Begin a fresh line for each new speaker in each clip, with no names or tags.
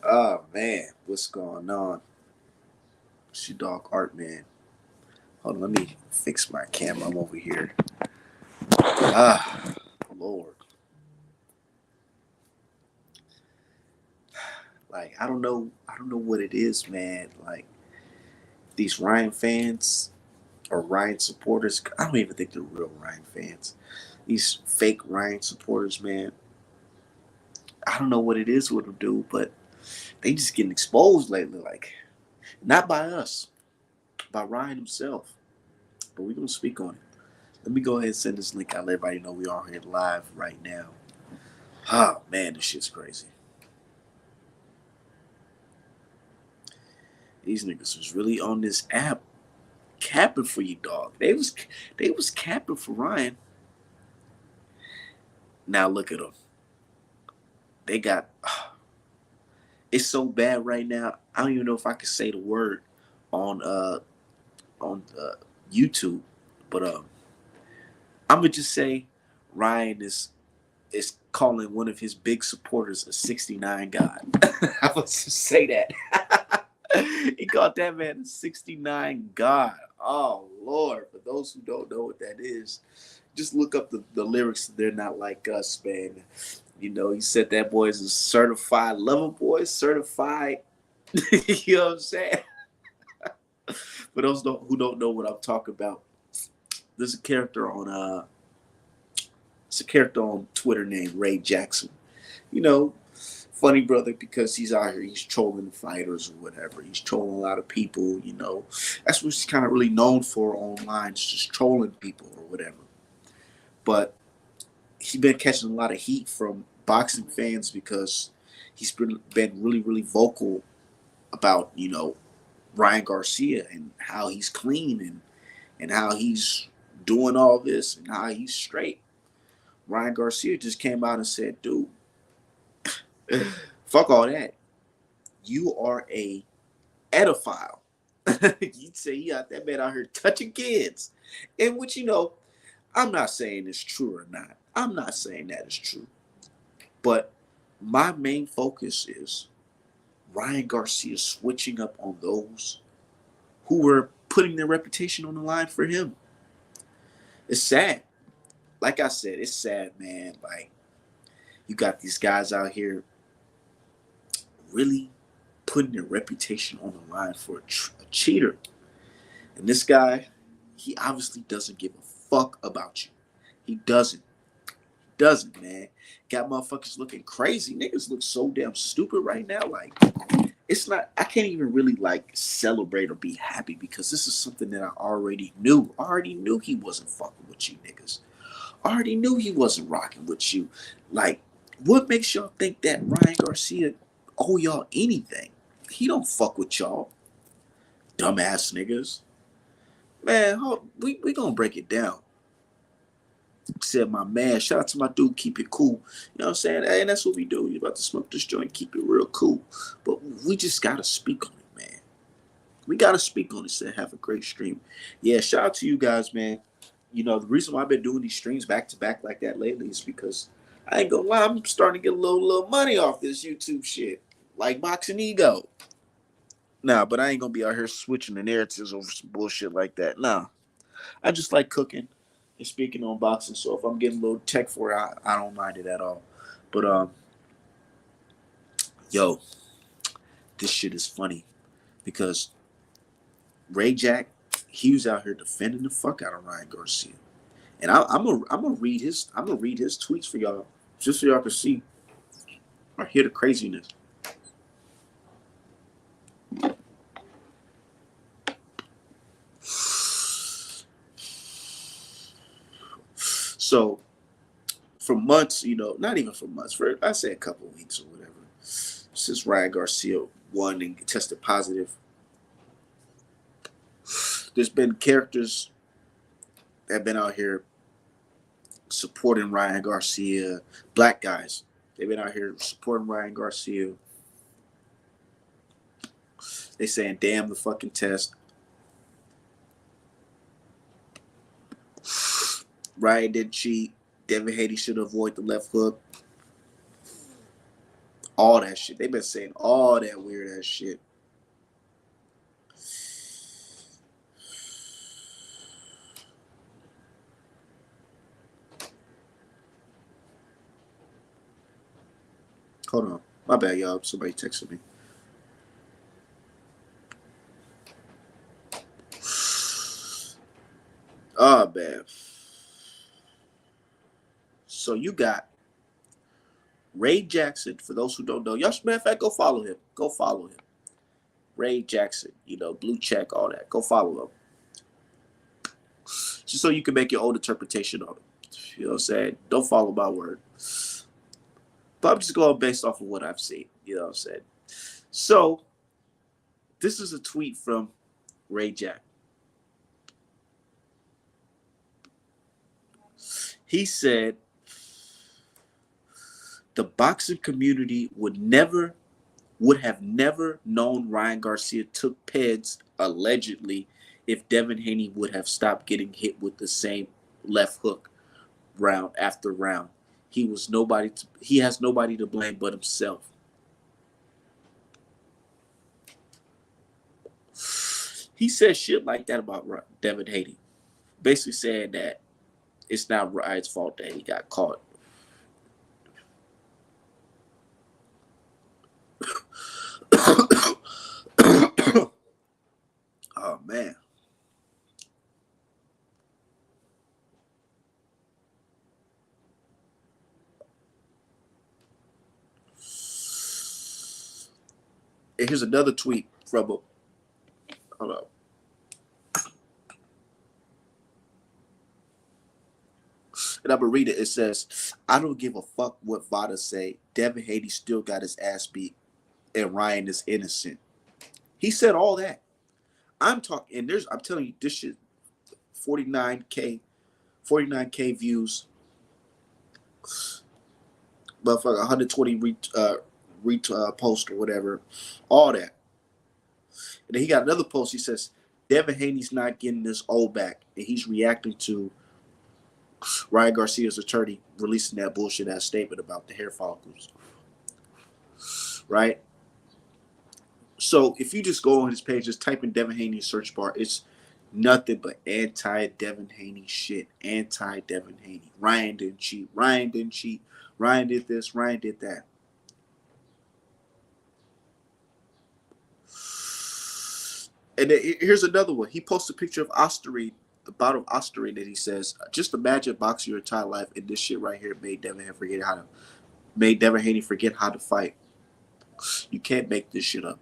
Oh man, what's going on? It's your dog Art Man. Hold on, let me fix my camera. I'm over here. Ah, Lord. Like I don't know what it is, man. Like these Ryan fans or Ryan supporters. I don't even think they're real Ryan fans. These fake Ryan supporters, man. I don't know what it is with them, dude, but they just getting exposed lately. Like not by us, by Ryan himself. But we're gonna speak on it. Let me go ahead and send this link out. Let everybody know we are here live right now. Oh man, this shit's crazy. These niggas was really on this app capping for you, dog. They was capping for Ryan. Now look at them. They got it's so bad right now. I don't even know if I can say the word on YouTube, but I'm gonna just say Ryan is calling one of his big supporters a 69 god. I was just say that. He called that man a 69 god. Oh Lord. For those who don't know what that is, just look up the lyrics. They're not like us, man. You know, he said that boy is a certified lover boy, certified. You know what I'm saying? For those who don't know what I'm talking about, there's a character on it's a character on Twitter named Ray Jackson. You know, funny brother because he's out here, he's trolling fighters or whatever. He's trolling a lot of people, you know. That's what he's kind of really known for online, just trolling people or whatever. But he's been catching a lot of heat from boxing fans because he's been really, really vocal about, you know, Ryan Garcia and how he's clean and how he's doing all this and how he's straight. Ryan Garcia just came out and said, dude, fuck all that. You are a pedophile. You'd say he out that man out here touching kids. And which, you know, I'm not saying it's true or not. I'm not saying that is true. But my main focus is Ryan Garcia switching up on those who were putting their reputation on the line for him. It's sad. Like I said, it's sad, man. Like, you got these guys out here really putting their reputation on the line for a cheater. And this guy, he obviously doesn't give a fuck about you. He doesn't. Doesn't, man. Got motherfuckers looking crazy. Niggas look so damn stupid right now. Like, it's not, I can't even really like celebrate or be happy because this is something that I already knew. I already knew he wasn't fucking with you niggas. I already knew he wasn't rocking with you. Like, what makes y'all think that Ryan Garcia owe y'all anything? He don't fuck with y'all, dumbass niggas. Man, we gonna break it down. Said my man, shout out to my dude, keep it cool. You know what I'm saying? And that's what we do. You about to smoke this joint, keep it real cool. But we just gotta speak on it, man. We gotta speak on it. Said have a great stream. Yeah, shout out to you guys, man. You know, the reason why I've been doing these streams back to back like that lately is because I ain't gonna lie, I'm starting to get a little money off this YouTube shit. Like Boxing Ego. Nah, but I ain't gonna be out here switching the narratives over some bullshit like that. Nah. I just like cooking and speaking on boxing. So if I'm getting a little tech for it, I don't mind it at all. But yo, this shit is funny because Ray Jack, he was out here defending the fuck out of Ryan Garcia, and I'm gonna read his tweets for y'all just so y'all can see or hear the craziness. So for months, you know, not even for months, for I say a couple of weeks or whatever, since Ryan Garcia won and tested positive, there's been characters that have been out here supporting Ryan Garcia, black guys. They've been out here supporting Ryan Garcia. They saying, damn the fucking test. Ryan didn't cheat. Devin Haney should avoid the left hook. All that shit. They've been saying all that weird ass shit. Hold on. My bad, y'all. Somebody texted me. Oh, man. So you got Ray Jackson. For those who don't know, y'all, matter of fact, go follow him. Go follow him. Ray Jackson. You know, blue check, all that. Go follow him. Just so you can make your own interpretation on him. You know what I'm saying? Don't follow my word. But I'm just going based off of what I've seen. You know what I'm saying? So, this is a tweet from Ray Jack. He said, the boxing community would have never known Ryan Garcia took PEDs allegedly if Devin Haney would have stopped getting hit with the same left hook round after round. He has nobody to blame but himself. He said shit like that about Devin Haney, basically saying that it's not Ryan's fault that he got caught. Oh man. And here's another tweet from him. Hold on. And I'm gonna read it. It says, "I don't give a fuck what Vada say. Devin Haney still got his ass beat, and Ryan is innocent." He said all that. I'm talking, and I'm telling you, this shit, 49K views, motherfucker, 120 post or whatever, all that. And then he got another post. He says, Devin Haney's not getting this old back, and he's reacting to Ryan Garcia's attorney releasing that bullshit ass statement about the hair follicles. Right? So if you just go on his page, just type in Devin Haney search bar, it's nothing but anti-Devin Haney shit. Anti-Devin Haney. Ryan didn't cheat. Ryan didn't cheat. Ryan did this. Ryan did that. And then here's another one. He posts a picture of Osterine, the bottle of Osterine, that he says, just imagine boxing your entire life, and this shit right here made Devin Haney forget how to fight. You can't make this shit up.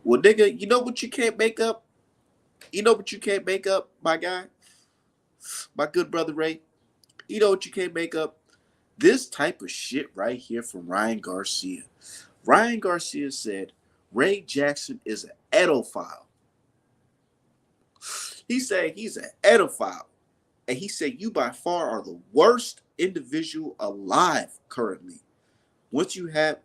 Well, nigga, you know what you can't make up? You know what you can't make up, my guy? My good brother Ray? You know what you can't make up? This type of shit right here from Ryan Garcia. Ryan Garcia said Ray Jackson is an edophile. He said he's an edophile. And he said you by far are the worst individual alive currently. Once you have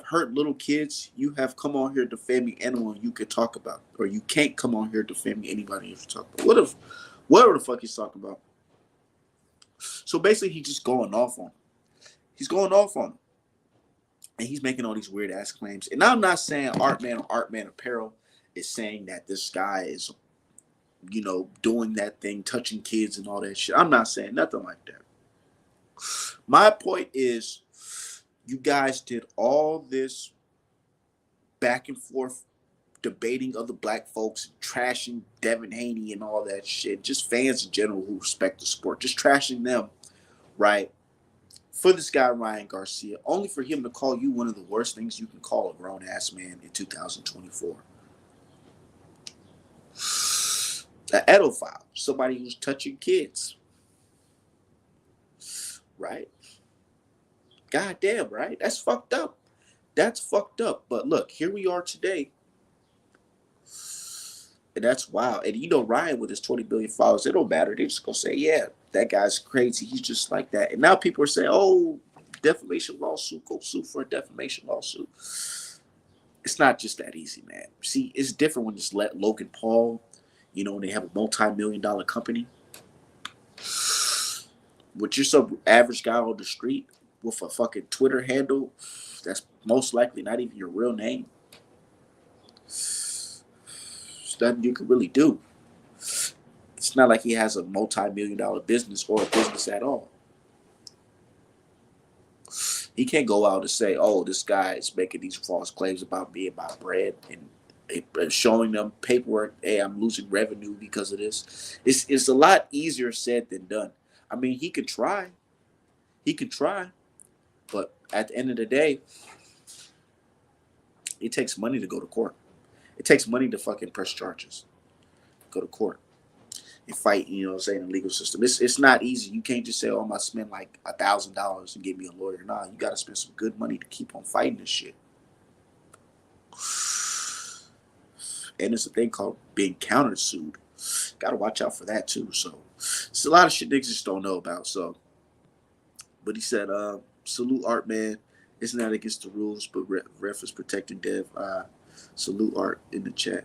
hurt little kids, you have come on here defaming anyone you could talk about. Or you can't come on here defaming anybody you can talk about. Whatever the fuck he's talking about. So basically he's just going off on him. He's going off on him. And he's making all these weird ass claims. And I'm not saying Artman Apparel is saying that this guy is, you know, doing that thing, touching kids and all that shit. I'm not saying nothing like that. My point is, you guys did all this back and forth debating other black folks, trashing Devin Haney and all that shit. Just fans in general who respect the sport. Just trashing them, right? For this guy, Ryan Garcia, only for him to call you one of the worst things you can call a grown-ass man in 2024. An edophile, somebody who's touching kids. Right? God damn, right? That's fucked up. That's fucked up. But look, here we are today. And that's wild. And you know, Ryan with his 20 billion followers, it don't matter. They're just gonna say, yeah, that guy's crazy. He's just like that. And now people are saying, oh, defamation lawsuit, go sue for a defamation lawsuit. It's not just that easy, man. See, it's different when just let Logan Paul, you know, when they have a multi-million-dollar company. With you're some average guy on the street with a fucking Twitter handle, that's Most likely not even your real name. There's nothing you can really do. It's not like he has a multi-million-dollar business or a business at all. He can't go out and say, "Oh, this guy is making these false claims about me and my bread," and showing them paperwork. Hey, I'm losing revenue because of this. It's a lot easier said than done. I mean, he could try. He could try, but at the end of the day, it takes money to go to court. It takes money to fucking press charges, go to court, and fight. You know what I'm saying? The legal system. It's not easy. You can't just say, "Oh, I'm gonna spend like $1,000 and get me a lawyer." Nah, you got to spend some good money to keep on fighting this shit. And it's a thing called being countersued. Got to watch out for that too. So it's a lot of shit niggas just don't know about. So, but he said, "Salute Art, man. It's not against the rules, but ref is protecting Dev. Salute Art in the chat.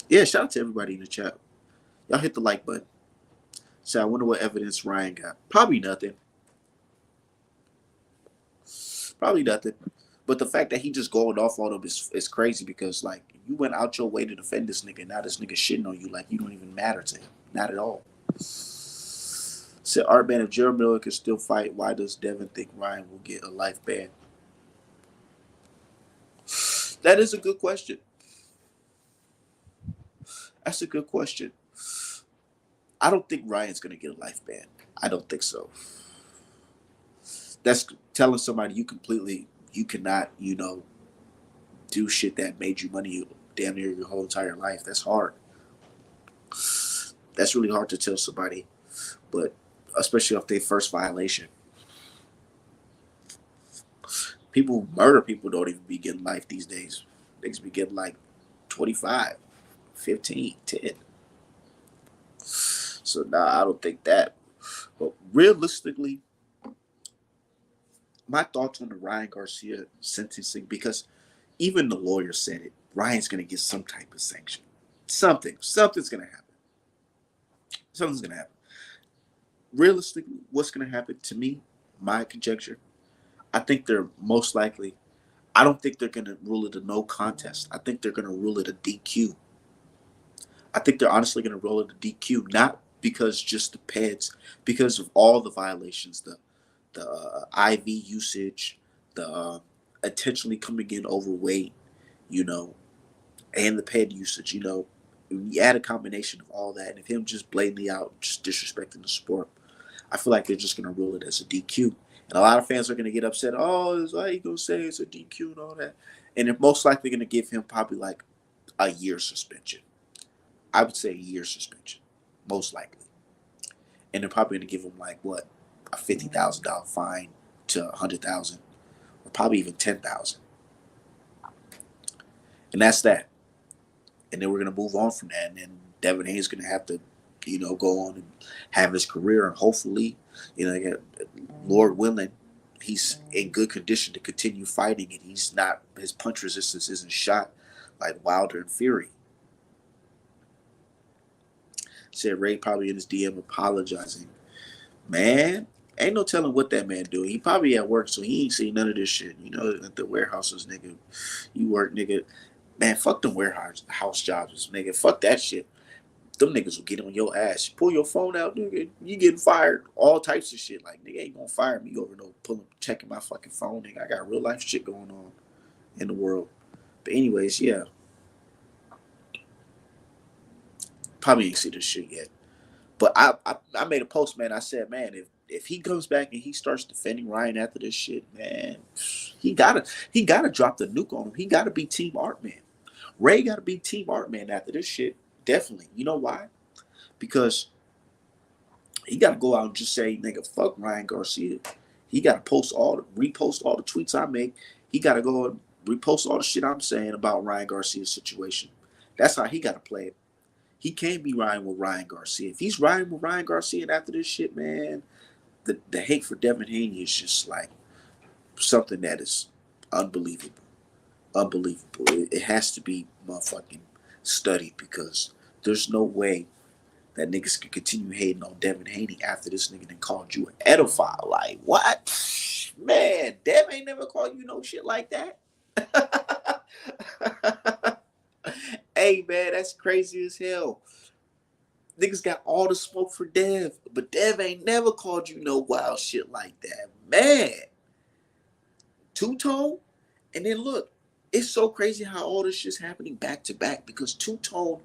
Yeah, shout out to everybody in the chat. Y'all hit the like button. So I wonder what evidence Ryan got. Probably nothing. Probably nothing. But the fact that he just going off on him is crazy because, like, you went out your way to defend this nigga. Now this nigga shitting on you like you don't even matter to him. Not at all. Said Art, man, if Jeremy Miller can still fight, why does Devin think Ryan will get a life ban? That is a good question. That's a good question. I don't think Ryan's going to get a life ban. I don't think so. That's telling somebody you cannot, do shit that made you money damn near your whole entire life. That's hard. That's really hard to tell somebody, but especially off their first violation. People who murder people don't even be getting life these days. They be getting like 25, 15, 10. So I don't think that. But realistically, my thoughts on the Ryan Garcia sentencing, because even the lawyer said it, Ryan's going to get some type of sanction. Something's going to happen. Something's going to happen. Realistically, what's going to happen to me, my conjecture, I think they're most likely, I don't think they're going to rule it a no contest. I think they're going to rule it a DQ. I think they're honestly going to roll it a DQ, not because just the PEDs, because of all the violations, the IV usage, the intentionally coming in overweight, and the PED usage, you add a combination of all that, and if him just blatantly out, just disrespecting the sport, I feel like they're just going to rule it as a DQ. And a lot of fans are going to get upset. Oh, why you going to say it's a DQ and all that? And they're most likely going to give him probably like a year suspension. I would say a year suspension, most likely. And they're probably going to give him like what, a $50,000 fine to $100,000, or probably even $10,000. And that's that. And then we're going to move on from that. And then Devin Haney is going to have to, go on and have his career. And hopefully, Lord willing, he's in good condition to continue fighting. And his punch resistance isn't shot like Wilder and Fury. Said Ray probably in his DM apologizing. Man, ain't no telling what that man doing. He probably at work, so he ain't seen none of this shit. At the warehouses, nigga. You work, nigga. Man, fuck them warehouse jobs, nigga. Fuck that shit. Them niggas will get on your ass. You pull your phone out, nigga. You getting fired. All types of shit. Like, nigga ain't gonna fire me over checking my fucking phone, nigga. I got real life shit going on in the world. But anyways, yeah. Probably ain't see this shit yet. But I made a post, man. I said, man, if he comes back and he starts defending Ryan after this shit, man, he gotta drop the nuke on him. He gotta be Team Art Man. Ray gotta be Team Art Man after this shit. Definitely. You know why? Because he gotta go out and just say, nigga, fuck Ryan Garcia. He gotta repost all the tweets I make. He gotta go and repost all the shit I'm saying about Ryan Garcia's situation. That's how he gotta play it. He can't be riding with Ryan Garcia. If he's riding with Ryan Garcia and after this shit, man, the hate for Devin Haney is just like something that is unbelievable. Unbelievable. It has to be motherfucking studied, because there's no way that niggas can continue hating on Devin Haney after this nigga done called you an pedophile. Like, what? Man, Dev ain't never called you no shit like that. Hey man, that's crazy as hell. Niggas got all the smoke for Dev, but Dev ain't never called you no wild shit like that. Man, Two Tone, and then look, it's so crazy how all this shit's happening back to back because Two Tone,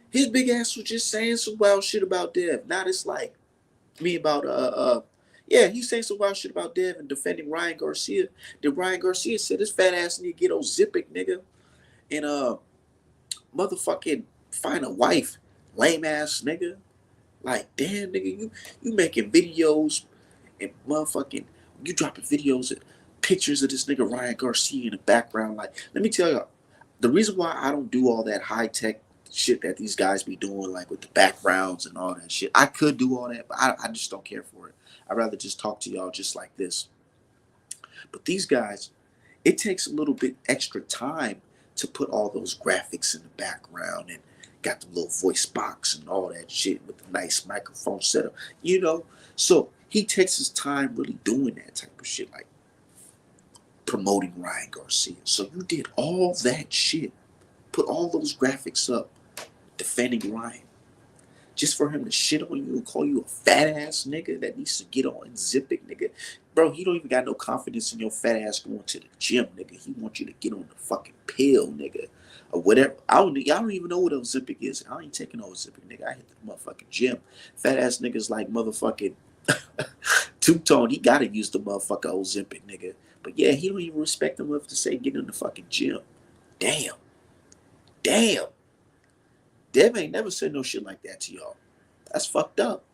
his big ass was just saying some wild shit about Dev. Now it's like me about yeah, he's saying some wild shit about Dev and defending Ryan Garcia. Then Ryan Garcia said this fat ass nigga get Ozempic nigga and motherfucking find a wife, lame ass nigga. Like damn nigga, you making videos and motherfucking you dropping videos and pictures of this nigga Ryan Garcia in the background. Like, let me tell you, the reason why I don't do all that high tech shit that these guys be doing, like with the backgrounds and all that shit. I could do all that, but I just don't care for it. I'd rather just talk to y'all just like this. But these guys, it takes a little bit extra time to put all those graphics in the background and got the little voice box and all that shit with the nice microphone setup, you know. So he takes his time really doing that type of shit, like promoting Ryan Garcia. So you did all that shit, put all those graphics up, defending Ryan, just for him to shit on you and call you a fat ass nigga that needs to get on Zipic, nigga. Bro, he don't even got no confidence in your fat ass going to the gym, nigga. He wants you to get on the fucking pill, nigga. Or whatever. I don't even know what Ozempic is. I ain't taking no Ozempic, nigga. I hit the motherfucking gym. Fat ass niggas like motherfucking Two Tone. He gotta use the motherfucking Ozempic, nigga. But yeah, he don't even respect him enough to say get in the fucking gym. Damn. Damn. Dev ain't never said no shit like that to y'all. That's fucked up.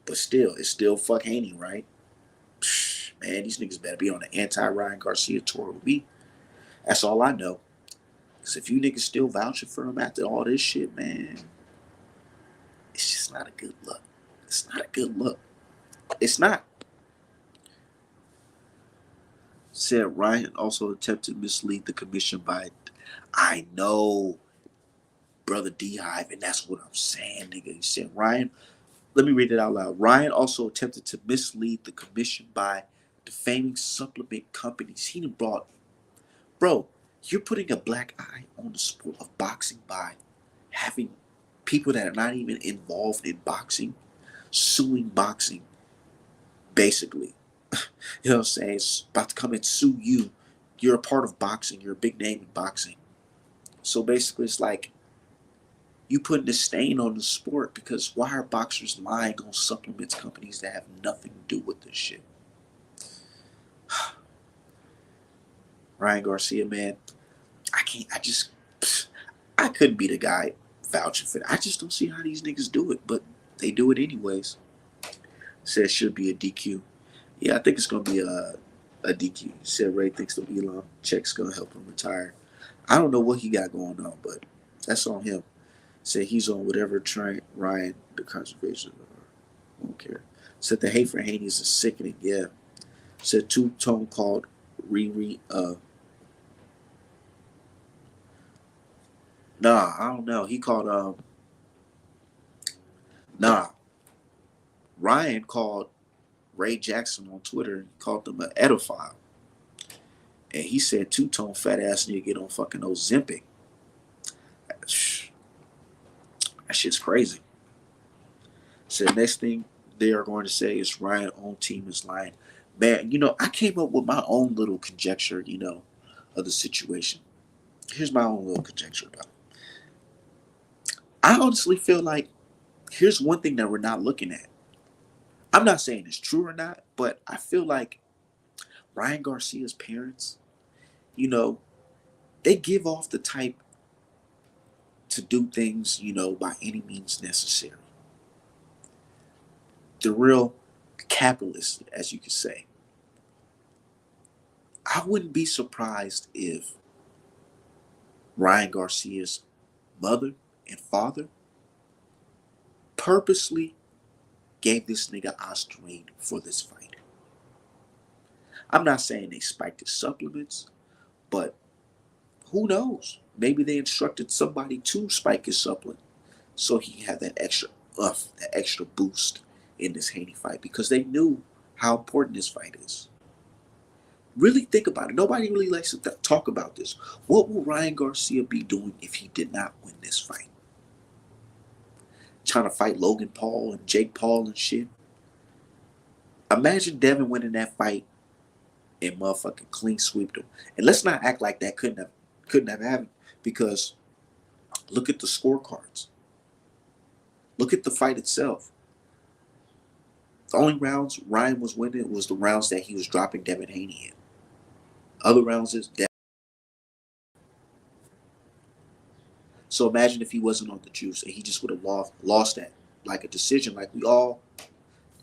But still, it's still fuck Haney, right? Man, these niggas better be on the anti-Ryan Garcia tour with me. That's all I know. Because if you niggas still vouching for him after all this shit, man, it's just not a good look. It's not a good look. It's not. Said Ryan also attempted to mislead the commission by, I know, brother D Hive, and that's what I'm saying, nigga. He said Ryan, let me read it out loud. Ryan also attempted to mislead the commission by defaming supplement companies. He done brought, bro, you're putting a black eye on the sport of boxing by having people that are not even involved in boxing suing boxing, basically. You know what I'm saying? It's about to come and sue you. You're a part of boxing. You're a big name in boxing. So basically, it's like you putting a stain on the sport because why are boxers lying on supplements companies that have nothing to do with this shit? Ryan Garcia, man, I couldn't be the guy vouching for that. I just don't see how these niggas do it, but they do it anyways. Says should be a DQ. Yeah, I think it's gonna be a DQ. Said Ray thinks the Elon check's gonna help him retire. I don't know what he got going on, but that's on him. Said he's on whatever train Ryan, the conservation. I don't care. Said the hate for Haney is sickening. Yeah. Said Two Tone called Riri. Nah, I don't know. He called nah. Ryan called Ray Jackson on Twitter and called them an edophile. And he said Two Tone fat ass need to get on fucking Ozempic. That shit's crazy. Said next thing they are going to say is Ryan own team is lying. Man, I came up with my own little conjecture, of the situation. Here's my own little conjecture about it. I honestly feel like here's one thing that we're not looking at. I'm not saying it's true or not, but I feel like Ryan Garcia's parents, you know, they give off the type to do things, by any means necessary. The real capitalist, as you could say. I wouldn't be surprised if Ryan Garcia's mother and father purposely gave this nigga Ostarine for this fight. I'm not saying they spiked his supplements, but who knows? Maybe they instructed somebody to spike his supplement so he had that extra boost in this Haney fight because they knew how important this fight is. Really think about it. Nobody really likes to talk about this. What will Ryan Garcia be doing if he did not win this fight? Trying to fight Logan Paul and Jake Paul and shit. Imagine Devin winning that fight and motherfucking clean sweep him. And let's not act like that couldn't have happened, because look at the scorecards. Look at the fight itself. The only rounds Ryan was winning was the rounds that he was dropping Devin Haney in. Other rounds is Devin. So imagine if he wasn't on the juice and he just would have lost that like a decision, like we all.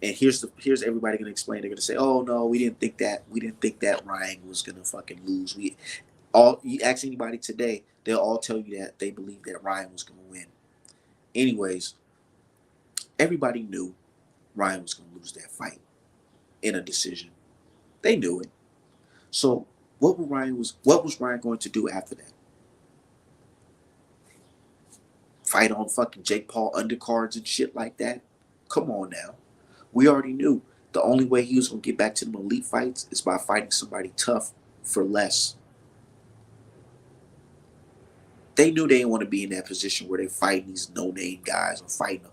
And here's everybody gonna explain. They're gonna say, "Oh no, we didn't think that. We didn't think that Ryan was gonna fucking lose." We all you ask anybody today, they'll all tell you that they believe that Ryan was gonna win. Anyways, everybody knew Ryan was gonna lose that fight in a decision. They knew it. So what was Ryan going to do after that? Fight on fucking Jake Paul undercards and shit like that? Come on now. We already knew the only way he was gonna get back to the elite fights is by fighting somebody tough for less. They knew they didn't want to be in that position where they fighting these no name guys or fighting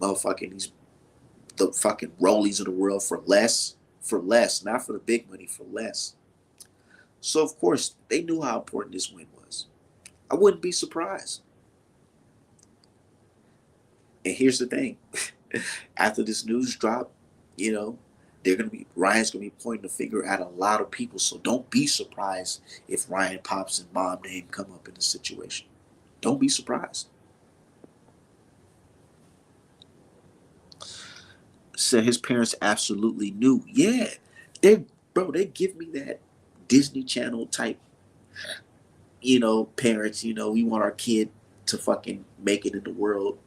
motherfucking these the fucking rollies of the world for less, not for the big money, for less. So of course they knew how important this win was. I wouldn't be surprised. And here's the thing: after this news drop, you know, Ryan's gonna be pointing the finger at a lot of people. So don't be surprised if Ryan Pops and mom name come up in the situation. Don't be surprised. So his parents absolutely knew. Yeah, they give me that Disney Channel type, parents. We want our kid to fucking make it in the world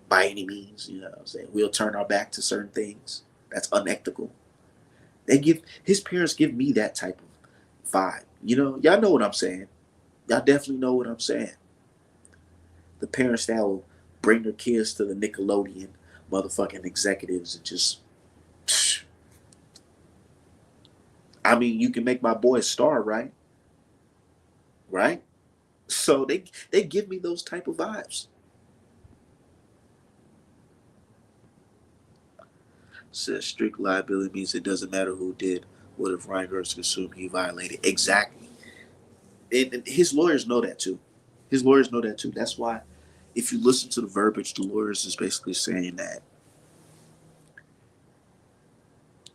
by any means. You know what I'm saying? We'll turn our back to certain things. That's unethical. His parents give me that type of vibe. Y'all know what I'm saying. Y'all definitely know what I'm saying. The parents that will bring their kids to the Nickelodeon motherfucking executives and just, I mean, you can make my boy a star, right? Right? So they give me those type of vibes. Says strict liability means it doesn't matter who did. What if Ryan Gertz assumed he violated? Exactly. And his lawyers know that too. His lawyers know that too. That's why, if you listen to the verbiage, the lawyers is basically saying that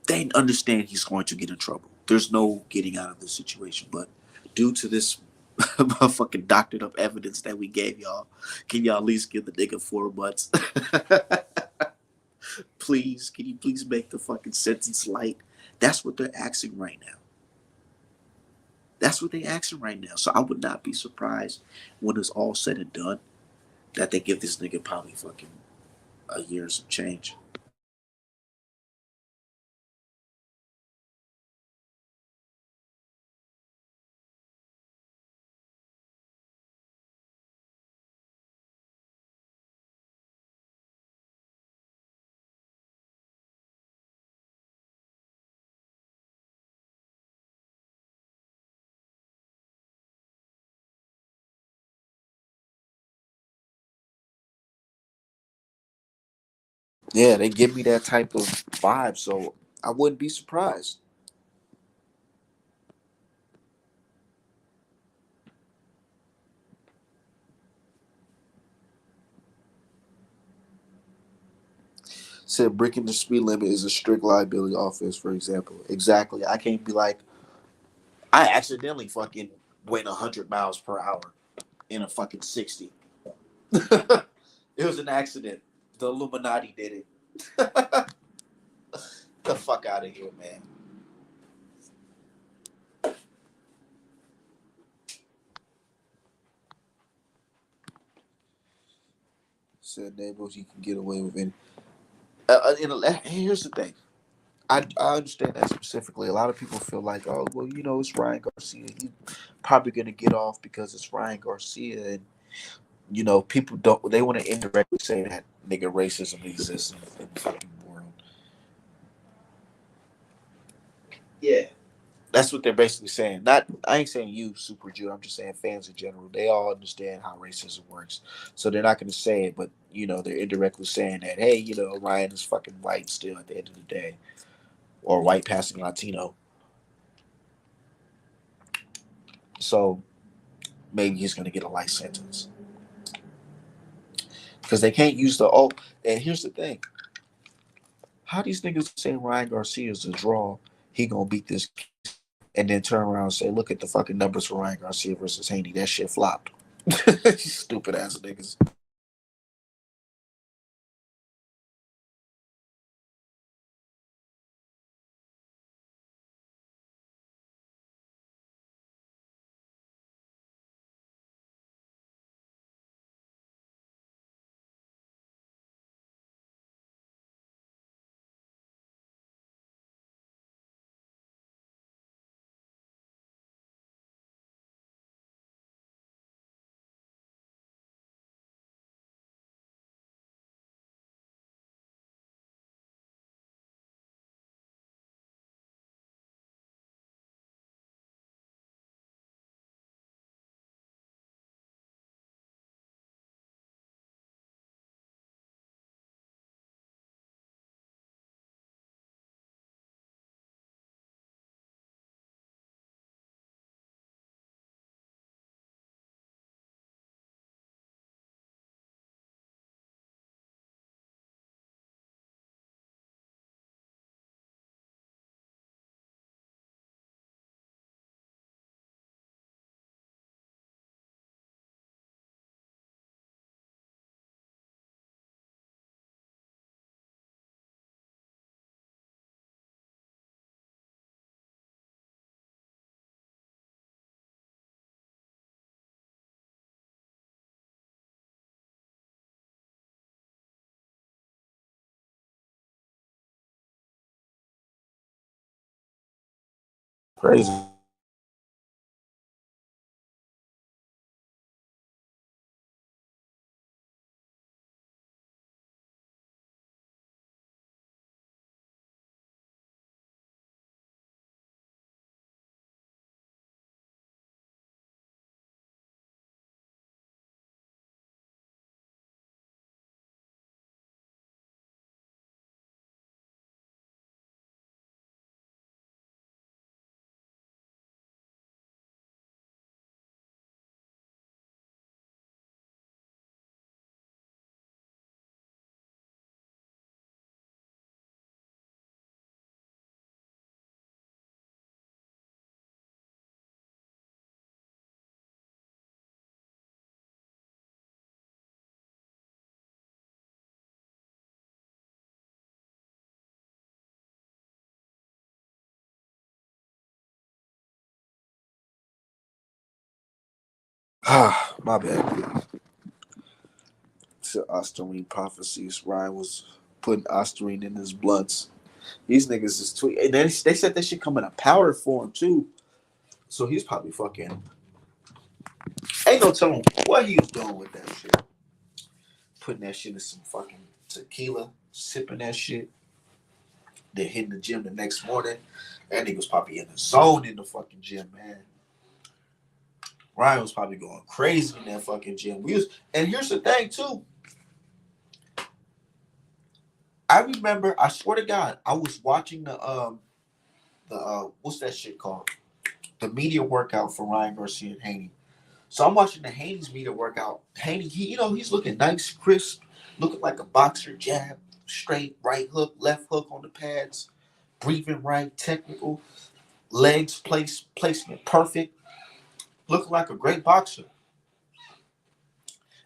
they understand he's going to get in trouble. There's no getting out of this situation. But due to this motherfucking doctored up evidence that we gave y'all, can y'all at least give the nigga 4 months? Please, can you please make the fucking sentence light? That's what they're asking right now. That's what they're asking right now. So I would not be surprised when it's all said and done that they give this nigga probably fucking a year and some change. Yeah, they give me that type of vibe, so I wouldn't be surprised. Said breaking the speed limit is a strict liability offense, for example. Exactly. I can't be like, I accidentally fucking went 100 miles per hour in a fucking 60. It was an accident. The Illuminati did it. The fuck out of here, man. Said neighbors, you can get away with any. Here's the thing. I understand that specifically. A lot of people feel like, oh, well, it's Ryan Garcia. He's probably going to get off because it's Ryan Garcia. And, people don't, they want to indirectly say that nigga racism exists in the fucking world. Yeah. That's what they're basically saying. Not, I ain't saying you, Super Jew. I'm just saying fans in general. They all understand how racism works, so they're not going to say it, but they're indirectly saying that, hey, Ryan is fucking white still at the end of the day, or white passing Latino. So maybe he's going to get a life sentence because they can't use the oh. And here's the thing: how these niggas say Ryan Garcia is a draw, he gonna beat this, and then turn around and say, look at the fucking numbers for Ryan Garcia versus Haney. That shit flopped. Stupid ass niggas. Crazy. Ah, my bad. To Ostarine prophecies, Ryan was putting Ostarine in his blunts. These niggas is tweet, and then they said that shit come in a powder form too. So he's probably fucking. Ain't no telling what he was doing with that shit. Putting that shit in some fucking tequila, sipping that shit, then hitting the gym the next morning. That nigga was probably in the zone in the fucking gym, man. Ryan was probably going crazy in that fucking gym. And here's the thing too. I remember, I swear to God, I was watching the what's that shit called? The media workout for Ryan Garcia and Haney. So I'm watching the Haney's media workout. Haney, he's looking nice, crisp, looking like a boxer, jab, straight, right hook, left hook on the pads, breathing right, technical, legs placement perfect, looking like a great boxer.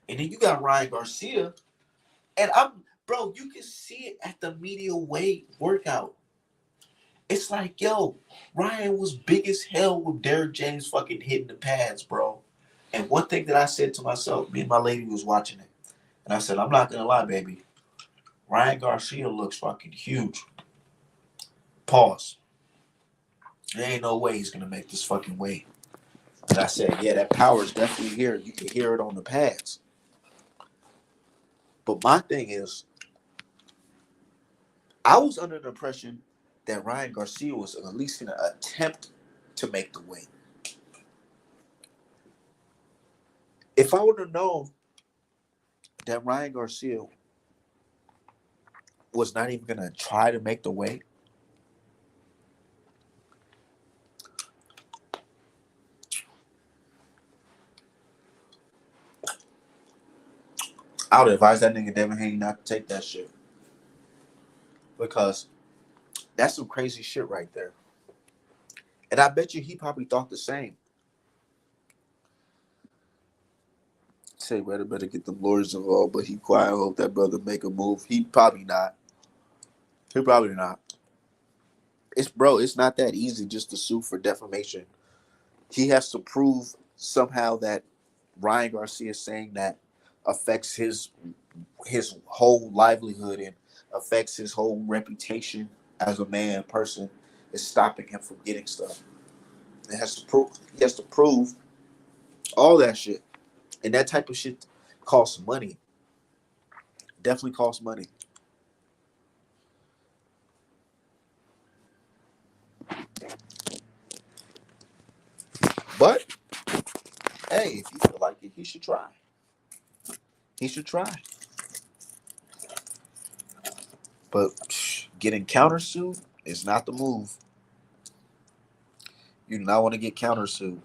And then you got Ryan Garcia, and bro, you can see it at the media weight workout. It's like, yo, Ryan was big as hell with Derrick James fucking hitting the pads, bro. And one thing that I said to myself, me and my lady was watching it, and I said, I'm not gonna lie, baby. Ryan Garcia looks fucking huge. Pause. There ain't no way he's gonna make this fucking weight. And I said, yeah, that power is definitely here. You can hear it on the pads. But my thing is, I was under the impression that Ryan Garcia was at least gonna attempt to make the weight. If I would have known that Ryan Garcia was not even gonna try to make the weight, I would advise that nigga Devin Haney not to take that shit. Because that's some crazy shit right there. And I bet you he probably thought the same. Say, better get them lawyers involved, but he quiet. Hope that brother make a move. He probably not. He probably not. It's not that easy just to sue for defamation. He has to prove somehow that Ryan Garcia saying that affects his whole livelihood and affects his whole reputation as a man person is stopping him from getting stuff. It has to prove he has to prove all that shit. And that type of shit costs money. Definitely costs money. But hey, if you feel like it, he should try. He should try. But getting countersued is not the move. You do not want to get countersued.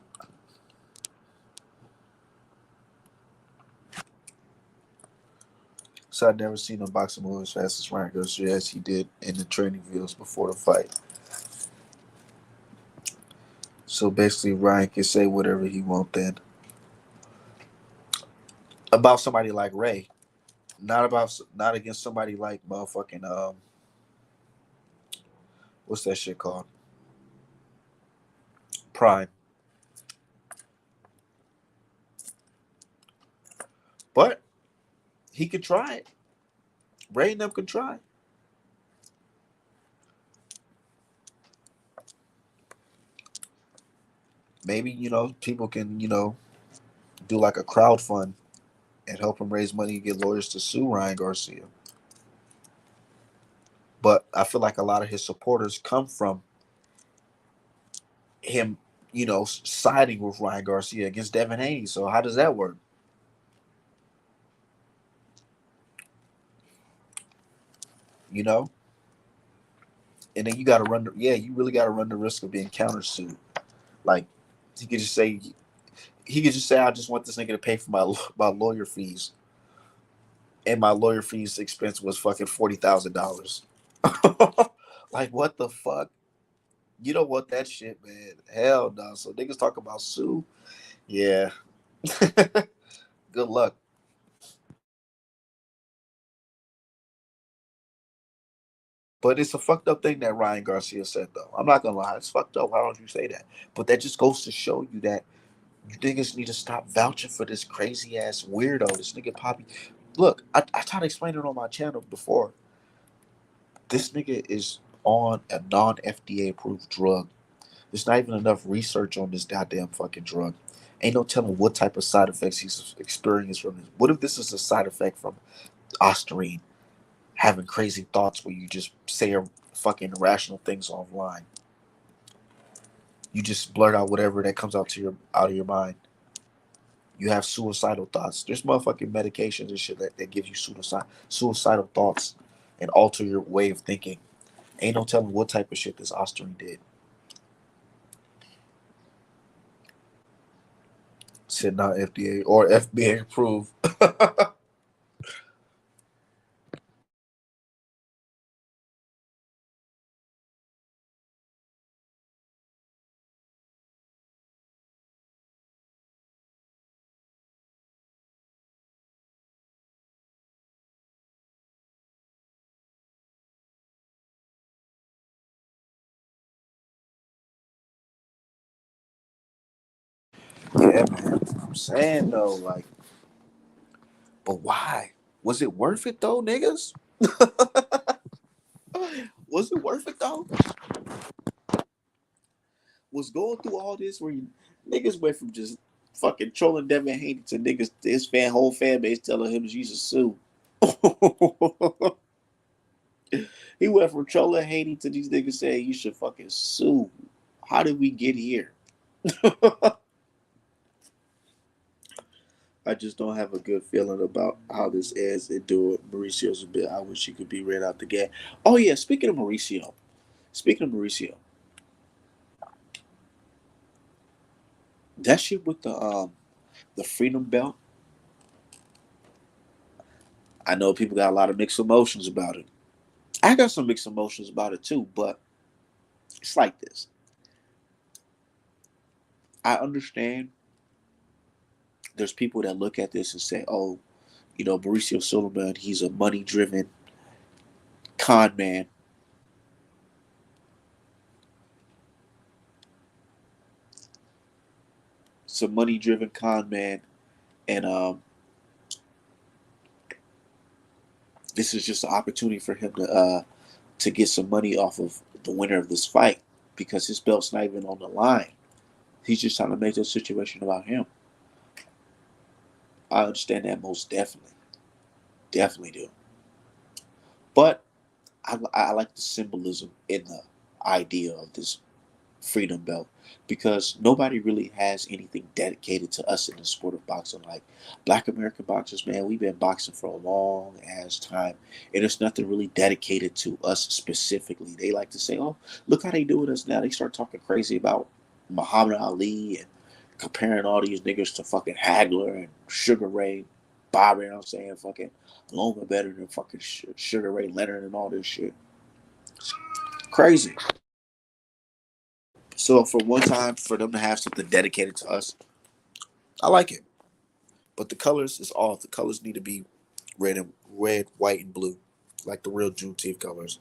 So I've never seen him boxing move as fast as Ryan Garcia as he did in the training videos before the fight. So basically, Ryan can say whatever he wants then about somebody like Ray, not against somebody like motherfucking what's that shit called? Prime. But he could try it. Ray and them can try. Maybe people can do like a crowd fund and help him raise money and get lawyers to sue Ryan Garcia. But I feel like a lot of his supporters come from him, siding with Ryan Garcia against Devin Haney. So how does that work? You know? And then you got to you really got to run the risk of being countersued. Like he could just say, I just want this nigga to pay for my lawyer fees, and my lawyer fees expense was fucking $40,000. Like what the fuck? You don't want that shit, man. Hell no. So niggas talk about sue. Yeah. Good luck. But it's a fucked up thing that Ryan Garcia said, though. I'm not gonna lie, it's fucked up. Why don't you say that? But that just goes to show you that you niggas need to stop vouching for this crazy ass weirdo. This nigga Poppy. Look, I tried to explain it on my channel before. This nigga is on a non FDA approved drug. There's not even enough research on this goddamn fucking drug. Ain't no telling what type of side effects he's experienced from this. What if this is a side effect from Ostarine? Having crazy thoughts where you just say fucking irrational things offline. You just blurt out whatever that comes out of your mind. You have suicidal thoughts. There's motherfucking medications and shit that give you suicidal thoughts and alter your way of thinking. Ain't no telling what type of shit this Ostarine did. Said not FDA or FDA approved. Yeah, man. I'm saying though, like, but why? Was it worth it though, niggas? Was it worth it though? Was going through all this where niggas went from just fucking trolling Devin Haney to niggas, his whole fan base telling him you should sue. He went from trolling Haney to these niggas saying you should fucking sue. How did we get here? I just don't have a good feeling about how this ends into Mauricio's a bit. I wish he could be right out the gate. Oh yeah, speaking of Mauricio, that shit with the Freedom Belt. I know people got a lot of mixed emotions about it. I got some mixed emotions about it too, but it's like this. I understand there's people that look at this and say, "Oh, Mauricio Suleiman, he's a money-driven con man." It's a money-driven con man, and this is just an opportunity for him to get some money off of the winner of this fight because his belt's not even on the line. He's just trying to make the situation about him. I understand that most definitely, definitely do. But I like the symbolism in the idea of this freedom belt because nobody really has anything dedicated to us in the sport of boxing. Like Black American boxers, man, we've been boxing for a long ass time, and there's nothing really dedicated to us specifically. They like to say, "Oh, look how they doing us now." They start talking crazy about Muhammad Ali and comparing all these niggas to fucking Hagler and Sugar Ray, Bobby. You know what I'm saying, fucking Loma better than fucking Sugar Ray Leonard and all this shit. Crazy. So for one time, for them to have something dedicated to us, I like it. But the colors is off. The colors need to be red, white, and blue, like the real Juneteenth colors.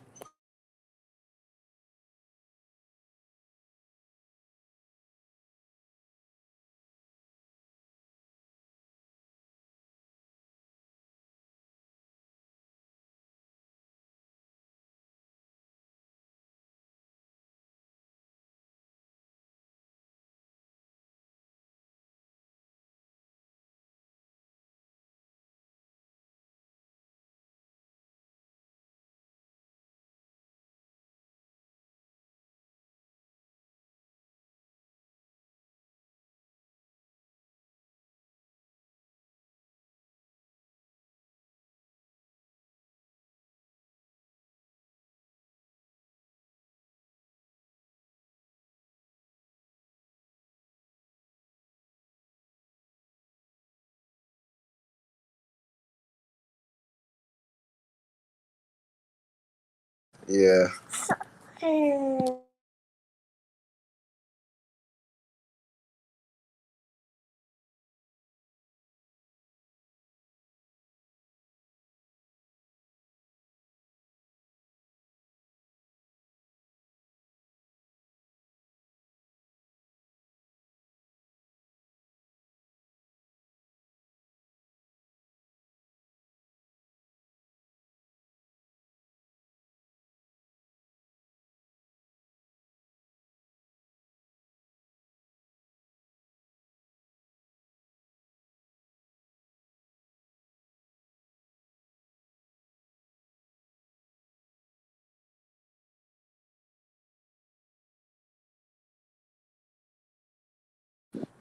Yeah,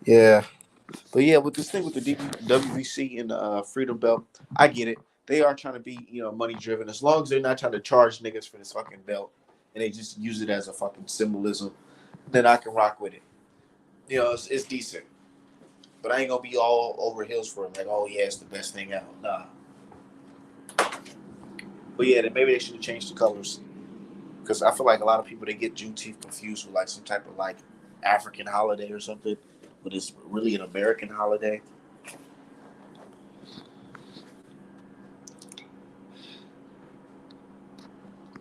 yeah. But yeah, with this thing with the WBC and the Freedom Belt, I get it. They are trying to be, money driven. As long as they're not trying to charge niggas for this fucking belt, and they just use it as a fucking symbolism, then I can rock with it. It's decent. But I ain't gonna be all over hills for it. Like, oh yeah, it's the best thing out. Nah. But yeah, then maybe they should have changed the colors because I feel like a lot of people they get Juneteenth confused with like some type of like African holiday or something, but it's really an American holiday.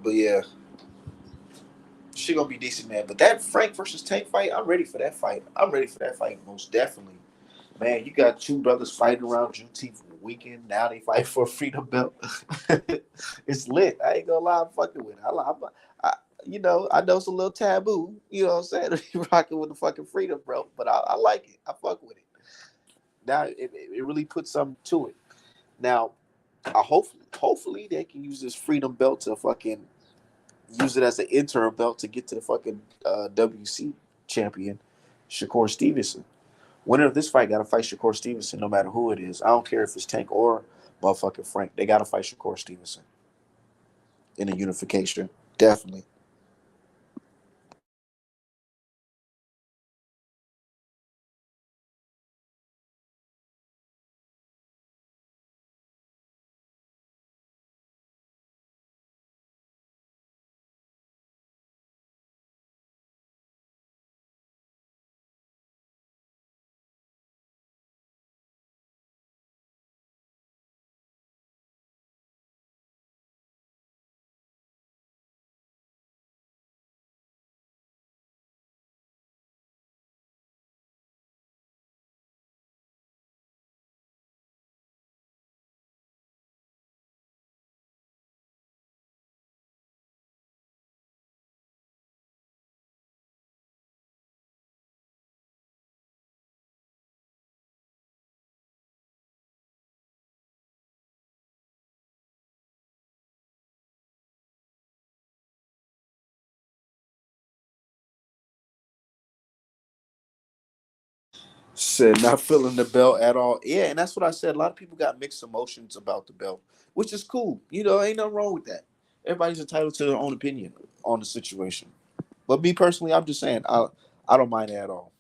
But yeah, she gonna be decent, man. But that Frank versus Tank fight, I'm ready for that fight. I'm ready for that fight most definitely. Man, you got two brothers fighting around Juneteenth weekend. Now they fight for a freedom belt. It's lit. I ain't gonna lie, I'm fucking with it. I know it's a little taboo. You know what I'm saying? To be rocking with the fucking freedom belt, but I like it. I fuck with it. Now it really puts something to it. Now, hopefully they can use this freedom belt to fucking use it as an interim belt to get to the fucking WC. champion, Shakur Stevenson. Winner of this fight got to fight Shakur Stevenson, no matter who it is. I don't care if it's Tank or motherfucking Frank. They got to fight Shakur Stevenson in a unification. Definitely. Said not feeling the belt at all. Yeah, and that's what I said. A lot of people got mixed emotions about the belt, which is cool. Ain't nothing wrong with that. Everybody's entitled to their own opinion on the situation. But me personally, I'm just saying I don't mind it at all.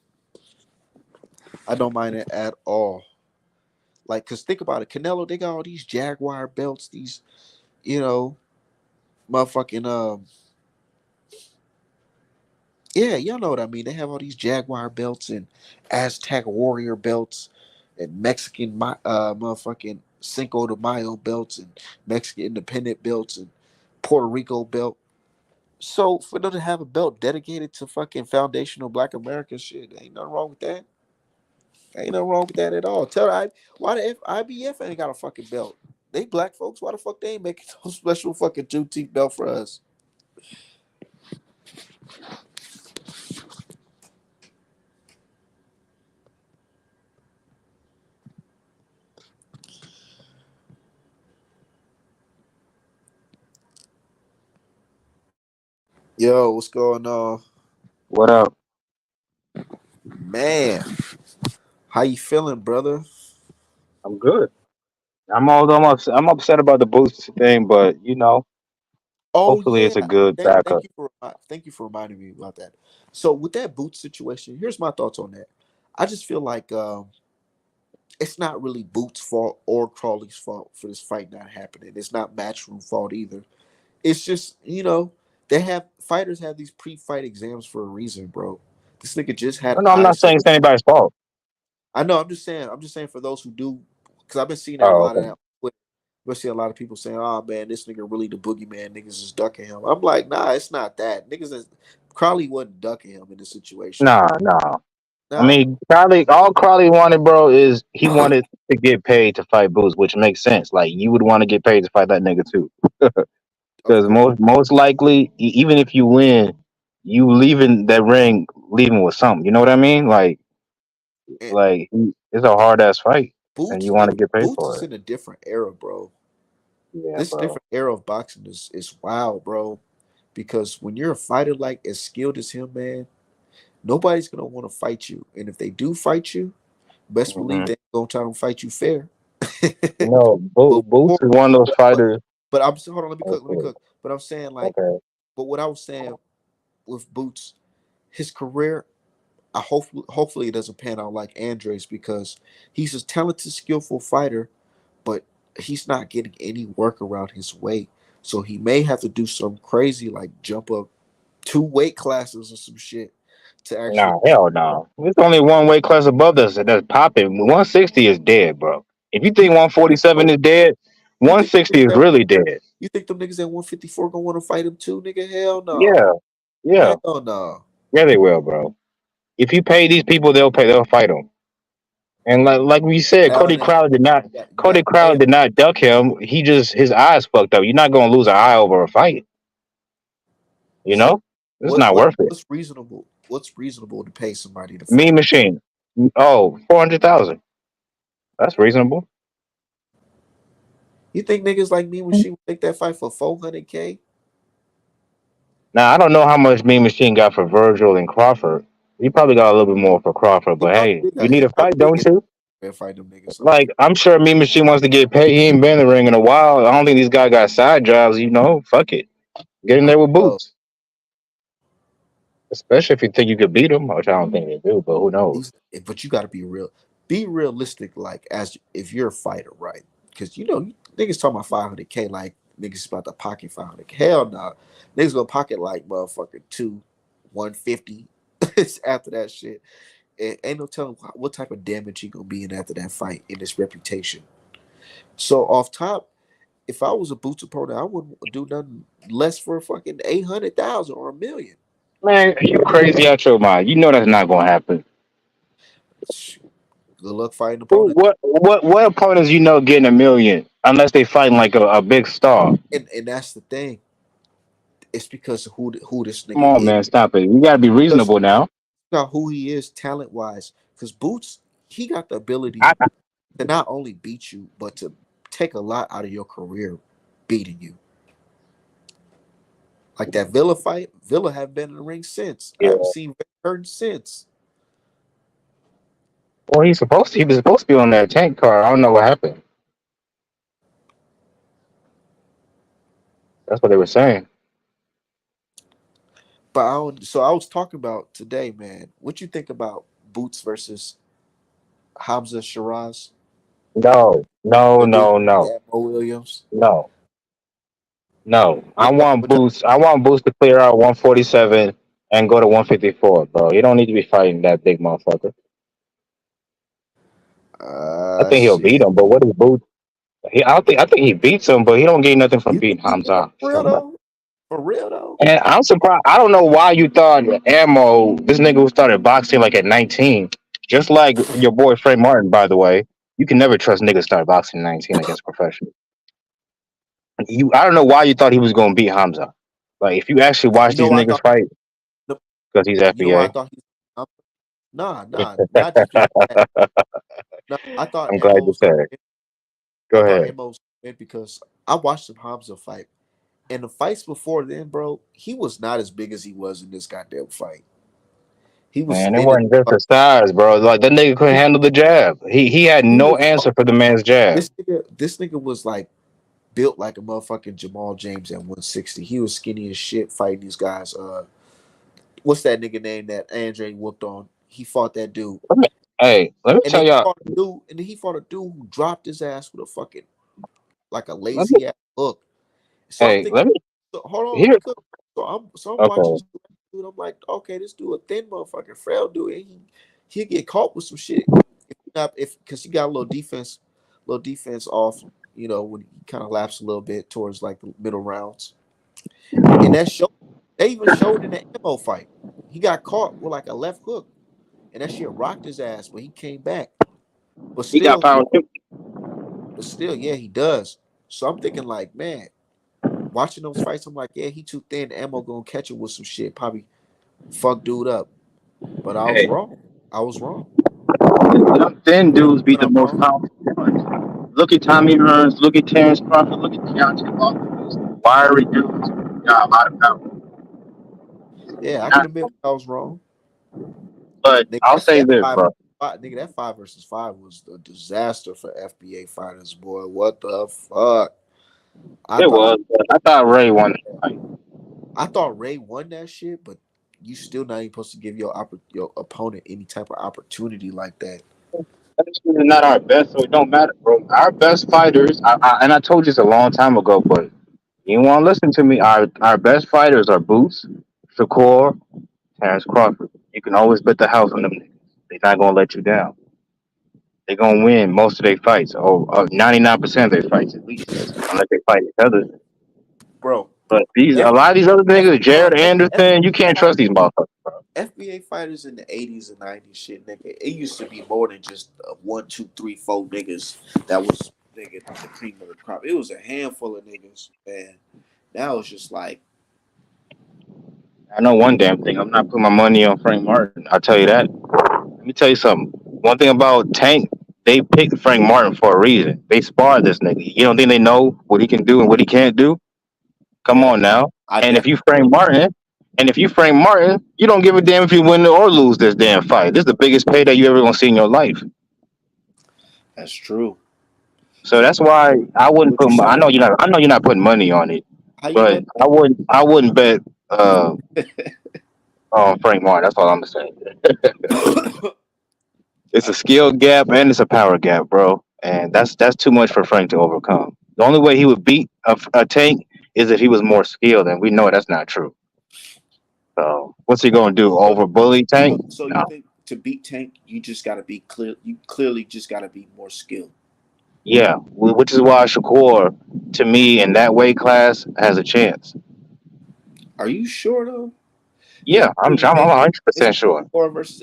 I don't mind it at all. Like, cause think about it, Canelo, they got all these Jaguar belts, these, you know, motherfucking yeah, y'all know what I mean. They have all these Jaguar belts and Aztec Warrior belts and Mexican motherfucking Cinco de Mayo belts and Mexican Independent belts and Puerto Rico belt. So for them to have a belt dedicated to fucking foundational Black American shit, ain't nothing wrong with that. Ain't nothing wrong with that at all. Why the IBF ain't got a fucking belt? They black folks. Why the fuck they ain't making no special fucking Juneteenth belt for us? Yo, what's going on,
What up?
man? How you feeling, brother?
I'm good. Although I'm upset about the boost thing, but
Oh
hopefully
yeah,
it's a good backup.
thank you for reminding me about that. So with that boot situation, here's my thoughts on that. I just feel like it's not really Boots' fault or Crawley's fault for this fight not happening. It's not Matchroom fault either. It's just they have fighters have these pre-fight exams for a reason, bro. This nigga just had
No, no, I'm
eye
not saying it's
surgery.
anybody's fault.
I know. I'm just saying. I'm just saying for those who do, because I've been seeing that a
Oh,
lot of
okay.
that. But see a lot of people saying, "Oh man, this nigga really the boogeyman. Niggas is ducking him." I'm like, nah, it's not that. Niggas is Crowley wasn't ducking him in this situation.
Nah, nah. I
Nah.
mean, all Crowley wanted, bro, is he wanted to get paid to fight Boots, which makes sense. Like you would want to get paid to fight that nigga too,
Of
because
course.
most likely, even if you win, you leaving that ring leaving with something. You know what I mean?
And
Like it's a hard ass fight, and you want to get paid
Boots
for
is
it.
in a different era, bro.
Yeah,
This
bro.
different era of boxing is wild, bro. Because when you're a fighter like as skilled as him, man, nobody's gonna want to fight you. And if they do fight you, best believe
Hmm.
they're gonna try to fight you fair.
No,
but
Boots is one of those
but
fighters.
I'm hold on, let me cook, let me
Okay.
cook. But I'm saying like,
Okay.
but what I was saying with Boots, his career, hopefully it doesn't pan out like Andres because he's a talented, skillful fighter, but he's not getting any work around his weight. So he may have to do something crazy like jump up 2 weight classes or some shit to actually.
Nah, hell no. There's only one weight class above us that's popping. 160 is dead, bro. If you
You
think
think,
147 is dead,
you think them
160
niggas
is
at
really dead.
you think them niggas at 154 gonna want to fight him too, nigga? Hell no.
Yeah, yeah,
Hell no.
yeah. They will, bro. If you pay these people, they'll pay. They'll fight them. And like we said,
Hell no. You
Cody
gotta pay
Crowder
him.
did not duck him. He just his eyes fucked up. You're not gonna lose an eye over a fight. You
So
know, it's not worth it.
what's reasonable? What's reasonable to pay somebody to fight?
Mean Machine. Oh, 400,000. That's reasonable.
You think niggas like me when she would take that fight for 400K?
Now I don't know how much Mean Machine got for Virgil and Crawford. You probably got a little bit more for Crawford,
He
but
probably
hey,
did
you
got.
need
He
a
probably
fight,
did
don't
get
you?
man fight them niggas. So
Like, I'm sure Mean Machine wants to get paid. He ain't been in the ring in a while. I don't think these guys got side jobs. Fuck it, get in there with
bro,
Boots. Especially if you think you could beat him, which I don't think they do, but who knows?
but you got to be real. Be realistic. Like as if you're a fighter, right? Because niggas talking about 500K like niggas about to pocket 500K. Hell no, niggas gonna pocket like motherfucking 150. It's after that shit. And ain't no telling what type of damage he gonna be in after that fight in his reputation. So off top, if I was a Boots opponent, I wouldn't do nothing less for fucking 800,000 or a million.
Man, you crazy out your mind. You know that's not gonna happen.
Good luck fighting
Who,
opponent.
what opponents getting a million unless they fighting like a big star?
And that's the thing. It's because of who this
Come
nigga
on,
is.
man, stop it. You gotta be
Because
reasonable now.
about who he is talent wise. Because Boots, he got the
I,
ability to not only beat you, but to take a lot out of your career beating you. Like that Villa fight, Villa have been in the ring since. I
yeah.
haven't seen Hurton since.
Well, he was supposed to be on that tank car. I don't know what happened. That's what they were saying.
But so I was talking about today, man. What you think about Boots versus Hamza Shiraz,
No, no,
the dude,
no, no,
Mo Williams?
no, no. I
What
want
what
Boots. I want Boots to clear out 147 and go to 154, bro. You don't need to be fighting that big motherfucker. I think he'll beat
shit.
him, but what is Boots? I think he beats him, but he don't get nothing from
You
beating
think he beat him
Hamza.
for real though? For real though?
And I'm surprised. I don't know why you thought Ammo, this nigga who started boxing like at 19, just like your boy Trey Martin, by the way. You can never trust niggas start boxing at 19 against professionals. I don't know why you thought he was gonna beat Hamza. Like, if you actually
You
watch
know
these
what I
niggas
thought?
fight, because he's
You know what I
FBA.
thought? Nah, not just because. No, I thought
I'm glad
Ammo
you
was gonna
said.
win. I
Go
thought
ahead.
Ammo was gonna win because I watched the Hamza fight, and the fights before then, bro, he was not as big as he was in this goddamn fight. He was
Man, it
spinning.
wasn't just the size, bro. Like, that nigga couldn't handle the jab. He had
He
no
was
answer for the man's jab.
this nigga was like built like a motherfucking Jamal James at 160. He was skinny as shit fighting these guys. What's that nigga name that Andre whooped on? He fought that dude.
Let me
And then
tell y'all.
he fought a dude who dropped his ass with a fucking like a
Let me,
lazy ass hook. So I'm
hey,
thinking,
let me
so, hold on,
here.
be cool. So I'm watching
Okay.
this dude. I'm like, okay, this dude a thin motherfucking frail dude, and he get caught with some shit. If because he got a little defense off. When he kind of laps a little bit towards like the middle rounds, and that show they even showed in the ammo fight. He got caught with like a left hook, and that shit rocked his ass, but he came back. But
He got
still,
power too.
yeah, he does. So I'm thinking like, man, watching those fights, I'm like, yeah, he too thin. Ammo gonna catch him with some shit, probably fuck dude up. But I was
Hey,
wrong. I was wrong.
them thin dudes be
But
the
I'm
most
wrong.
powerful ones. Look at Tommy Hearns. Look at Terrence Crawford. Look at Deontay Wilder. Those wiry dudes got a lot of power.
Yeah, I can
Not-
admit I was wrong.
But
Nigga,
I'll say
that
this,
five,
bro.
nigga, that 5 versus 5 was a disaster for FBA fighters, boy. What the fuck? I
It
thought
was. But I thought Ray won that fight.
I thought Ray won that shit, but you still not even supposed to give your opponent any type of opportunity like that.
That is not our best, so it don't matter, bro. Our best fighters, and I told you this a long time ago, but you want to listen to me. Our best fighters are Boots, Shakur, Terrence Crawford. You can always bet the house on them niggas. They're not gonna let you down. They're gonna win most of their fights, or 99% of their fights at least, unless they fight each other.
Bro,
But a
F,
lot of these other
F,
niggas,
bro,
Jared Anderson, you can't trust these motherfuckers, bro.
FBA fighters in the 80s and 90s shit, nigga. It used to be more than just one, two, three, four niggas that was nigga the cream of the crop. It was a handful of niggas, man. Now it's just like,
I know one damn thing. I'm not putting my money on Frank Martin. I'll tell you that. Let me tell you something. One thing about Tank, they picked Frank Martin for a reason. They sparred this nigga. You don't think they know what he can do and what he can't do? Come
yeah,
on now.
I
And if
definitely
you Frank Martin, And if you Frank Martin, you don't give a damn if you win or lose this damn fight. This is the biggest payday you ever gonna see in your life.
That's true.
So
So
that's why I wouldn't
what
put.
you
I
saying?
know you're not. I know you're not putting money on it,
How you
but
know
I wouldn't. I wouldn't bet uh, on Frank Martin. That's all I'm saying.
that?
It's a skill gap and it's a power gap, bro. And that's too much for Frank to overcome. The only way he would beat a Tank is if he was more skilled, and we know that's not true. So what's he gonna do?
so,
Over bully Tank?
so you
No.
think to beat Tank, you just got to be clear. You clearly just got to be more skilled.
Yeah, which is why Shakur, to me, in that weight class, has a chance.
Are you sure though? Because
Yeah, I'm. I'm
it's
100% sure.
Shakur versus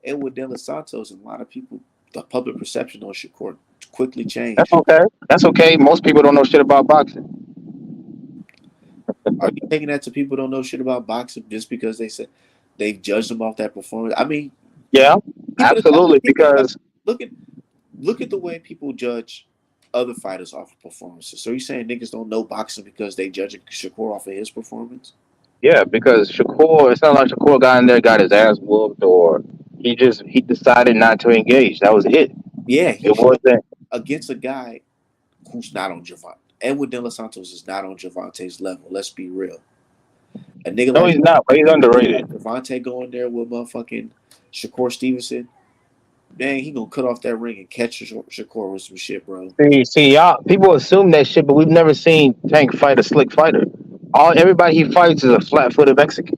Edwin De Los Santos, and a lot of people, the public perception on Shakur quickly
That's
changed.
okay. That's okay. Most people don't know shit about boxing.
Are you taking that to people who don't know shit about boxing just because they said they judged them off that performance? I mean,
Yeah,
people
absolutely.
people
Because
look at look at the way people judge other fighters off of performances. So you saying niggas don't know boxing because they judge Shakur off of his performance?
yeah, because Shakur, it's not like Shakur got in there, got his ass whooped, or he decided not to engage. That was it.
Yeah, he
It
showed
wasn't.
against a guy who's not on Javante. Edwin De Los Santos is not on Javante's level. Let's be real. A nigga
No,
like
he's not. But he's underrated.
Javante going there with motherfucking Shakur Stevenson, man, he gonna cut off that ring and catch Shakur with some shit, bro.
See, y'all. People assume that shit, but we've never seen Tank fight a slick fighter. Everybody he fights is a flat-footed Mexican.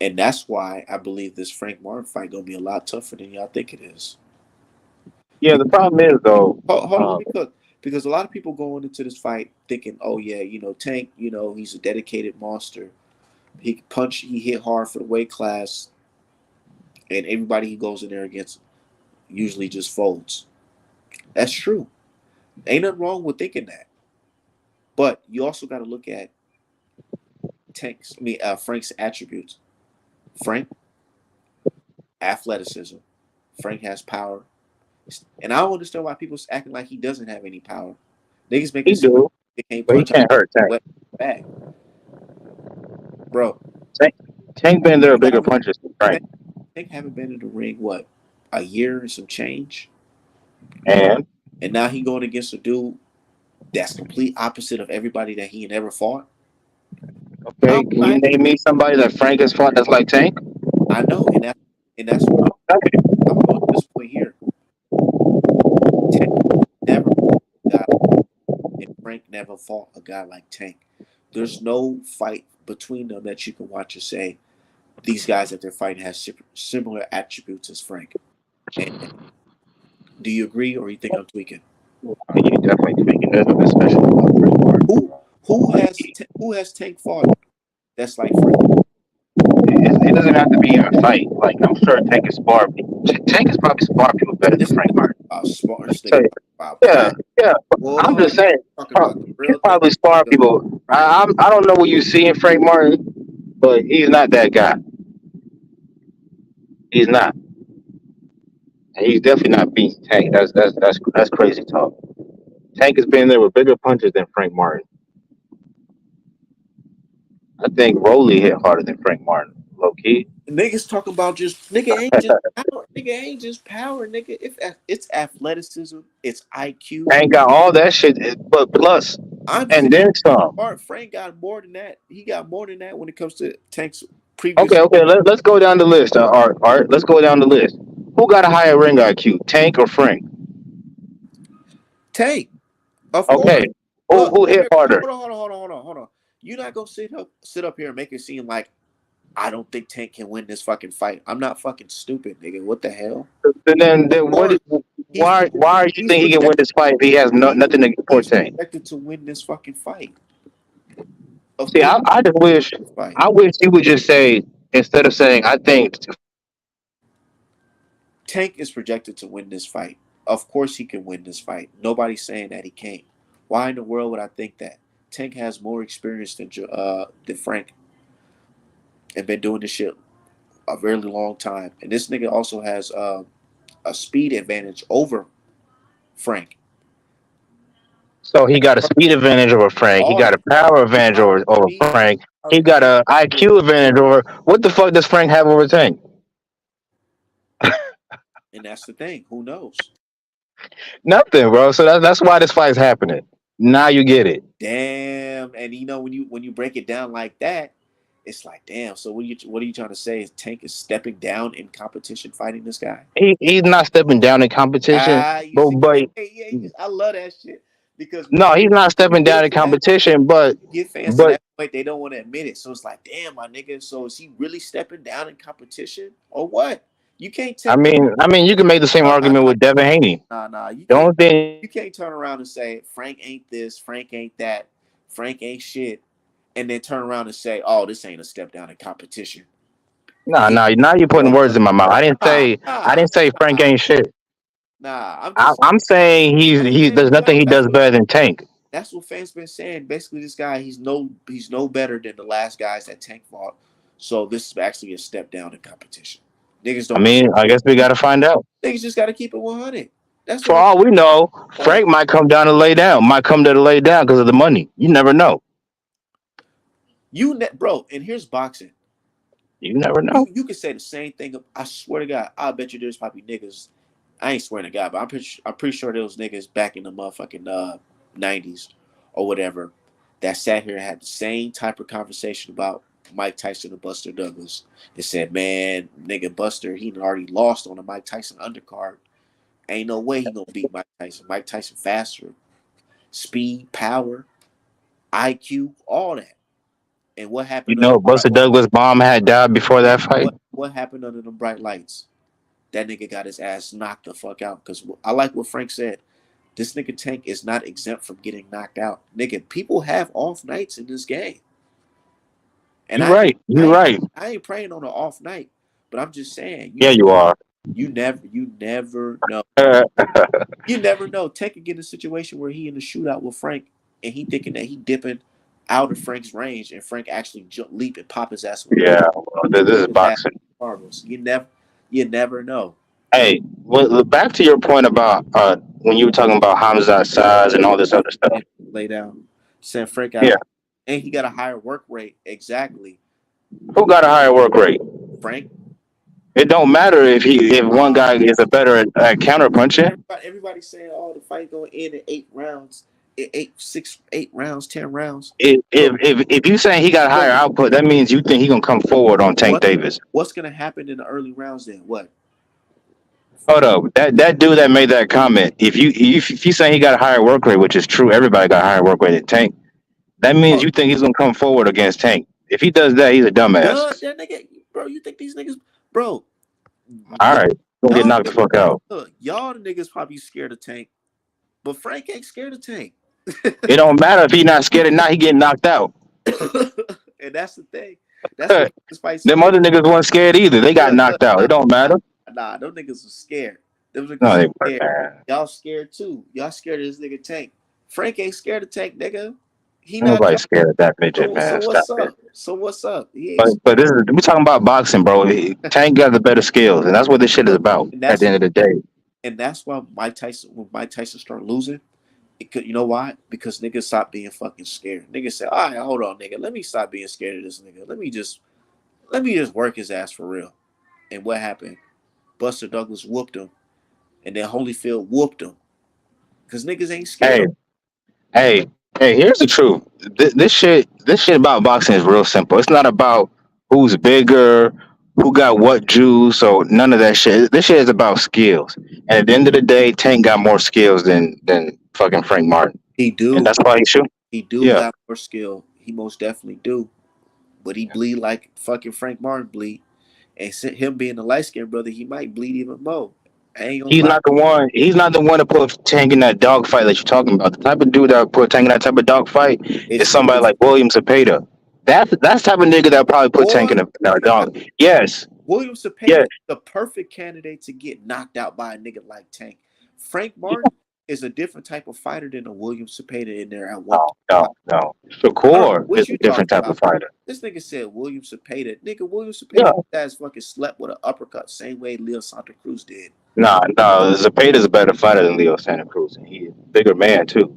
And that's why I believe this Frank Martin fight gonna be a lot tougher than y'all think it is.
Yeah, the problem is though.
Hold on, let me cook. Because a lot of people going into this fight thinking, oh yeah, Tank, he's a dedicated monster. He can punch, he hit hard for the weight class, and everybody he goes in there against usually just folds. That's true. Ain't nothing wrong with thinking that. But you also got to look at Frank's attributes. Frank, athleticism. Frank has power. And I don't understand why people's acting like he doesn't have any power. Niggas make
He
it seem
do,
like he can't
but he
punch out
can't hurt Tank.
wet bag. Bro,
Tank, Tank been there
you
bigger
haven't
punches than Frank.
Tank haven't been in the ring what, a year and some change?
And
And now he going against a dude that's complete opposite of everybody that he never fought.
okay, can you name me somebody that Frank has fought that's like Tank?
I know, and that's what I'm going to this point here. Tank never got and Frank never fought a guy like Tank. There's no fight between them that you can watch and say these guys that they're fighting has similar attributes as Frank. And do you agree, or you think I'm tweaking?
I mean, you definitely speaking. There's nothing special about Frank Martin.
Who who has Tank fought that's like Frank?
It doesn't have to be in a fight. Like I'm sure Tank is spar. Tank is probably spar people better than
This
Frank Martin.
about smart. This
Tell
nigga
you.
about
Yeah, yeah. I'm
boy,
just saying.
talking about the
He
real thing.
probably spar people. I don't know what you see in Frank Martin, but he's not that guy. He's not. And he's definitely not beating Tank. That's crazy talk. Tank has been there with bigger punches than Frank Martin. I think Rolly hit harder than Frank Martin, low key.
Niggas talking about just nigga ain't just power. Nigga ain't just power. Nigga, if it's athleticism, it's IQ.
Tank got all that shit, but plus,
I'm
and
saying
then some.
Frank got more than that. He got more than that when it comes to Tank's previous.
Okay. Let's go down the list. Art. Let's go down the list. Who got a higher ring IQ, Tank or Frank?
Tank, of course.
Okay. Who hit harder?
Hold on. You're not gonna sit up here and make it seem like I don't think Tank can win this fucking fight. I'm not fucking stupid, nigga. What the hell?
Then what?
He's
Why you think he can win this fight if he has nothing to for
he's
Tank?
projected to win this fucking fight. Of
See,
course,
I just wish
fight.
I wish he would just say instead of saying I think.
Tank is projected to win this fight. Of course, he can win this fight. Nobody's saying that he can't. Why in the world would I think that? Tank has more experience than Frank and been doing this shit a very long time. And this nigga also has a speed advantage over Frank.
So he got a speed advantage over Frank. He got a power advantage over Frank. He got a
Yeah.
IQ advantage over. What the fuck does Frank have over Tank?
And that's the thing. Who knows?
Nothing, bro. So that's why this fight's happening. Now you get it.
Damn. And when you break it down like that, it's like damn. So what are you trying to say? Is Tank is stepping down in competition fighting this guy?
He's not stepping down in competition,
You
but
see, yeah, I love that shit because
no, he's not
when you
stepping
get
down
it
in
to that point,
competition.
you get fans to
But
that point, they don't want to admit it. So it's like, damn, my nigga. So is he really stepping down in competition or what? You can't tell.
you can make the same
No, no,
argument
no,
with Devin Haney.
no.
The only thing,
You can't turn around and say Frank ain't this, Frank ain't that, Frank ain't shit, and then turn around and say, oh, this ain't a step down in competition.
nah,
Yeah,
nah. Now you're putting words in my mouth.
nah,
I
nah,
didn't say Frank
nah,
ain't shit.
nah. I'm just
I'm saying he
saying
there's nothing he does better than Tank.
that's what fans been saying. Basically, this guy he's no better than the last guys that Tank fought. So this is actually a step down in competition. Niggas
I
don't
mean, I guess we got to find out.
niggas just got to keep it 100. That's
For
what
all we know,
I'm saying.
Frank might come down to lay down. Might come there to lay down because of the money. You never know.
Bro, and here's boxing.
You never know.
You can say the same thing. I swear to God, I bet you there's probably niggas. I ain't swearing to God, but I'm pretty sure there was niggas back in the motherfucking 90s or whatever that sat here and had the same type of conversation about Mike Tyson and Buster Douglas. They said, man, nigga Buster, he already lost on the Mike Tyson undercard. Ain't no way he gonna beat Mike Tyson. Mike Tyson faster, speed, power, IQ, all that. And what
You
happened under
know, Buster Douglas' mom had died before that fight.
what happened under the bright lights? That nigga got his ass knocked the fuck out. Because I like what Frank said. This nigga Tank is not exempt from getting knocked out. Nigga, people have off nights in this game. And
You're right. You're right.
I ain't praying on an off night. But I'm just saying,
Yeah, you are.
you never know.
Uh,
You never know. Tank could get in a situation where he in a shootout with Frank and he thinking that he dipping out of Frank's range and Frank actually leap and pop his ass with
yeah, well, this is
his ass
boxing.
marbles. You never know.
Hey, well, back to your point about when you were talking about Hamzat's size and all this other stuff.
And lay down. San Frank got
Yeah,
and he got a higher work rate. Exactly.
who got a higher work rate?
Frank.
It don't matter if one
Uh,
guy is a better at counter punching.
everybody's saying, oh, the fight going in 8 rounds, 8 rounds, 10 rounds.
If you saying he got higher output, that means you think he gonna come forward on Tank
What
Davis.
what's gonna happen in the early rounds then? What?
Hold up, that dude that made that comment. If you saying he got a higher work rate, which is true, everybody got a higher work rate than Tank. That means
Oh,
you think he's gonna come forward against Tank. If he does that, he's a dumbass.
that nigga, bro. You think these niggas, bro?
All
Y'all,
right, gonna get
y'all,
knocked the fuck out.
look, y'all the niggas probably scared of Tank, but Frank ain't scared of Tank.
It don't matter if he not scared or not. He getting knocked out.
And that's the thing. That's what this fight
Them
scary.
other niggas weren't scared either. They got knocked out. It don't matter.
Those niggas was scared. Those niggas
No,
was
they weren't,
scared.
man.
Y'all scared too. Y'all scared of this nigga Tank. Frank ain't scared of Tank, nigga. He not.
Nobody's scared of that midget,
So
man. Stop
what's
it.
up? So what's up? He ain't.
But this is we talking about boxing, bro. Tank got the better skills, and that's what this shit is about.
And
At the end of the day,
that's why when Mike Tyson started losing, it could, you know why? Because niggas stopped being fucking scared. Niggas said, all right, hold on, nigga. Let me stop being scared of this nigga. Let me just work his ass for real. And what happened? Buster Douglas whooped him, and then Holyfield whooped him. Cause niggas ain't scared.
hey, hey. Here's the truth. This shit about boxing is real simple. It's not about who's bigger, who got what juice, or none of that shit. This shit is about skills. And at the end of the day, Tank got more skills than fucking Frank Martin,
He
and
do.
that's why he shoot.
He do
Yeah.
got more skill. He most definitely do. But he bleed like fucking Frank Martin bleed. And him being the light skinned brother, he might bleed even more. I ain't gonna
He's
lie.
not the one. He's not the one to put Tank in that dog fight that you're talking about. The type of dude that would put Tank in that type of dog fight is somebody
It's
like William Cepeda. That's the type of nigga that probably put Tank
boy,
in a dog. Yes,
William Cepeda
yeah.
is the perfect candidate to get knocked out by a nigga like Tank. Frank Martin is a different type of fighter than a William Cepeda in there at one.
No.
I don't know
Shakur
what
is
you
a different
talking
type
about.
of fighter.
This nigga said William Cepeda. Nigga, William
Yeah.
Cepeda has fucking slept with an uppercut, same way Leo Santa Cruz did.
No. Zepeda's a better fighter than Leo Santa Cruz. He's a bigger man too.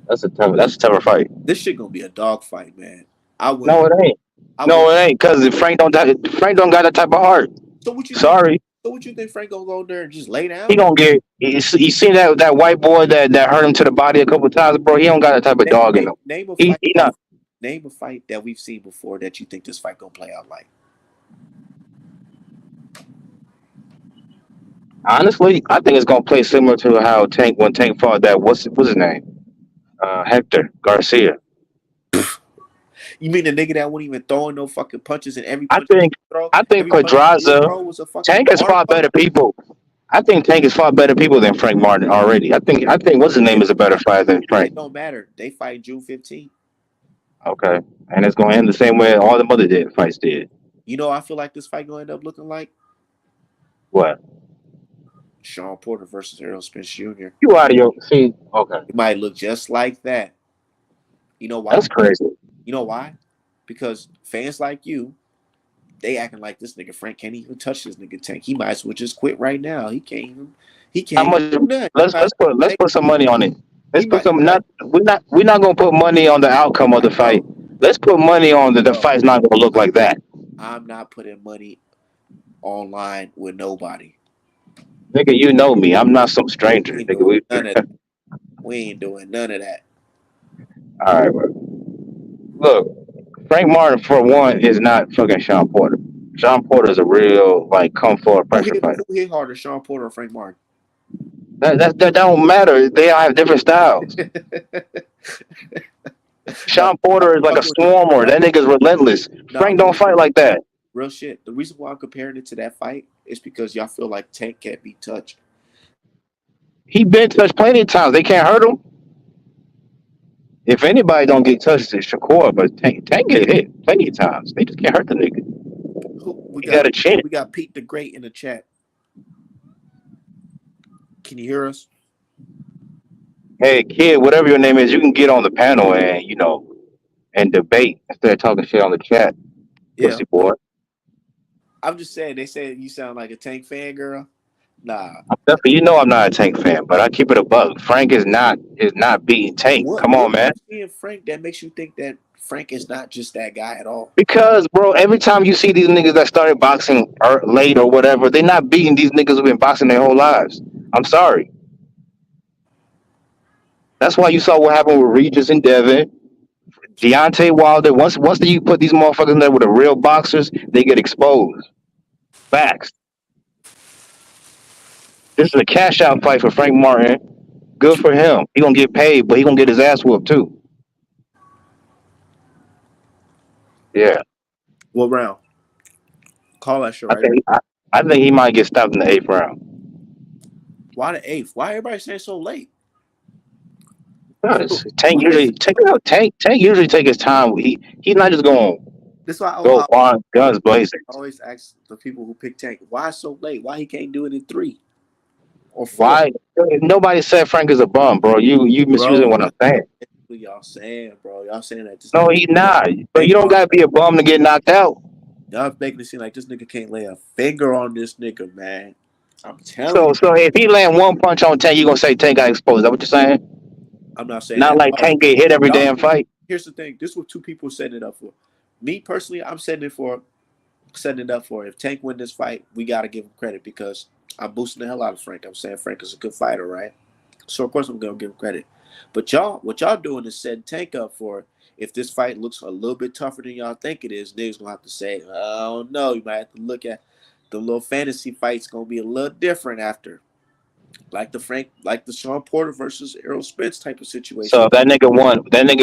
That's a tougher fight.
This shit gonna be a dog fight, man. I
No,
wouldn't.
it ain't.
I
No,
wouldn't.
it ain't. Cause Frank don't got that type of heart.
So what you think?
Sorry,
So what you think Frank gonna go there and just lay
he
down?
gonna get. You seen that white boy that hurt him to the body a couple times, bro. He don't got that type of
Name,
dog in
name,
him.
name a
He
fight.
he not.
Name a fight that we've seen before that you think this fight gonna play out like.
Honestly, I think it's gonna play similar to how Tank fought that what's his name? Hector Garcia.
You mean the nigga that wasn't even throwing no fucking punches and
I think I think
every punch he did
Pedraza
throw was a fucking
Tank has
arm
fought
punch?
better people. I think Tank has fought better people than Frank Martin already. I think what's his name is a better fighter than Frank.
It don't matter. They fight June 15th.
Okay, and it's gonna end the same way all the other fights did.
You know, I feel like this fight gonna end up looking like
What?
Sean Porter versus Errol Spence Jr.
You out of your see? Okay,
It might look just like that. You know
that's
why?
crazy.
You know why? Because fans like you, they acting like this nigga Frank can't even touch this nigga Tank. He might as well just quit right now. He can't even. He
How
can't
much?
even do nothing.
Let's put some money on it.
He
Let's put
might.
some. We're not gonna put money on the outcome of the fight. Let's put money on the fight's not gonna look like that.
I'm not putting money online with nobody.
Nigga, you know me. I'm not some stranger.
We ain't
Nigga,
doing none of that. We ain't doing none of that.
all right, bro. Look, Frank Martin for one is not fucking Sean Porter. Sean Porter is a real like come forward pressure fighter.
Who hit harder, Sean Porter or Frank Martin?
That don't matter. They all have different styles.
No,
Sean Porter is like a swarmer. That nigga's relentless.
no,
Frank don't fight like that.
real shit. The reason why I'm comparing it to that fight is because y'all feel like Tank can't be touched.
He been touched plenty of times. They can't hurt him. If anybody don't get touched, it's Shakur, but Tank get hit plenty of times. They just can't hurt the nigga. He got a chin.
We got Pete the Great in the chat. Can you hear us?
Hey kid, whatever your name is, you can get on the panel and debate instead of talking shit on the chat.
Yeah.
Pussy boy.
I'm just saying. They said you sound like a Tank fan, girl. Nah.
Definitely, I'm not a Tank fan, but I keep it a bug. Frank is not beating Tank. Come on, man.
Seeing Frank, that makes you think that Frank is not just that guy at all.
Because, bro, every time you see these niggas that started boxing late or whatever, they're not beating these niggas who've been boxing their whole lives. I'm sorry. That's why you saw what happened with Regis and Devin, Deontay Wilder. Once you put these motherfuckers in there with the real boxers, they get exposed. Facts. This is a cash out fight for Frank Martin. Good for him. He gonna get paid, but he gonna get his ass whooped too. Yeah.
What round? Call that shit
I
right
think I think he might get stopped in the 8th round.
Why the 8th? Why everybody saying so late?
Tank usually take his time. He's not just going
This why
go on guns blazing.
I always ask the people who pick Tank, why so late? Why he can't do it in 3 or 4?
Why nobody said Frank is a bum, bro? You misusing what I'm saying.
What y'all saying, bro? Y'all saying that?
No, he's not. But you don't gotta be a bum to get knocked out.
Y'all making it seem like this nigga can't lay a finger on this nigga, man. I'm telling you.
So if he land one punch on Tank, you gonna say Tank got exposed? Is that what you're saying?
I'm not saying
not
that.
like Tank get hit every damn fight.
Here's the thing. This is what 2 people setting it up for. Me personally, I'm setting it up for. If Tank win this fight, we gotta give him credit because I'm boosting the hell out of Frank. I'm saying Frank is a good fighter, right? So of course I'm gonna give him credit. But what y'all doing is setting Tank up for if this fight looks a little bit tougher than y'all think it is, niggas gonna have to say, oh no, you might have to look at the little fantasy fights gonna be a little different after. Like the Sean Porter versus Errol Spence type of situation.
So if that nigga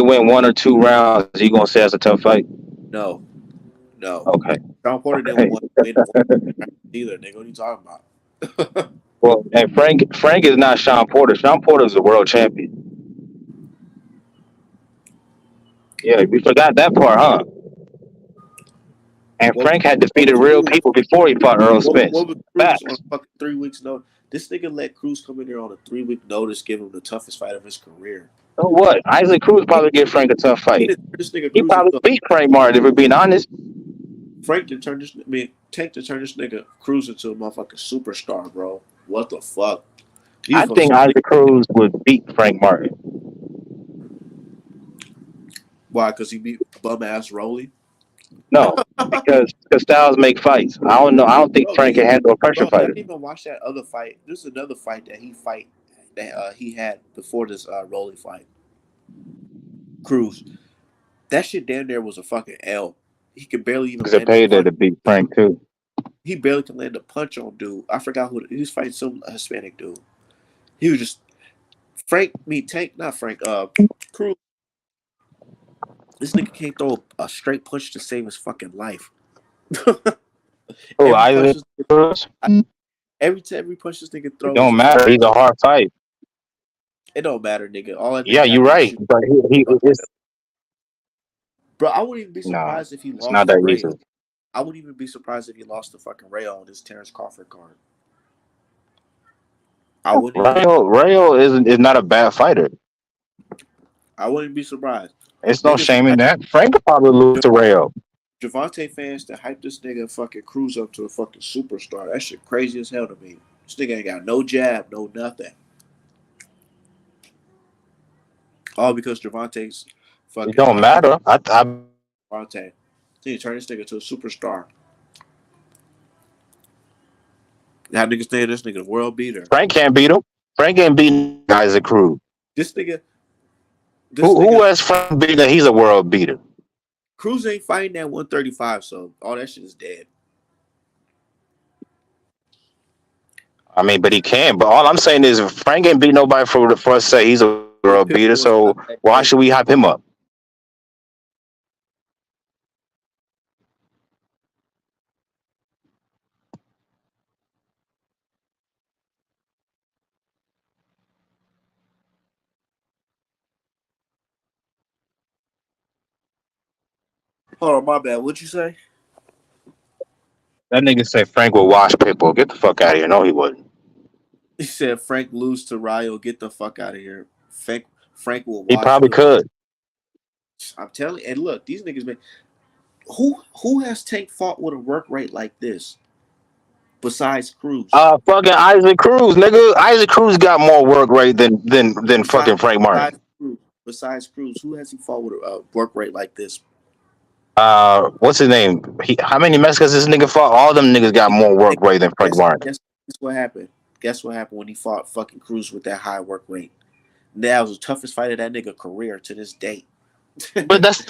win 1 or 2 rounds, you gonna say it's a tough fight?
No.
Okay.
Sean Porter didn't win either, nigga. What are you talking about?
Well, and Frank is not Sean Porter. Sean Porter is a world champion. Yeah, we forgot that part, huh? And Frank had defeated real people before he fought Errol Spence.
What was Cruz on fucking 3 weeks notice? This nigga let Cruz come in there on a 3-week notice, give him the toughest fight of his career.
So what? Isaac Cruz probably give Frank a tough fight. He probably beat Frank Martin, if we're being honest.
Tank to turn this nigga Cruz into a motherfucking superstar, bro. What the fuck?
I think Isaac Cruz would beat Frank Martin.
Why? Because he beat bum ass Rolly.
No, because Styles make fights. I don't know. I don't think
Bro,
Frank can handle a pressure
y'all
fighter.
didn't even watch that other fight. There's another fight that he had before this Rolly fight. Cruz. That shit damn near was a fucking L. He could barely even
Because it
land a
paid there
punch.
to beat Frank too.
He barely could land a punch on dude. I forgot who he was fighting, some Hispanic dude. He was just Frank me Tank, not Frank. Cruz. This nigga can't throw a straight punch to save his fucking life.
Oh,
every punch
Isaac
this
Cruz.
every punch this nigga
It
throw is
don't
a
matter.
fucking
He's a
L.
hard fight.
It don't matter, nigga. All that
Yeah,
nigga
you're
gotta do is
right.
shoot.
But he it's
Bro, I wouldn't even be
no,
surprised if he
it's not
lost to
that easy.
Rayo. I wouldn't even be surprised if he lost to fucking Rayo on this Terrence Crawford card. I wouldn't even.
Rayo is not a bad fighter.
I wouldn't be surprised.
It's no
Niggas
shame in
hype
that. Frank could probably lose to Rayo.
Javante fans that hype this nigga fucking Cruz up to a fucking superstar. That shit crazy as hell to me. This nigga ain't got no jab, no nothing. All because Javante's
It
fucking
don't matter.
Javante. Then you turn this nigga to a superstar. That nigga saying this nigga world beater.
Frank can't beat him. Frank ain't beating Isaac Cruz.
This nigga, this
Who
nigga,
has Frank beaten that he's a world beater?
Cruz ain't fighting at 135, so all that shit is dead.
I mean, but he can. But all I'm saying is Frank ain't beat nobody for us to say he's a
But
world beater.
Pitbull is
So
not that
why
good.
should we hype him up?
Hold on, my bad. What'd you say?
That nigga said Frank will wash Pitbull. Get the fuck out of here. No, he wouldn't.
He said Frank lose to Ryo. Get the fuck out of here. Frank will
He
wash
probably
Pit.
could.
I'm telling you. And look, these niggas, man. Who has Tank fought with a work rate like this besides Cruz?
Fucking Isaac Cruz, nigga. Isaac Cruz got more work rate than
Besides,
fucking Frank Martin.
besides Cruz, besides Cruz, who has he fought with a work rate like this?
What's his name? How many Mexicans this nigga fought? All them niggas got more work rate than Frank
Guess,
Martin.
guess, guess what happened? Guess what happened when he fought fucking Cruz with that high work rate? That was the toughest fight of that nigga career to this day.
But that's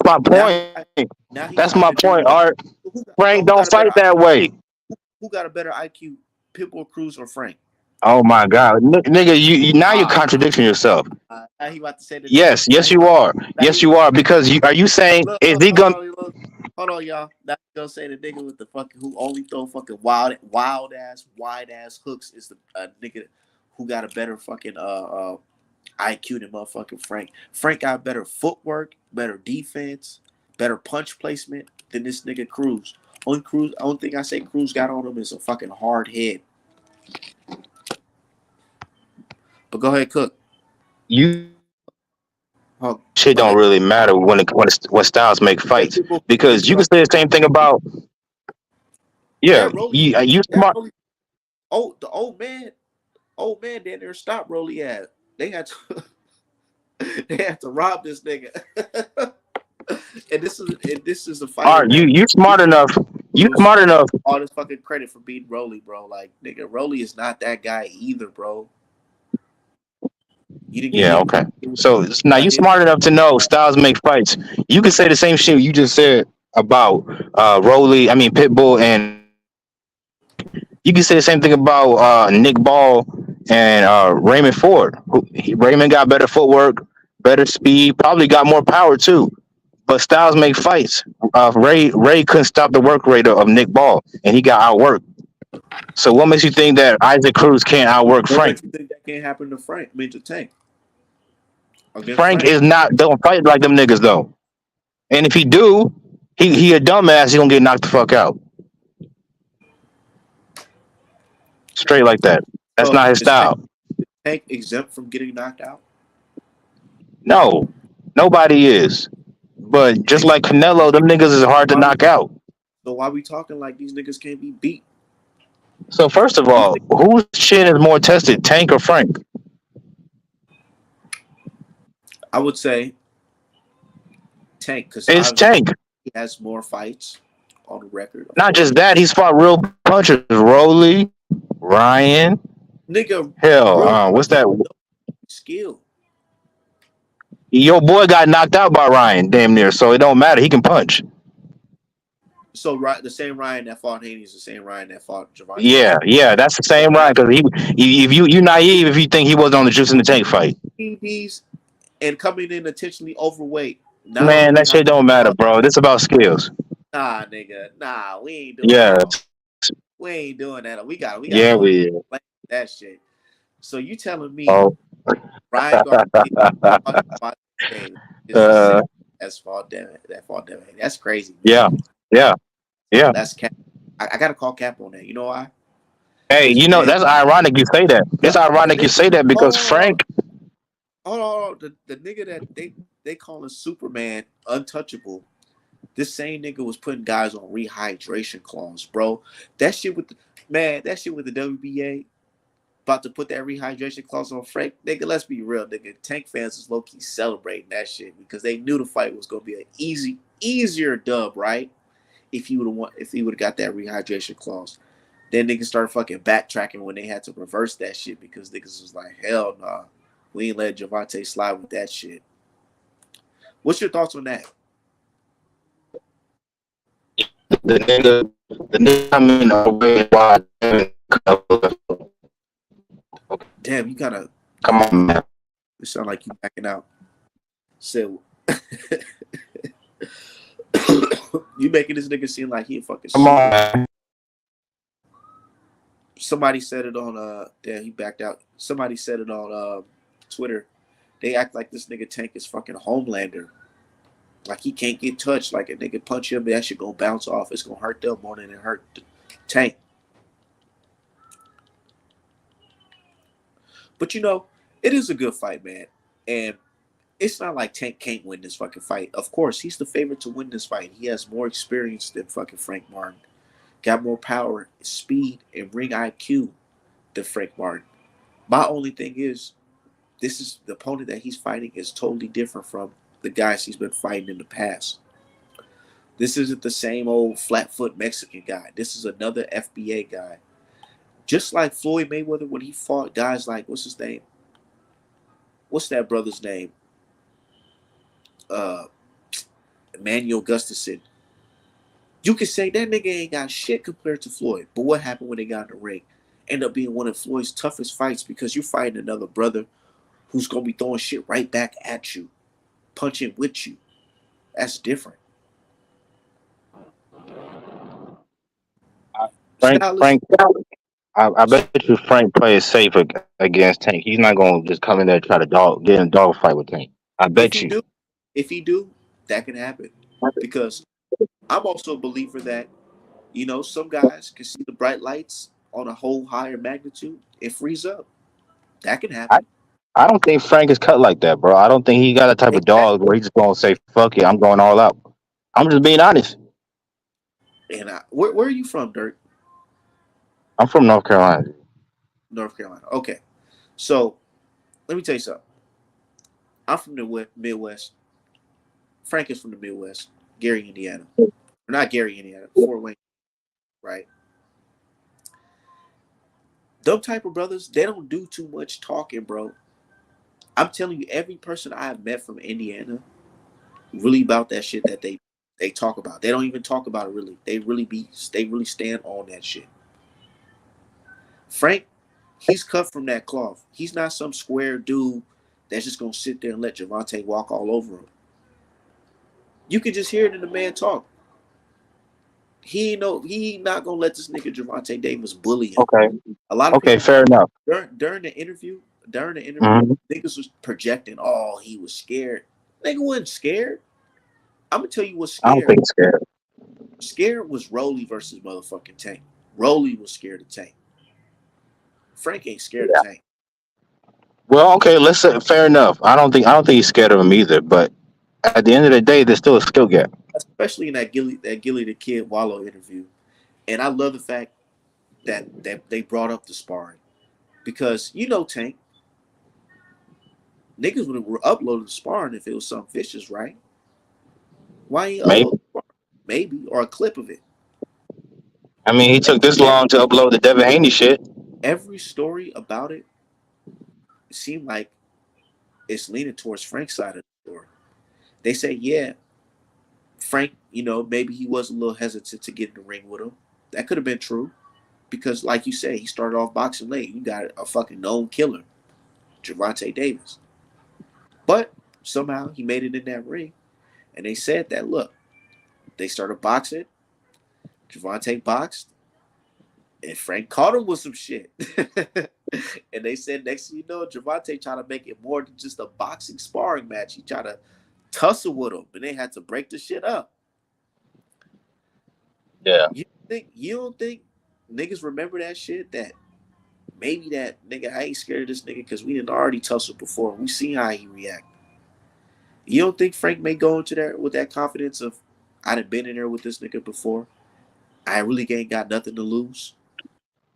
my
now he
point.
now he
That's
fighting
my
a dude
point,
with
Art. Frank
who
don't
got a better
fight that way.
who got a better IQ, Pitbull Cruz or Frank?
Oh my god, nigga, you now you're
Ah,
contradicting yourself.
now he about to say the nigga.
Yes, you are. Yes, you are. Because are you saying is he gonna?
Hold on, y'all. Now he gonna say the nigga with the fucking who only throw fucking wide ass hooks is the nigga who got a better fucking IQ than motherfucking Frank. Frank got better footwork, better defense, better punch placement than this nigga Cruz. Only thing I say Cruz got on him is a fucking hard head. But go ahead, Cook.
You
Oh,
shit
my
don't
nigga.
really matter when styles make fights because you can say the same thing about yeah. You
That
smart.
Rolly, the old man down there stopped Rolly at. They had to they had to rob this nigga. and this is a fighter
Art,
that
you smart enough. You
Cruz
smart enough.
all this fucking credit for beating Rolly, bro. Like nigga, Rolly is not that guy either, bro. You didn't get
Yeah,
hit.
okay. So now you
Hit.
smart enough to know styles make fights. You can say the same shit you just said about Pitbull, and you can say the same thing about Nick Ball and Raymond Ford. Raymond got better footwork, better speed, probably got more power too. But styles make fights. Ray couldn't stop the work rate of Nick Ball, and he got outworked. So what makes you think that Isaac Cruz can't outwork
What
Frank?
makes you think that can't happen to Frank? I mean to Tank against
Frank
Frank.
is not don't fight like them niggas though. And if he do, he a dumbass. He gonna get knocked the fuck out. Straight like that. That's
So
not his
is
style.
Tank exempt from getting knocked out?
No, nobody is. But just like Canelo, them niggas is hard to
Why we
knock out.
so why we talking like these niggas can't be beat?
So first of
These
all, whose chin is more tested, Tank or Frank?
I would say Tank, because
It's Tank.
he has more fights on the record. Of
Not
course.
just that, he's fought real punchers. Rolly, Ryan.
Nigga,
Hell,
real
what's that?
skill.
Your boy got knocked out by Ryan, damn near. So it don't matter. He can punch.
So the same Ryan that fought Haney is the same Ryan that fought Javante.
Yeah, yeah, that's the same Ryan. Because if you naive if you think he wasn't on the Juice in the Tank fight.
He's and coming in intentionally overweight. Not
Man,
only
that shit don't matter, bro. This about skills.
nah, nigga, nah, we ain't doing
Yeah,
that. We ain't doing that. We got
yeah,
to
we.
play that shit. So you telling me
Oh,
Ryan Garcia is the same as fought that fought Devin? That's crazy.
yeah, yeah, yeah.
That's cap. I gotta call cap on that. You know why?
Hey,
Because
you know
man,
that's ironic you say that. It's
the
ironic you say that because Frank.
hold on. The nigga that they calling Superman untouchable. This same nigga was putting guys on rehydration clause, bro. That shit with that shit with the WBA about to put that rehydration clause on Frank. Nigga, let's be real, nigga. Tank fans is low key celebrating that shit because they knew the fight was gonna be an easier dub, right? If he would have got that rehydration clause. Then niggas started fucking backtracking when they had to reverse that shit because niggas was like, hell nah. We ain't let Javante slide with that shit. What's your thoughts on that?
The nigga come in over wide.
Damn, you gotta
Come on, man.
it sound like you backing out. So you making this nigga seem like he a fucking
Come on, man.
Somebody said it on damn, he backed out. Somebody said it on Twitter. They act like this nigga Tank is fucking Homelander. Like he can't get touched. Like a nigga punch him, that shit gonna bounce off. It's gonna hurt them more than it hurt the Tank. But you know, it is a good fight, man. And it's not like Tank can't win this fucking fight. Of course, he's the favorite to win this fight. He has more experience than fucking Frank Martin. Got more power, speed, and ring IQ than Frank Martin. My only thing is, this is the opponent that he's fighting is totally different from the guys he's been fighting in the past. This isn't the same old flat-foot Mexican guy. This is another FBA guy. Just like Floyd Mayweather when he fought guys like, what's his name? What's that brother's name? Emmanuel Gustafsson. You could say that nigga ain't got shit compared to Floyd. But what happened when they got in the ring? Ended up being one of Floyd's toughest fights because you're fighting another brother who's going to be throwing shit right back at you, punching with you. That's different.
Frank, I bet you Frank plays safe against Tank. He's not gonna just come in there and try to get in a dog fight with Tank. I bet you.
If he do, that can happen. Because I'm also a believer that, you know, some guys can see the bright lights on a whole higher magnitude and freeze up. That can happen.
I don't think Frank is cut like that, bro. I don't think he got a type of dog where he's just gonna say, fuck it, I'm going all out. I'm just being honest.
And where are you from, Dirk?
I'm from North Carolina.
North Carolina. Okay. So let me tell you something. I'm from the Midwest. Frank is from the Midwest. Gary, Indiana. Or not Gary, Indiana. Fort Wayne. Right? Them type of brothers, they don't do too much talking, bro. I'm telling you, every person I've met from Indiana really about that shit that they talk about. They don't even talk about it really. They really stand on that shit. Frank, he's cut from that cloth. He's not some square dude that's just gonna sit there and let Javante walk all over him. You can just hear it in the man talk. He not gonna let this nigga Javante Davis bully him.
Okay.
A lot of
people, fair enough.
During the interview, niggas was projecting, oh, he was scared. Nigga wasn't scared. I'm gonna tell you what's scared.
I don't think he's scared.
Scared was Rolly versus motherfucking Tank. Rolly was scared of Tank. Frank ain't scared of Tank.
Well, okay, let's say fair enough. I don't think he's scared of him either. But at the end of the day, there's still a skill gap.
Especially in that Gilly the Kid Wallow interview. And I love the fact that they brought up the sparring. Because you know Tank, niggas would have uploaded the sparring if it was something vicious, right? Why ain't
Maybe.
upload maybe or a clip of it?
I mean, he took this
Every,
long to upload the Devin Haney shit.
every story about it seemed like it's leaning towards Frank's side of the story. They say, yeah, Frank, maybe he was a little hesitant to get in the ring with him. That could have been true because, like you say, he started off boxing late. You got a fucking known killer, Gervonta Davis. But somehow he made it in that ring. And they said that, look, they started boxing. Gervonta boxed, and Frank caught him with some shit. And they said, next thing you know, Gervonta tried to make it more than just a boxing sparring match. He tried to tussle with him, and they had to break the shit up.
Yeah.
You don't think niggas remember that shit? That maybe that nigga, I ain't scared of this nigga because we didn't already tussle before. We seen how he react. You don't think Frank may go into there with that confidence of I done been in there with this nigga before. I really ain't got nothing to lose.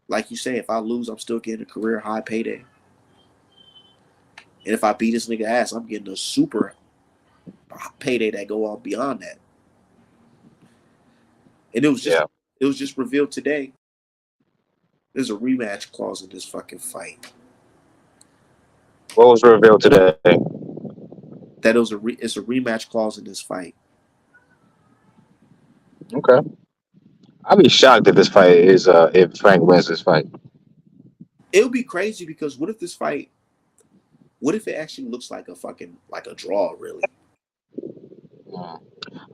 Like you say, if I lose, I'm still getting a career high payday. And if I beat this nigga ass, I'm getting a super payday that go on beyond that. And
Yeah.
it was just revealed today. There's a rematch clause in this fucking fight.
What was revealed today?
That it's a rematch clause in this fight.
Okay. I'd be shocked if this fight is if Frank wins this fight.
It would be crazy because what if it actually looks like a fucking like a draw, really?
Mm.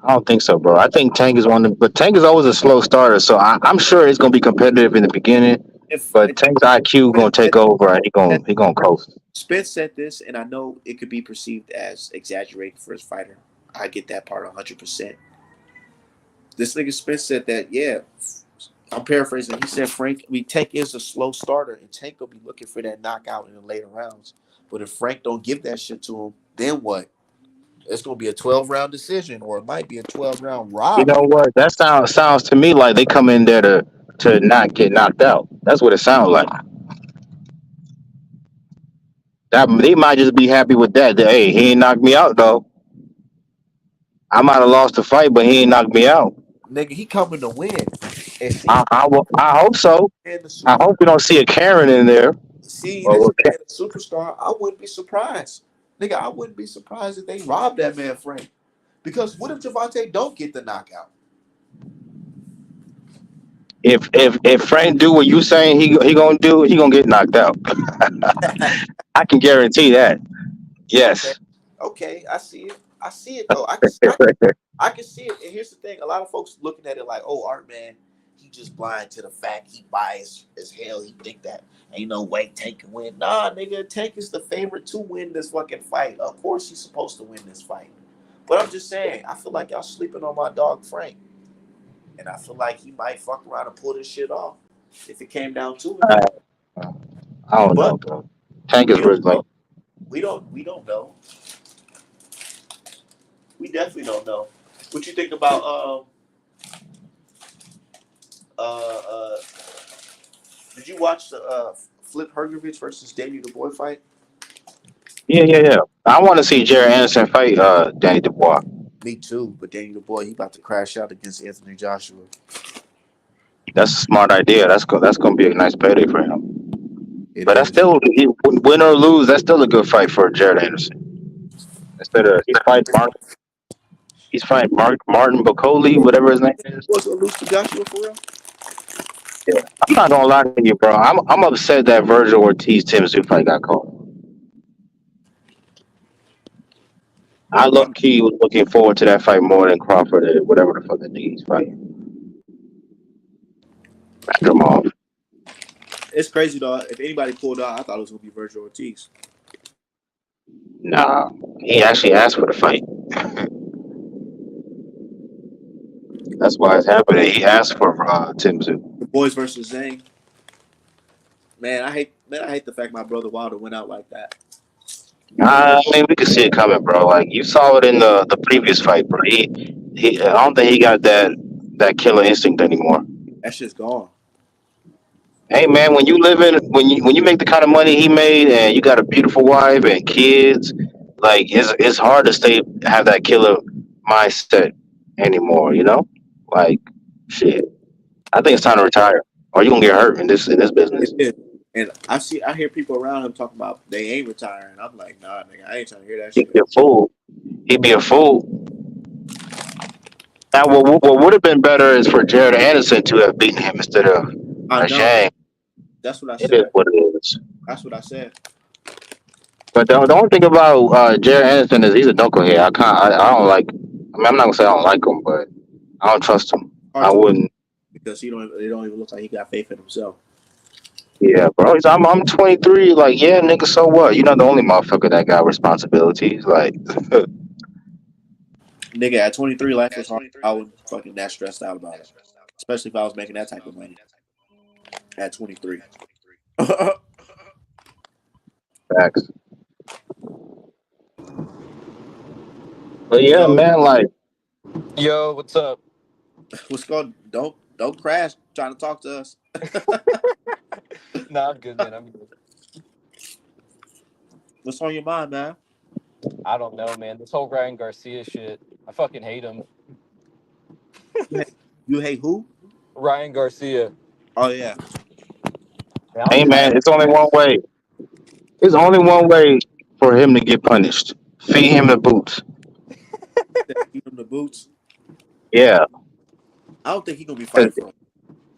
I don't think so, bro. I think Tank is but Tank is always a slow starter, so I'm sure it's gonna be competitive in the beginning.
If
But Tank's IQ gonna take over, and he gonna coast.
Spence said this, and I know it could be perceived as exaggerated for his fighter. I get that part 100%. This nigga Spence said that, yeah, I'm paraphrasing. He said Tank is a slow starter, and Tank will be looking for that knockout in the later rounds. But if Frank don't give that shit to him, then what? It's gonna be a 12-round decision, or it might be a 12-round
You know
robbery.
what? That sounds to me like they come in there to not get knocked out. That's what it sounds like. That they might just be happy with that. Hey, he ain't knocked me out though. I might have lost the fight, but he ain't knocked me out.
Nigga, he coming to win. And see,
I hope so.
and the
I
super
hope we don't see a Karen in there.
see
Or
this
what
man, a superstar. I wouldn't be surprised. Nigga, I wouldn't be surprised if they robbed that man Frank. Because what if Gervonta don't get the knockout?
if Frank do what you saying he gonna do, he gonna get knocked out. I can guarantee that.
Okay,
Yes.
okay, I see it. I see it though. I can see it. And here's the thing: a lot of folks looking at it like, "Oh, Art man, he just blind to the fact he biased as hell. He think that ain't no way Tank can win. Nah, nigga, Tank is the favorite to win this fucking fight. Of course, he's supposed to win this fight. But I'm just saying, I feel like y'all sleeping on my dog Frank, and I feel like he might fuck around and pull this shit off if it came down to it.
I, I don't
But
know, bro. Tank is
we don't
really like
know. We don't know. We definitely don't know. What you think about uh did you watch the Flip Hergovich versus Daniel Dubois fight?
yeah. I want to see Jerry Anderson fight Danny Dubois.
Me too, but Daniel Dubois he about to crash out against Anthony Joshua.
That's a smart idea. That's gonna be a nice payday for him.
It
But that's
is.
still win or lose. That's still a good fight for Jared Anderson. Instead of he's fighting Martin Bacoli, whatever his name is.
Was gonna lose to Joshua for real?
Yeah. I'm not gonna lie to you, bro. I'm upset that Virgil Ortiz Tim Tszyu fight got called. I low
I'm,
key was looking forward to that fight more than Crawford or whatever the fuck that nigga he's fighting. Dramoff.
it's crazy though. If anybody pulled out, I thought it was gonna be Virgil Ortiz.
Nah, he actually asked for the fight. That's why it's happening. He asked for Tim Tszyu.
The boys versus Zane. Man, I hate the fact my brother Wilder went out like that.
I mean, we could see it coming, bro. Like you saw it in the previous fight, bro. I don't think he got that killer instinct anymore.
That shit's gone.
Hey man, when you make the kind of money he made and you got a beautiful wife and kids, like it's hard to stay have that killer mindset anymore. You know, like shit. I think it's time to retire, or you gonna get hurt in this
It
business.
is. And I hear people around him talking about they ain't retiring. I'm like, nah, nigga, I ain't trying to hear that
He'd
shit.
be a fool. He'd be a fool. Now, what would have been better is for Jared Anderson to have beaten him instead of
I
a
know.
Shane.
That's what I
It is
said.
what it is.
That's what I said.
But the only thing about Jared Anderson is he's a knucklehead. I don't like. I mean, I'm not gonna say I don't like him, but I don't trust him.
Hard
I
to
wouldn't.
because he don't. It don't even look like he got faith in himself.
Yeah, bro. I'm 23. Like, yeah, nigga. So what? You're not the only motherfucker that got responsibilities. Like,
Nigga, at 23, life was hard. I wouldn't fucking that stressed out about it, especially if I was making that type of money at 23.
facts. But yeah,
Yo,
man. Like,
Yo, what's up?
what's going? Don't crash trying to talk to us.
Nah, I'm good, man. I'm good.
What's on your mind, man?
I don't know, man. This whole Ryan Garcia shit, I fucking hate him.
You hate who?
Ryan Garcia.
Oh yeah,
Man, I don't
hey,
give a
man.
fuck.
It's only one way. There's only one way for him to get punished. Feed him the boots.
give him the boots.
Yeah.
I don't think he's gonna be
'Cause
fighting for him.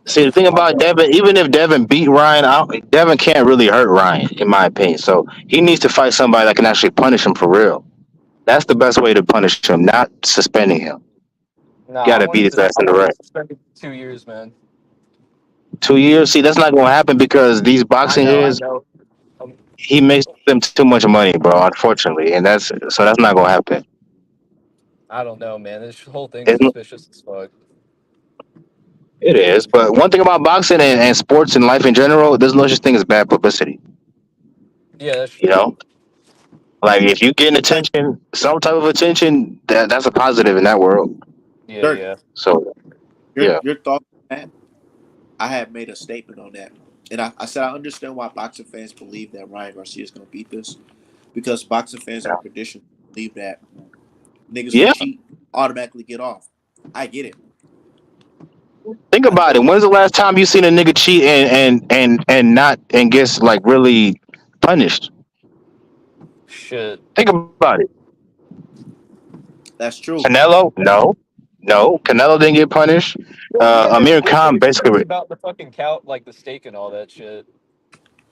see, the thing about Devin, even if Devin beat Ryan, Devin can't really hurt Ryan, in my opinion. So he needs to fight somebody that can actually punish him for real. That's the best way to punish him, not suspending him.
Nah,
Got to beat his ass
I
in the
want him
ring.
suspended for 2 years, man.
2 years? See, that's not going to happen because these boxing
I
heads,
know. Um,
he makes them too much money, bro. Unfortunately, and that's not going to happen.
I don't know, man. This whole thing's
It,
suspicious as fuck.
it is, but one thing about boxing and sports and life in general, there's no such thing as bad publicity.
Yeah, that's
You
true.
know, like if you getting attention, some type of attention, that's a positive in that world.
Yeah,
Dirk,
yeah.
So
your
yeah,
your thoughts on that? I had made a statement on that, and I said I understand why boxing fans believe that Ryan Garcia is gonna beat this because boxing fans are conditioned to believe that niggas who
yeah.
cheat automatically get off. I get it.
Think
I
about it.
totally
When's the last time you seen a nigga cheat and not and gets like really punished?
Shit.
Think about it.
that's true.
Canelo? No, no. Canelo didn't get punished.
Well, yeah,
Amir
there's
Khan
been
basically,
stories about the fucking cow, like the steak and all that shit.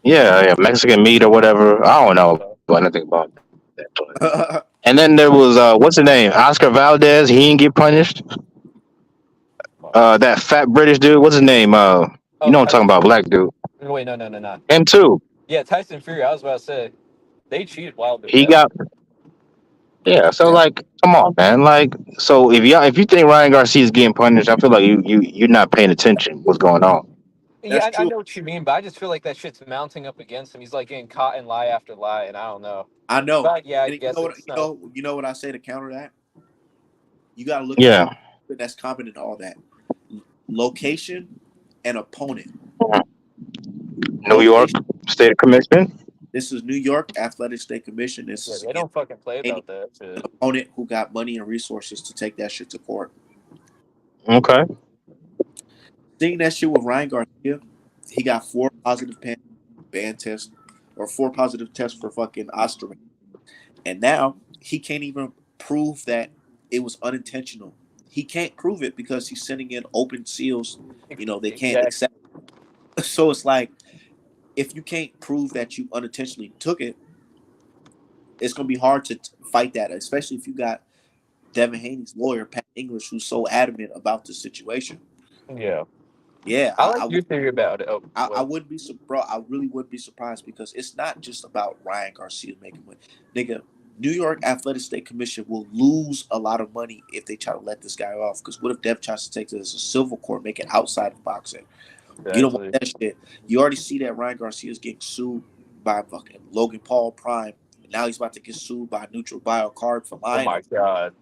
yeah, Mexican meat or whatever. I don't know
So,
anything about that. But. And then there was what's his name? Oscar Valdez. He didn't get punished. That fat British dude. What's his name? You
oh,
know what I'm talking
Tyson
about?
Fury.
Black dude.
Wait, no.
Him too.
Yeah, Tyson Fury. I was about to say they cheated wild with
He
that.
got yeah. So
Yeah,
like, come on, man. Like, so if you think Ryan Garcia is getting punished, I feel like you're not paying attention. What's going on?
that's
Yeah, I
true.
know what you mean, but I just feel like that shit's mounting up against him. He's like getting caught in lie after lie, and I don't know.
I know.
But yeah, I
And you know
guess
what?
it's not.
You know what I say to counter that. You got to look at
Yeah.
something that's common in all that location and opponent.
New York
Location.
State Commission.
This is New York Athletic State Commission. This
Yeah,
is
they
against
don't fucking play
any
about that shit.
opponent who got money and resources to take that shit to court.
Okay.
Seeing that shit with Ryan Garcia, he got 4 positive ban tests or 4 positive tests for fucking Osterman. And now he can't even prove that it was unintentional. He can't prove it because he's sending in open seals. You know, they can't
Exactly.
accept. So it's like, if you can't prove that you unintentionally took it, it's going to be hard to fight that, especially if you got Devin Haney's lawyer, Pat English, who's so adamant about the situation.
Yeah,
Yeah,
I like your theory about it. Oh,
I
what?
wouldn't be surprised. I really wouldn't be surprised because it's not just about Ryan Garcia making money. Nigga, New York Athletic State Commission will lose a lot of money if they try to let this guy off. Because what if Dev tries to take this as a civil court, make it outside of boxing? You don't want
Exactly.
that shit. You already see that Ryan Garcia is getting sued by fucking Logan Paul Prime. And now he's about to get sued by Neutral Bio Card for
Oh
lying
my
on.
god,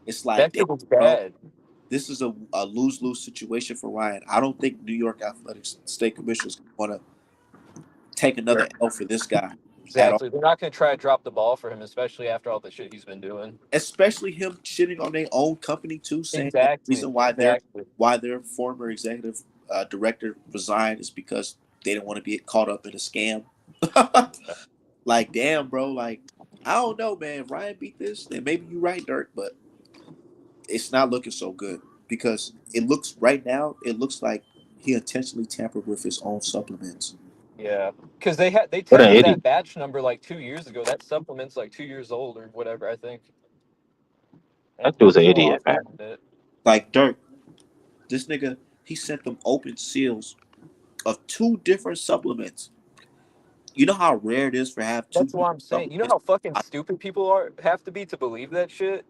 It's like,
that
damn,
shit was
bro,
bad.
this is a lose-lose situation for Ryan. I don't think New York Athletic State Commission is going to take
Yeah.
another L for this guy. at all.
Exactly. They're not going to try to drop the ball for him, especially after all the shit he's been doing.
Especially him shitting on their own company too, saying that the
Exactly.
reason why
Exactly.
their former executive director resigned is because they didn't want to be caught up in a scam. Like, damn, bro. Like, I don't know, man. If Ryan beat this, then maybe you're right, Dirk, but it's not looking so good because it looks right now. It looks like he intentionally tampered with his own supplements.
Yeah, because they
What an
tested
idiot!
that batch number like 2 years ago. That supplement's like 2 years old or whatever, I think. And
That dude's
he's
an
still
idiot, man.
offering it.
Like Dirk, this nigga, he sent them open seals of two different supplements. You know how rare it is for have two
That's what
different
I'm saying. You know
supplements?
how fucking stupid people have to be to believe that shit.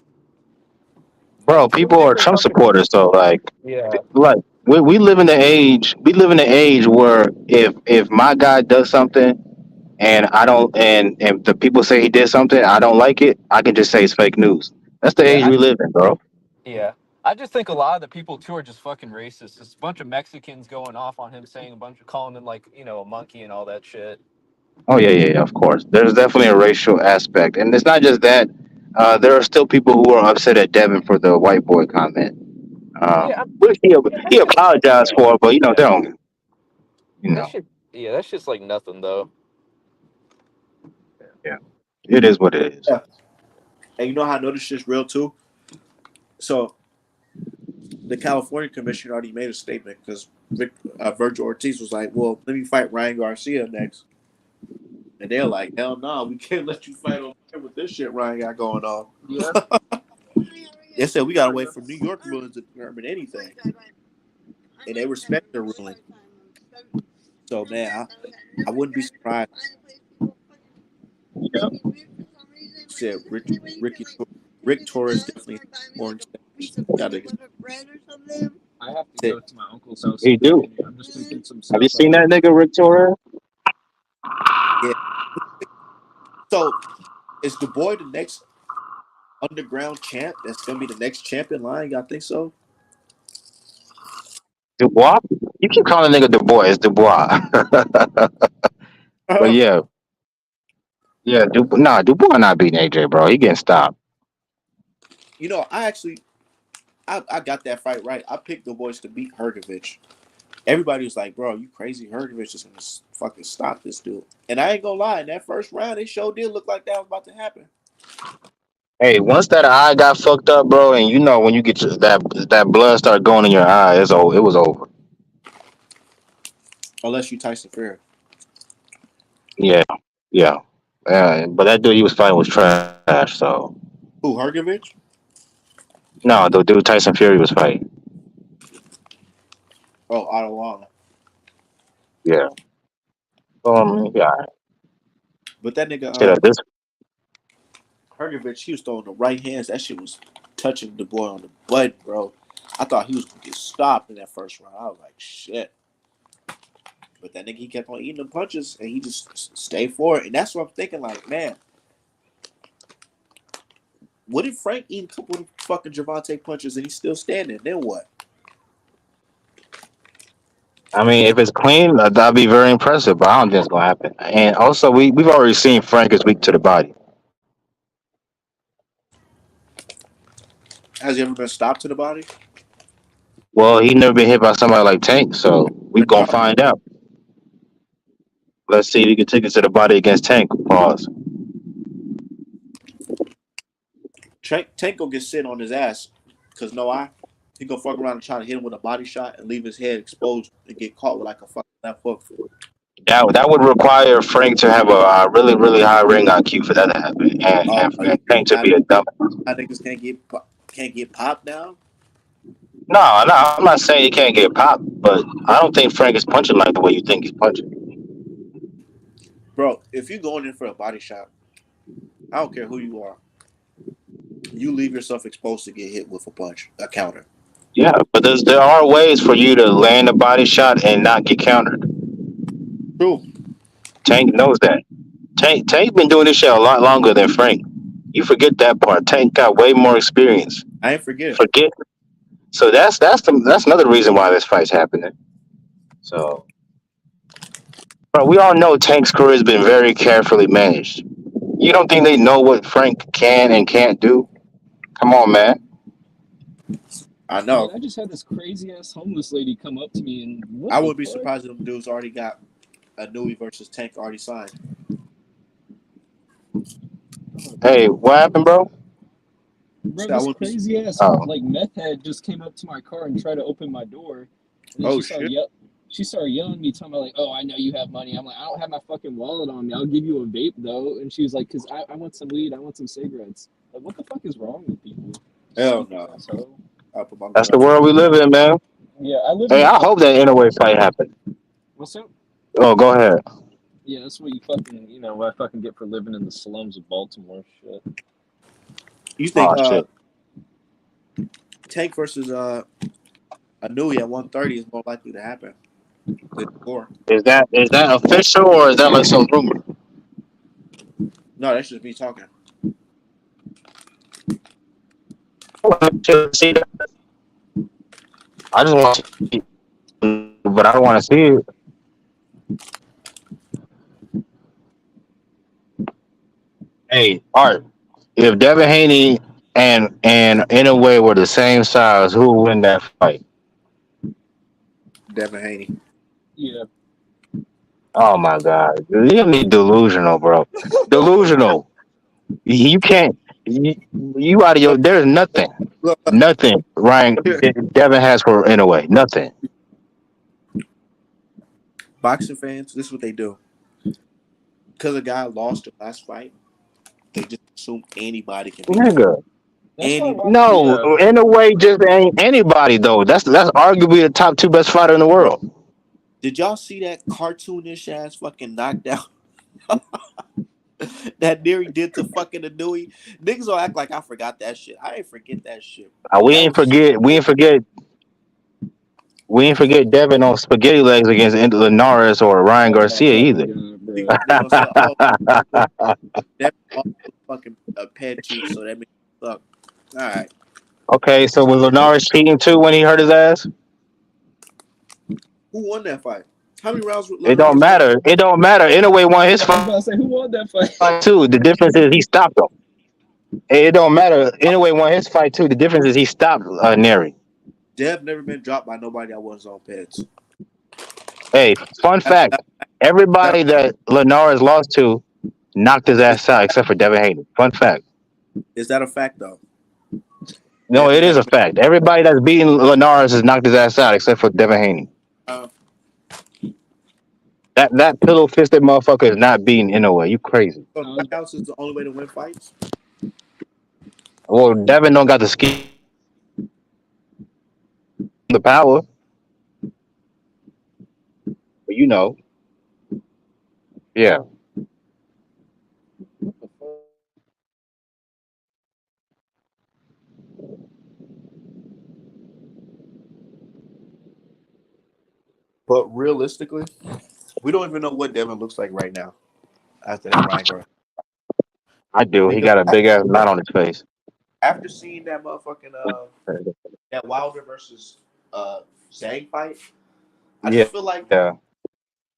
Bro,
Like two
people are
different
Trump
companies.
supporters, so
Yeah,
like we live in the age where if my guy does something and I don't and the people say he did something, I don't like it, I can just say it's fake news. That's the
yeah,
age we live in, bro.
yeah. I just think a lot of the people too are just fucking racist. It's a bunch of Mexicans going off on him, saying a bunch of calling him like a monkey and all that shit.
Oh yeah, of course. There's definitely a racial aspect, and it's not just that. There are still people who are upset at Devin for the white boy comment,
Yeah,
which
yeah, that
he
shit's nothing
apologized
though.
for, but they
Yeah,
don't, you
that
know.
shit. Yeah, that shit's like nothing though.
Yeah, it is what it is.
Yeah. And you know how I know this shit's real too? So the California Commission already made a statement because Virgil Ortiz was like, "Well, let me fight Ryan Garcia next," and they're like, "Hell no, we can't let you fight over here with this shit Ryan got going on."
Yeah.
They said we gotta wait for New York rulings to determine anything, and they respect their ruling. So man, I wouldn't be surprised.
Yeah.
Said Rick Torres definitely more established. Y'all niggas
I have to
said,
go to my uncle's house
He
in
do.
Virginia. I'm just picking some
Have you
stuff
seen
up.
that nigga Rick Torres?
yeah. So is Du Bois the next underground champ? That's gonna be the next champion line. Y'all think so?
Dubois? You keep calling nigga Dubois. It's Dubois. But yeah, Dubois not beating AJ, bro. He getting stopped.
You know, I got that fight right. I picked the boys to beat Hergovich. Everybody was like, "Bro, you crazy? Hergovich is gonna fucking stop this dude." And I ain't gonna lie, in that first round, it sure did look like that was about to happen.
Hey, once that eye got fucked up, bro, and you know when you get that blood start going in your eye, it was over.
Unless you Tyson Fury.
Yeah, yeah. But that dude he was fighting was trash. So
Who, Hergovich?
no, the dude Tyson Fury was fighting.
Oh, Ottawa.
Yeah. Yeah.
But that nigga,
Shit, at this
Hergovich, he was throwing the right hands. That shit was touching the boy on the butt, bro. I thought he was gonna get stopped in that first round. I was like, shit. But that nigga, he kept on eating the punches, and he just stayed for it. And that's what I'm thinking, like, man, what if Frank eat a couple of fucking Javante punches and he's still standing? Then what?
I mean, if it's clean, that'd be very impressive. But I don't think it's gonna happen. And also, we've already seen Frank is weak to the body.
Has he ever been stopped to the body?
Well, he never been hit by somebody like Tank, so we gonna find out. Let's see if he can take it to the body against Tank. Pause.
Tank will get sit on his ass because no, he go fuck around and try to hit him with a body shot and leave his head exposed and get caught with like a fucking left hook.
That would require Frank to have a really really high ring IQ for that to happen, and
You
for Tank to
now,
be a dumb.
now niggas can't get popped now,
No, I'm not saying he can't get popped, but I don't think Frank is punching like the way you think he's punching.
bro. If you going in for a body shot, I don't care who you are. You leave yourself exposed to get hit with a punch, a counter.
Yeah, but there are ways for you to land a body shot and not get countered.
True.
Tank knows that. Tank been doing this shit a lot longer than Frank. You forget that part. Tank got way more experience.
I ain't forget.
Forget. So that's another reason why this fight's happening. So Bro, we all know Tank's career has been very carefully managed. You don't think they know what Frank can and can't do? Come on, man.
I
Man,
know.
I just had this crazy ass homeless lady come up to me and what
I
the
wouldn't be
fuck?
surprised if them dudes already got a Nui versus Tank already signed.
Hey, what happened, bro?
Bro,
So I
this
wouldn't be.
crazy ass
Oh,
like meth head just came up to my car and tried to open my door, and then
Oh shit!
she started yelling at me, talking about like, "Oh, I know you have money." I'm like, "I don't have my fucking wallet on me. I'll give you a vape though." And she was like, "Cause I want some weed. I want some cigarettes." Like, what the fuck is wrong with people?
Hell
Stupid
no!
asshole.
I'll put my
that's the
gloves on.
world we live in, man.
Yeah, I live in
Hey,
the
I hope
fucking.
that Inaway fight happened.
What's up?
Oh, go ahead.
Yeah, that's what you fucking, what I fucking get for living in the slums of Baltimore. Shit.
You think
Oh shit.
Tank versus a Nui at 130 is more likely to happen than before?
Is that official or is that like some rumor?
No, that's just me talking.
I want to see that. I just want to see it, but I don't want to see it. Hey, Art, if Devin Haney and Inaway were the same size, who would win that fight?
Devin Haney.
Yeah.
Oh my God, you need delusional, bro. Delusional. You can't. You out of your.
Look,
There's nothing.
look,
Nothing. Ryan Devin has for Inaway. Nothing.
boxing fans, this is what they do. Because a guy lost the last fight, they just assume anybody can beat him.
Nigga.
That's why.
No,
Yeah.
Inaway just ain't anybody though. That's arguably the top two best fighter in the world.
Did y'all see that cartoonish ass fucking knockdown that Neary did to fucking Anui? Niggas will act like I forgot that shit. I didn't forget that shit.
We
That
ain't
was
forget. We ain't forget. We ain't forget Devin on spaghetti legs against Linares or Ryan
Oh my
Garcia
fucking
either.
god,
they
bro.
gonna say, oh, that also fucking pet cheek, so that makes it suck. All right.
Okay, so was Linares cheating too when he hurt his ass?
Who won that fight? How many rounds would
It don't
Linares win?
matter. It don't matter. Inaway won his
Yeah, I was
fight
about to say, who won that fight?
too. The difference is he stopped him. It don't matter. Inaway won his fight too. The difference is he stopped Neri.
Dev never been dropped by nobody that was on pets.
Hey, fun
That,
fact:
that, that,
everybody that Linares lost to knocked his ass out except for Devin Haney. Fun fact.
is that a fact though?
No,
Dev has
it is
never
a
been.
fact. Everybody that's beaten Linares has knocked his ass out except for Devin Haney.
Uh,
That pillow fisted motherfucker is not beating Inouye. You crazy?
so
I was,
knockouts is the only way to win fights.
Well, Devin don't got the skill, the power, but yeah.
what the fuck?
But realistically, we don't even know what Devin looks like right now after that Ryan Garcia.
I do. He
Because
got a big ass knot on his face.
after seeing that motherfucking that Wilder versus Zhang fight, I
Yeah,
just feel like
yeah.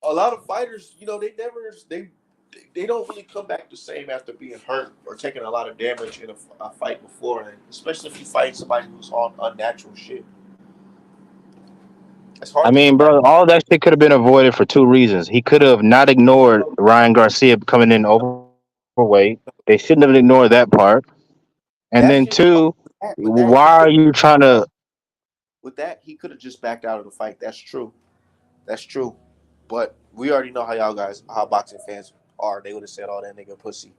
a lot of fighters, they don't really come back the same after being hurt or taking a lot of damage in a fight before, and especially if you fight somebody who's on unnatural shit. It's
I
hard to
mean,
get back.
bro, all that shit could have been avoided for two reasons. He could have not ignored Ryan Garcia coming in overweight. They shouldn't have ignored that part. And
That
then
shit.
two,
With that, he
why are
could.
you trying to?
With that, he could have just backed out of the fight. That's true. That's true. But we already know how boxing fans are. They would have said, "Oh, that nigga pussy.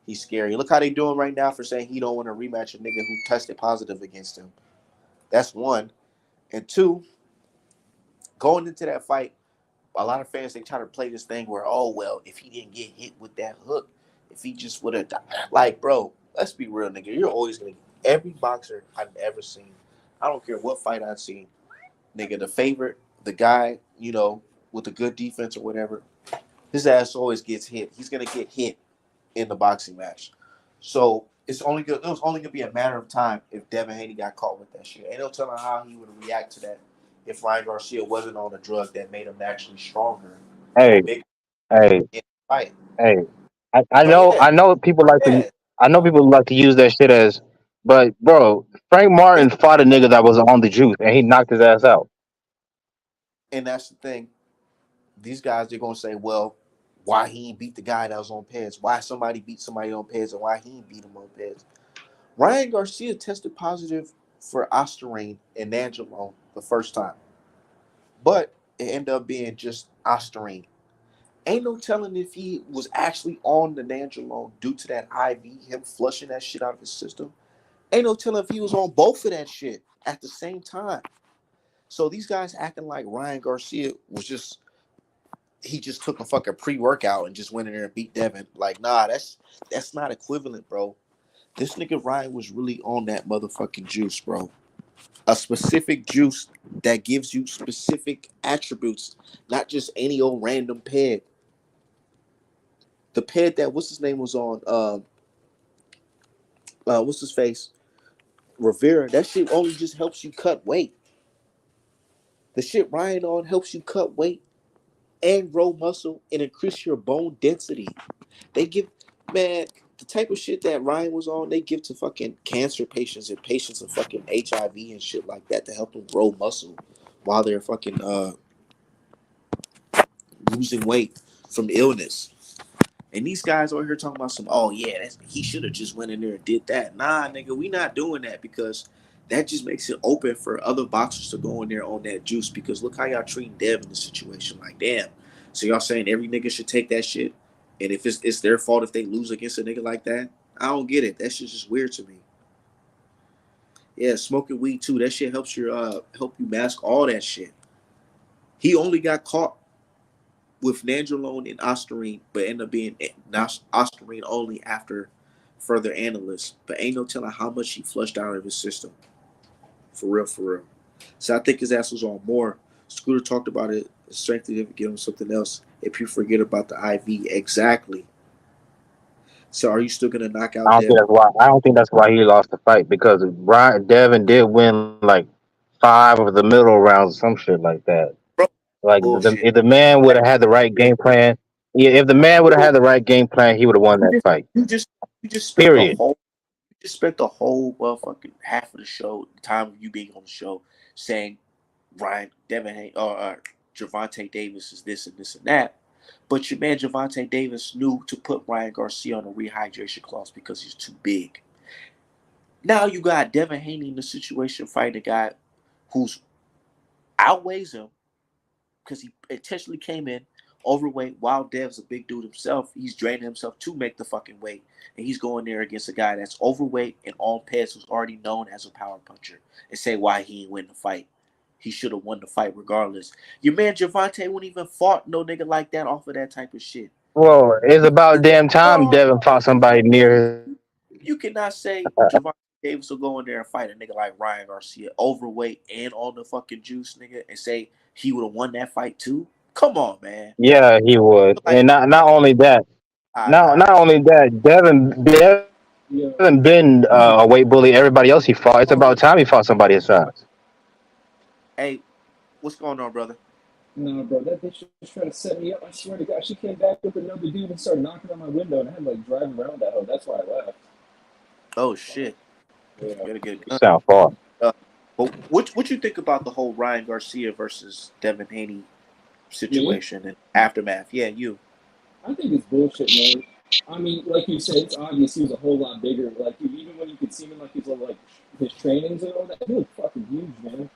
He's scary." Look how they doing right now for saying he don't want to rematch a nigga who tested positive against him. That's one. And two, going into that fight, a lot of fans they try to play this thing where, oh well, if he didn't get hit with that hook, if he just would have died. Like, bro, let's be real, nigga. You're always gonna every boxer I've ever seen. I don't care what fight I've seen, nigga. The favorite, the guy, with a good defense or whatever, his ass always gets hit. He's gonna get hit in the boxing match. So it was only gonna be a matter of time if Devin Haney got caught with that shit. Ain't no telling how he would react to that if Ryan Garcia wasn't on a drug that made him naturally stronger
Hey,
and bigger.
Hey,
in a fight.
hey, I
Go
know,
ahead.
I know people
Go
like to,
ahead.
I know people like to use that shit as, but bro, Frank
It's,
Martin fought a nigga that was on the juice and he knocked his ass out.
and that's the thing. These guys, they're gonna say, well, why he ain't beat the guy that was on Pez? Why somebody beat somebody on Pez and why he ain't beat him on Pez? Ryan Garcia tested positive for Ostarine and Nandrolone the first time, but it ended up being just Ostarine. Ain't no telling if he was actually on the Nandrolone due to that IV, him flushing that shit out of his system. Ain't no telling if he was on both of that shit at the same time. So these guys acting like Ryan Garcia was just he just took a fucking pre-workout and just went in there and beat Devin. Like, nah, that's not equivalent, bro. This nigga Ryan was really on that motherfucking juice, bro. A specific juice that gives you specific attributes, not just any old random peg. The peg that what's his name was on, what's his face, Rivera. That shit only just helps you cut weight. The shit Ryan on helps you cut weight and grow muscle and increase your bone density. They give, man, the type of shit that Ryan was on, they give to fucking cancer patients and patients of fucking HIV and shit like that to help them grow muscle while they're fucking losing weight from illness. And these guys over here talking about some, oh yeah, he should have just went in there and did that. Nah, nigga, we not doing that because that just makes it open for other boxers to go in there on that juice. Because look how y'all treating Dev in the situation. Like, damn. So y'all saying every nigga should take that shit, and if it's their fault if they lose against a nigga like that, I don't get it. That shit's just weird to me. Yeah, smoking weed too. That shit helps your help you mask all that shit. He only got caught with Nandrolone and Ostarine, but ended up being Ostarine only after further analysis. But ain't no telling how much he flushed out of his system. For real, for real. So I think his ass was on more. Scooter talked about it. Strength didn't give him something else. If you forget about the IV, exactly. So are you still gonna knock out Devin?
I don't think that's why he lost the fight because Ryan Devin did win like 5 of the middle rounds or some shit like that.
Bro,
Like
bullshit.
if the man would have had the right game plan, yeah, if the man would have had the right game plan, he would have won
You
that
just
fight.
you just you just spent the
Period.
whole just spent the whole motherfucking half of the show, the time of you being on the show, saying Ryan Devin or Gervonta Davis is this and this and that. But your man Gervonta Davis knew to put Ryan Garcia on a rehydration clause because he's too big. Now you got Devin Haney in the situation fighting a guy who's outweighs him because he intentionally came in overweight while Dev's a big dude himself. He's draining himself to make the fucking weight. And he's going there against a guy that's overweight and on pads who's already known as a power puncher and say why he ain't win the fight. He should have won the fight regardless. Your man Gervonta wouldn't even fought no nigga like that off of that type of shit.
Well, it's about damn time
No,
Devin fought somebody near.
you cannot say Gervonta Davis will go in there and fight a nigga like Ryan Garcia, overweight and on the fucking juice, nigga, and say he would have won that fight too. Come on, man.
Yeah, he would,
Like,
and not only that, not
nah.
only that,
Yeah.
Devin been a weight bully. Everybody else he fought. It's about time he fought somebody his size.
Hey, what's going on, brother?
No, bro, that bitch was trying to set me up. I swear to God, she came back with another dude and started knocking on my window, and I had to like drive around that hoe. That's why I left.
Oh shit,
Yeah.
better get a
You
gun.
sound far.
But what you think about the whole Ryan Garcia versus Devin Haney
Me?
situation and aftermath? Yeah, you.
I think it's bullshit, man. I mean, like you said, it's obvious he was a whole lot bigger. Like, dude, even when you could see him, like, he's like his trainings and all that, he looked fucking huge, man.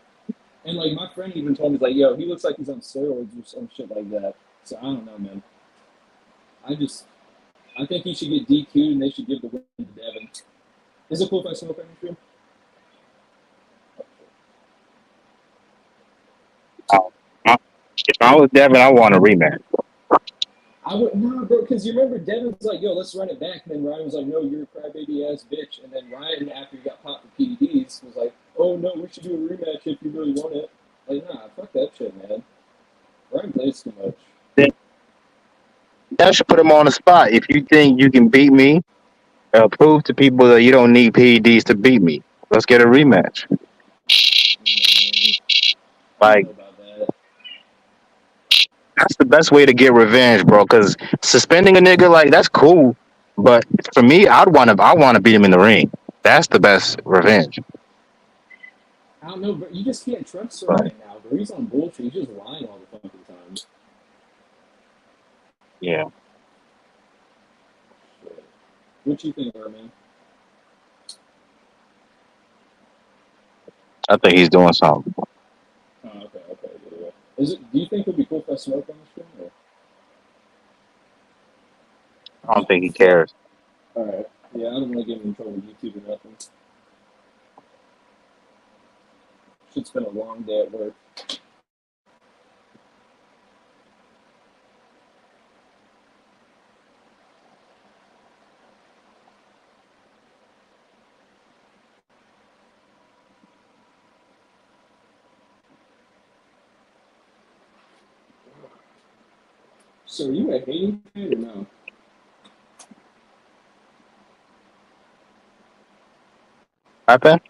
And, like, my friend even told me, like, yo, he looks like he's on steroids or some shit like that. So, I don't know, man. I think he should get DQ'd and they should give the win to Devin. Is it cool if I smoke on your stream?
If I was Devin, I want a rematch.
I would no, bro, because you remember Devin was like, "Yo, let's run it back," and then Ryan was like, "No, you're a crybaby ass bitch." And then Ryan, after he got popped for PEDs, was like, "Oh no, we should do a rematch if you really want it." Like, nah, fuck that shit, man. Ryan plays too much.
That should put him on the spot. If you think you can beat me, prove to people that you don't need PEDs to beat me. Let's get a rematch.
Man, I don't
Like
know about that.
That's the best way to get revenge, bro. Because suspending a nigga like that's cool, but for me, I want to beat him in the ring. That's the best revenge.
I don't know, but you just can't trust
But
Ryan now, bro. He's on bullshit. He's just lying all the fucking time.
yeah,
Shit. What you think, man?
I think he's doing something.
Oh, okay. Yeah. Is it? Do you think it'd be cool if I smoke on the stream? Or?
I don't think he cares.
All right. Yeah, I don't want to get him in trouble with YouTube or nothing. Shit's been a long day at work. So, are you a Haiti fan or no?
What happened?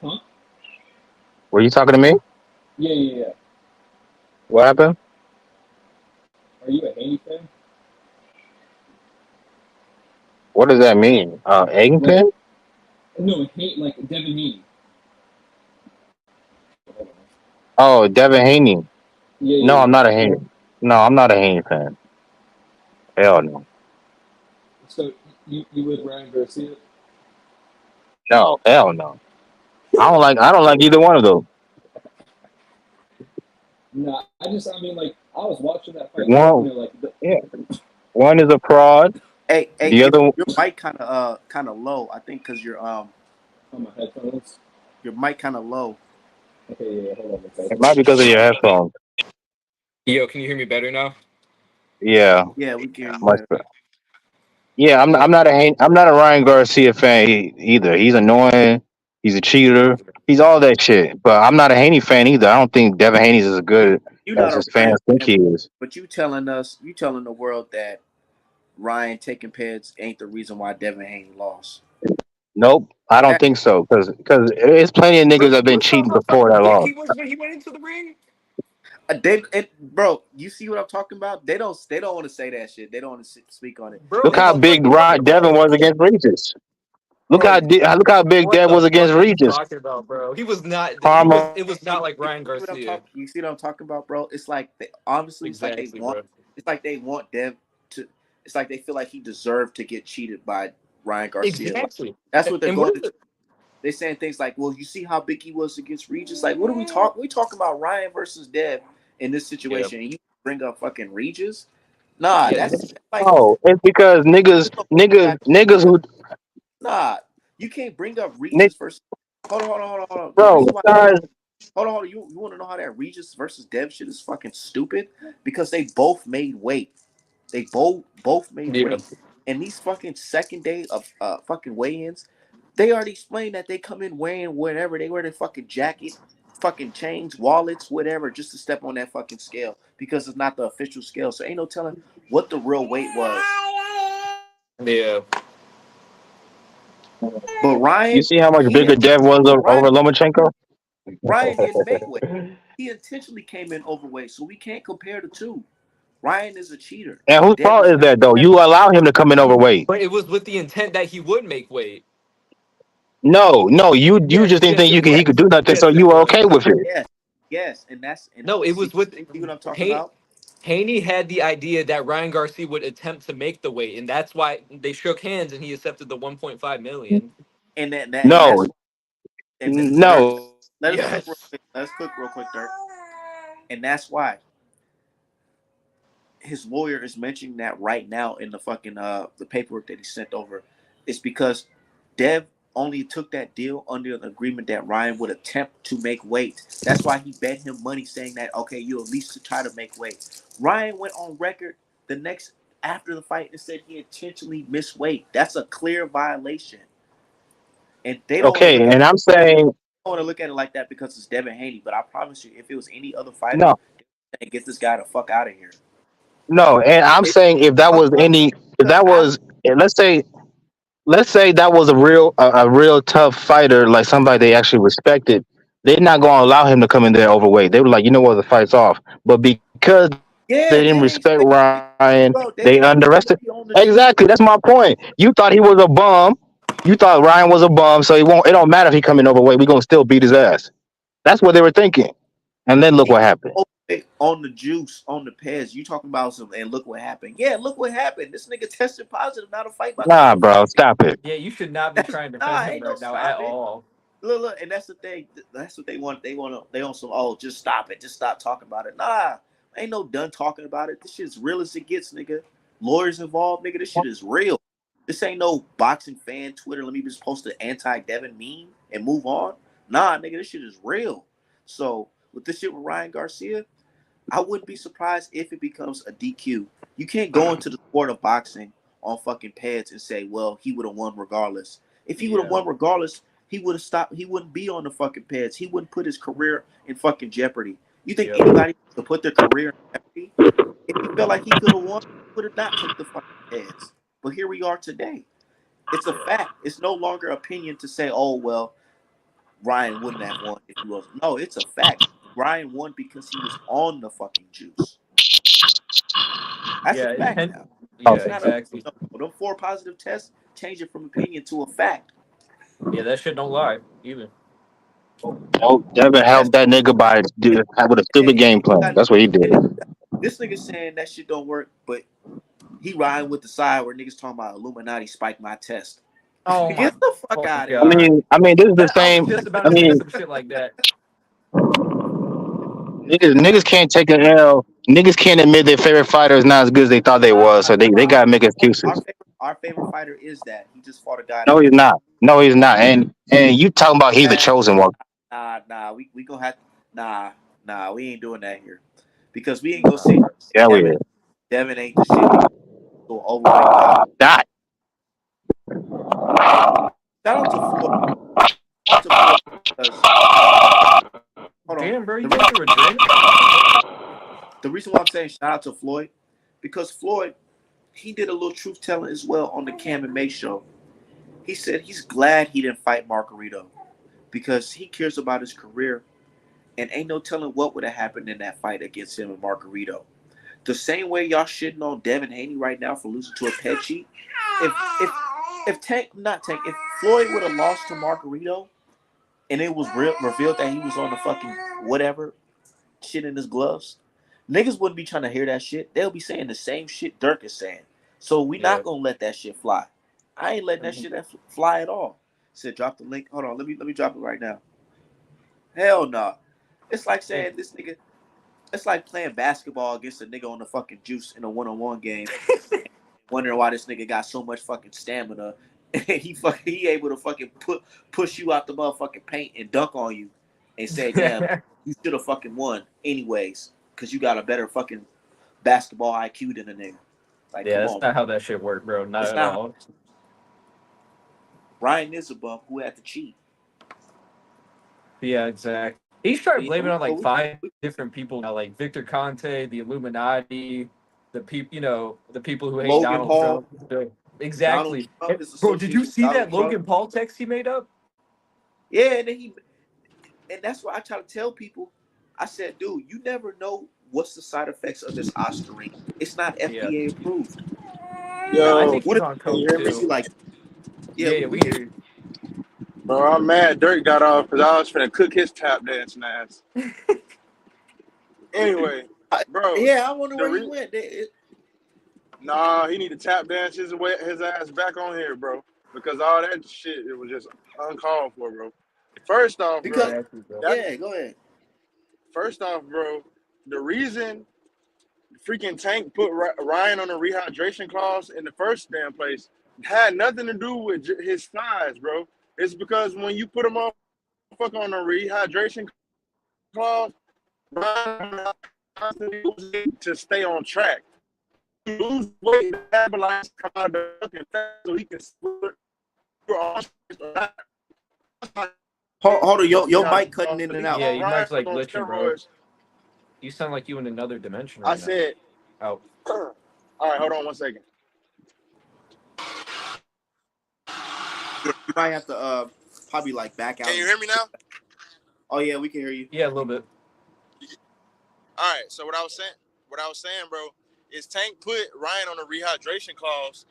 Huh?
Were you talking to me?
Yeah.
What happened?
Are you a Haiti fan?
What does that mean? Egg
Like,
pin?
no, hate like Devin Haney. Hold on.
Oh, Devin Haney. No,
Yeah.
I'm not a Haney. No, I'm not a Haney fan. Hell no.
So, you with Ryan Garcia?
No, hell no. I don't like either one of those.
Nah, I mean, like, I was watching that fight,
One,
like,
yeah, one is a fraud.
Hey,
The other,
your mic kind of low. I think because
on my headphones.
your mic kind of low.
Okay, yeah, hold on. Okay.
it might be because of your headphones.
Yo, can you hear me better now?
Yeah,
Yeah, we can.
much better. Yeah, I'm not a Ryan Garcia fan either. He's annoying. He's a cheater. He's all that shit. But I'm not a Haney fan either. I don't think Devin Haney's as good
You're
as
not a
his
Ryan
fans think
fan,
he is.
but you telling the world that Ryan taking peds ain't the reason why Devin Haney lost.
Nope, I don't
That
think so. Because there's plenty of niggas
Bro,
that have
you
been
saw
cheating
how
before
fucking
that
big
loss.
he was when he went into the ring?
bro, you see what I'm talking about? They don't want to say that shit. They don't want to speak on it.
Bro,
Look
They
he
how
go,
was
big
fucking
Ryan
ripping,
Devin
bro.
was against Regis.
bro.
Look how big
What
Dev
the
was against
fuck are you
Regis.
talking about, bro? He was not. He was.
Karma.
It was not like Ryan Garcia.
You see what I'm talking about, bro? It's like honestly,
Exactly, bro.
it's like they want Dev to. It's like they feel like he deserved to get cheated by Ryan Garcia. Like,
Exactly.
that's what they're
And what
going
is
to.
it?
They're saying things like, "Well, you see how big he was against Regis. Like, what are we talk? We talking about Ryan versus Dev in this
Yeah.
situation, and you bring up fucking Regis? Nah,
Yeah.
that's like
Oh, it's because niggas who
nah. You can't bring up
Nick,
Regis versus. Hold on. The
bro,
reason why.
guys,
Hold on. You want to know how that Regis versus Dev shit is fucking stupid? Because they both made weight. They both made
Yeah.
weight. And these fucking second day of fucking weigh-ins, they already explained that they come in wearing whatever. They wear their fucking jacket, fucking chains, wallets, whatever, just to step on that fucking scale because it's not the official scale. So ain't no telling what the real weight was.
Yeah.
But
you
Ryan,
see how much
he
bigger Dev was
Ryan
over Lomachenko?
didn't make weight. He intentionally came in overweight, so we can't compare the two. Ryan is a cheater.
And whose
Dev
fault
is
is
not.
that though? You allow him to come in overweight.
But it was with the intent that he would make weight.
No, you
Yes.
just didn't
Yes.
think
It
he could
was.
do nothing, so
Yes.
you
It
were
was.
okay with it.
Yes, and
No, it
see
was with
what I'm talking about.
Haney had the idea that Ryan Garcia would attempt to make the weight, and that's why they shook hands and he accepted the 1.5 million.
And and
No,
that's and Dirk,
no.
let us cook real
Yes.
quick. Let's cook real quick, Dirk. And that's why his lawyer is mentioning that right now in the fucking the paperwork that he sent over. It's because Dev only took that deal under an agreement that Ryan would attempt to make weight. That's why he bet him money saying that okay, you at least to try to make weight. Ryan went on record the next after the fight and said he intentionally missed weight. That's a clear violation. And they don't want to
Okay,
look at
and I'm saying
it like that because it's Devin Haney. But I promise you, if it was any other fighter,
no,
they get this guy the fuck out of here.
no, and I'm
It,
saying if
because
that
I
was, let's say that was a real tough fighter, like somebody they actually respected, they're not going to allow him to come in there overweight. They were like, you know what, the fight's off. But because
Yeah,
They didn't
they ain't
respect
expect
Ryan.
bro. They
They
not
underestimated.
really on the juice.
Exactly. That's my point. You thought he was a bum. You thought Ryan was a bum, so he won't. It don't matter if he coming overweight. We gonna still beat his ass. That's what they were thinking. And then look
He
what happened.
on the juice, on the pads. You talking about some and look what happened. Yeah, look what happened. This nigga tested positive. Now the fight about to be
Nah,
on
bro,
Friday.
stop it.
Yeah, you should not be trying to defend
Nah,
him
ain't no
right now at
stopping.
all.
Look, and that's the thing. That's what they want. They on some. Oh, just stop it. Just stop talking about it. Nah, ain't no done talking about it. This shit's real as it gets, nigga. Lawyers involved, nigga. This shit is real. This ain't no boxing fan Twitter. Let me just post an anti-Devin meme and move on. Nah, nigga, this shit is real. So with this shit with Ryan Garcia, I wouldn't be surprised if it becomes a DQ. You can't go into the sport of boxing on fucking pads and say, well, he would have won regardless. If he would have
Yeah.
won regardless, he would have stopped. He wouldn't be on the fucking pads. He wouldn't put his career in fucking jeopardy. You think
Yep.
anybody could put their career in jeopardy? If he felt like he could have won, he would have not took the fucking pads. But here we are today. It's a
Yeah.
fact. It's no longer opinion to say, oh, well, Ryan wouldn't have won if he was. No, it's a fact. Ryan won because he was on the fucking juice. That's a
Yeah.
fact now.
Yeah.
It's not a
Exactly.
them 4 positive tests change it from opinion to a fact.
Yeah, that shit don't lie either.
Nope. Devin
That's
helped that nigga by with a
and,
stupid game plan.
got,
That's what he did.
and this nigga saying that shit don't work, but he riding with the side where niggas talking about Illuminati spike my test.
Oh my
Get the fuck
fucking
out of
I
here.
god!
mean, I mean, this is the
I was
same.
just about
I
to say
mean,
some shit like that.
niggas can't take an L. Niggas can't admit their favorite fighter is not as good as they thought they was, so they gotta make
Our
excuses.
favorite fighter is that he just fought a guy
No,
that
he's
was
not. No, he's not. And you talking about he's the chosen one.
we gonna have we ain't doing that here because we ain't gonna say
Yeah, we
Devin
is.
Devin ain't the shit because he's an overweight guy.
Not.
Shout out to Floyd. Shout out to Floyd because hold on.
Damn, bro, you
The
going
reason,
through a drink?
the reason why I'm saying shout out to Floyd because Floyd he did a little truth telling as well on the Cam and May show. He said he's glad he didn't fight Margarito because he cares about his career and ain't no telling what would have happened in that fight against him and Margarito. The same way y'all shitting on Devin Haney right now for losing to a pet cheat. If if Floyd would have lost to Margarito and it was revealed that he was on the fucking whatever shit in his gloves, niggas wouldn't be trying to hear that shit. They'll be saying the same shit Dirk is saying. So we
Yeah.
not gonna let that shit fly. I ain't letting that shit fly at all. Said drop the link. Hold on, let me drop it right now. Hell no. It's like saying this nigga. It's like playing basketball against a nigga on the fucking juice in a one-on-one game, wondering why this nigga got so much fucking stamina. And he able to fucking push you out the motherfucking paint and dunk on you, and say, "Damn, you should have fucking won anyways, because you got a better fucking basketball IQ than a nigga." Like,
Yeah,
come
that's
on,
not how that shit worked, bro. Not
it's
at
not.
all.
Ryan is a bum who had to cheat.
Yeah, exactly. He started
Yeah,
blaming on like
we,
5 different people now, like Victor Conte, the Illuminati, the people, the people who hate
Logan
Donald
Paul,
Trump. So,
Donald
exactly.
Trump, his
Bro, did you
associates with
see
Donald
that
Trump.
Logan Paul text he made up?
Yeah, and that's what I try to tell people. I said, dude, you never know what's the side effects of this Oscarine. It's not
Yeah.
FDA approved.
No, I
Yo,
think
What
he's
if
on
can you
coke
hear me?
it be
too.
like? Yeah,
Yeah,
we
we
can.
hear you.
Bro, I'm mad Dirk got off because I was finna cook his tap dancing ass. Anyway, bro,
Yeah, I wonder
the
where he
re-
went.
nah, he need to tap dance his ass back on here, bro. Because all that shit, it was just uncalled for, bro. First off,
Because
bro,
Exactly, bro.
that
yeah, go ahead.
first off, bro, the reason freaking Tank put Ryan on a rehydration clause in the first damn place had nothing to do with his size, bro. It's because when you put him on a rehydration clause, Ryan to stay on track. Lose weight, metabolize, come out of the fucking fat so he can split
Hold on, your mic cutting in and out.
Yeah, your
Ryan
mic's like
on
glitching, bro.
steroids.
You sound like you in another dimension
I
right now.
said,
Oh,
all right, hold on one second.
Yeah, you might have to probably like back out.
Can you hear me now?
Oh yeah, we can hear you.
yeah, a little bit.
All right. So what I
what I was saying, bro, is Tank put Ryan on a rehydration clause,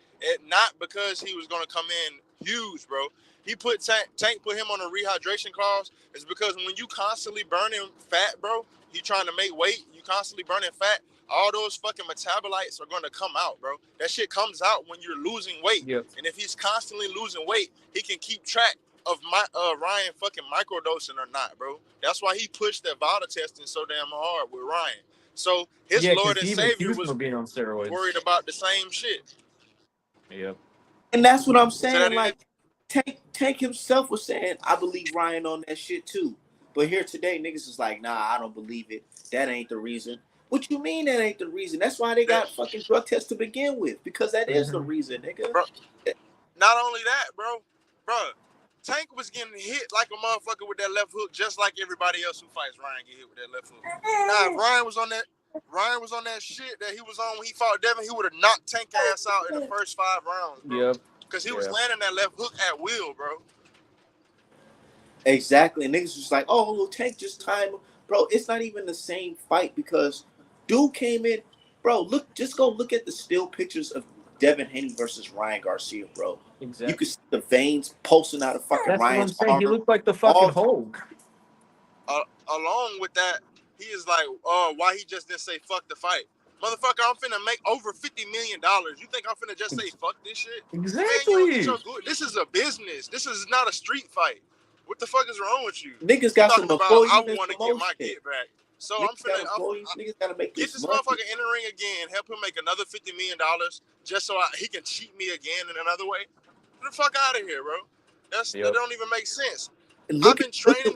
not because he was gonna come in huge, bro. He put Tank put him on a rehydration clause is because when you constantly burning fat, bro, you trying to make weight, you constantly burning fat, all those fucking metabolites are gonna come out, bro. That shit comes out when you're losing weight.
Yep.
And if he's constantly losing weight, he can keep track of Ryan fucking microdosing or not, bro. That's why he pushed that VADA testing so damn hard with Ryan. So his
Yeah,
Lord
because
and
he even
Savior
accused him
was
of being on steroids.
worried about the same shit.
Yep.
And that's what I'm
Say that
saying.
again?
Like, Tank himself was saying, I believe Ryan on that shit too. But here today, niggas is like, nah, I don't believe it. That ain't the reason. What you mean that ain't the reason? That's why they got fucking drug tests to begin with. Because that is the reason, nigga.
Bro, not only that, bro, Tank was getting hit like a motherfucker with that left hook, just like everybody else who fights Ryan get hit with that left hook. Now, if Ryan was on that shit that he was on when he fought Devin, he would have knocked Tank ass out in the first 5 rounds, bro.
Yep.
Because he was landing that left hook at will, bro.
Exactly. And niggas was like, oh, well, Tank just time. Bro, it's not even the same fight because dude came in. Bro, just go look at the still pictures of Devin Haney versus Ryan Garcia, bro.
Exactly.
You can see the veins pulsing out of fucking
That's what I'm
Ryan's
saying.
arm.
He looked like the fucking Hulk.
Along with that, he is like, why he just didn't say fuck the fight? Motherfucker, I'm finna make over $50 million. You think I'm finna just say fuck this shit?
Exactly.
Man, you this is a business. This is not a street fight. What the fuck is wrong with you?
Niggas got some employees
I
and
want to get my
promotion.
get back. So
Niggas gotta make
get this motherfucker in the ring again, help him make another $50 million just so he can cheat me again in another way. Get the fuck out of here, bro. That don't even make sense. I've been training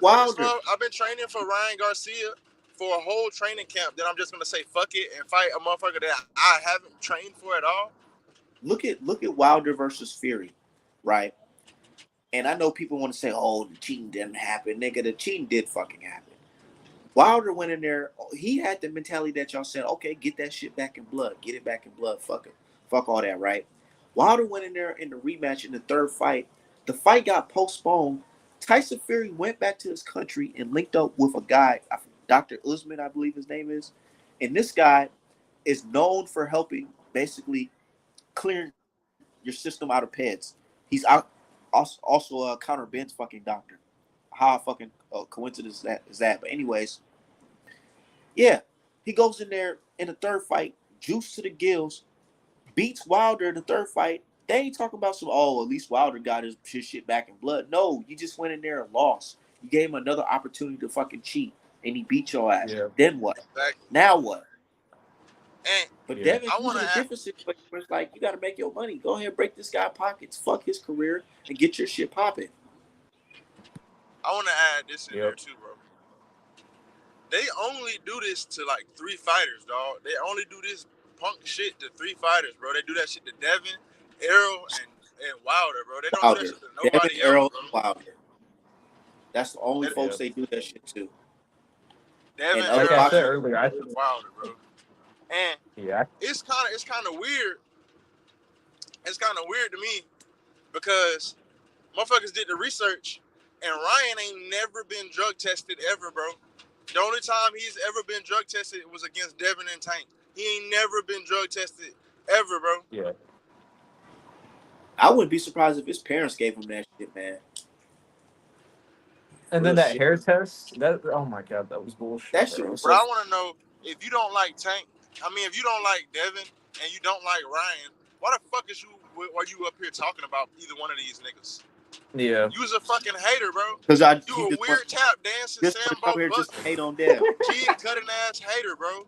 for Ryan Garcia for a whole training camp. Then I'm just gonna say fuck it and fight a motherfucker that I haven't trained for at all.
Look at Wilder versus Fury, right? And I know people want to say, "Oh, the cheating didn't happen, nigga." The cheating did fucking happen. Wilder went in there. He had the mentality that y'all said, "Okay, get that shit back in blood. Get it back in blood. Fuck it. Fuck all that." Right? Wilder went in there in the rematch in the third fight. The fight got postponed. Tyson Fury went back to his country and linked up with a guy, Dr. Usman, I believe his name is. And this guy is known for helping basically clearing your system out of PEDs. He's also a Conor Ben's fucking doctor. How fucking coincidence is that? But anyways, yeah, he goes in there in the third fight, juice to the gills, beats Wilder in the third fight. They ain't talking about some, at least Wilder got his shit back in blood. No, you just went in there and lost. You gave him another opportunity to fucking cheat, and he beat your ass.
Yeah.
Then what?
Exactly.
Now what?
And
But Devin,
I want
a different situation where it's like, you got to make your money. Go ahead and break this guy pockets. Fuck his career and get your shit popping.
I want to add this in there too, bro. They only do this to like 3 fighters, dog. They only do this punk shit to 3 fighters, bro. They do that shit to Devin, Errol, and Wilder, bro. They don't do that shit to nobody
Devin, Errol,
else, bro.
and Wilder. That's the only folks they do that shit to.
Devin,
And
like
Errol,
I said earlier, I think
Wilder, bro. And it's kind of weird. It's kind of weird to me because motherfuckers did the research and Ryan ain't never been drug tested ever, bro. The only time he's ever been drug tested was against Devin and Tank. He ain't never been drug tested ever, bro.
Yeah.
I wouldn't be surprised if his parents gave him that shit, man.
And then that hair test, oh my god, that was bullshit.
That shit was
But I want to know, if you don't like Tank, if you don't like Devin and you don't like Ryan, why the fuck are you up here talking about either one of these niggas?
Yeah.
You was a fucking hater, bro.
Because
you a weird tap dancing, Sambo
here just hate on Dev.
G cutting ass hater, bro.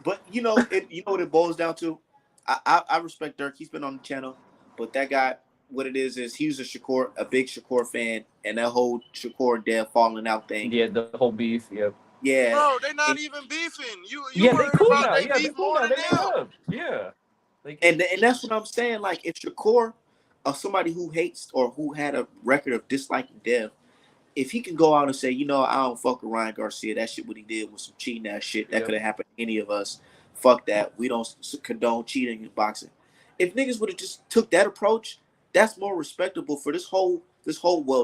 But you know what it boils down to? I respect Dirk. He's been on the channel, but that guy, what it is he was a big Shakur fan, and that whole Shakur and Dev falling out thing.
Yeah, the whole beef. Yep.
Yeah.
Bro, they not even beefing. You
they cool
about
now.
they beef more than them.
Yeah.
And that's what I'm saying. Like, if Shakur or somebody who hates or who had a record of disliking Dev, if he can go out and say, I don't fuck with Ryan Garcia, that shit what he did was some cheating ass shit. That could have happened to any of us. Fuck that. We don't condone cheating in boxing. If niggas would have just took that approach, that's more respectable for this whole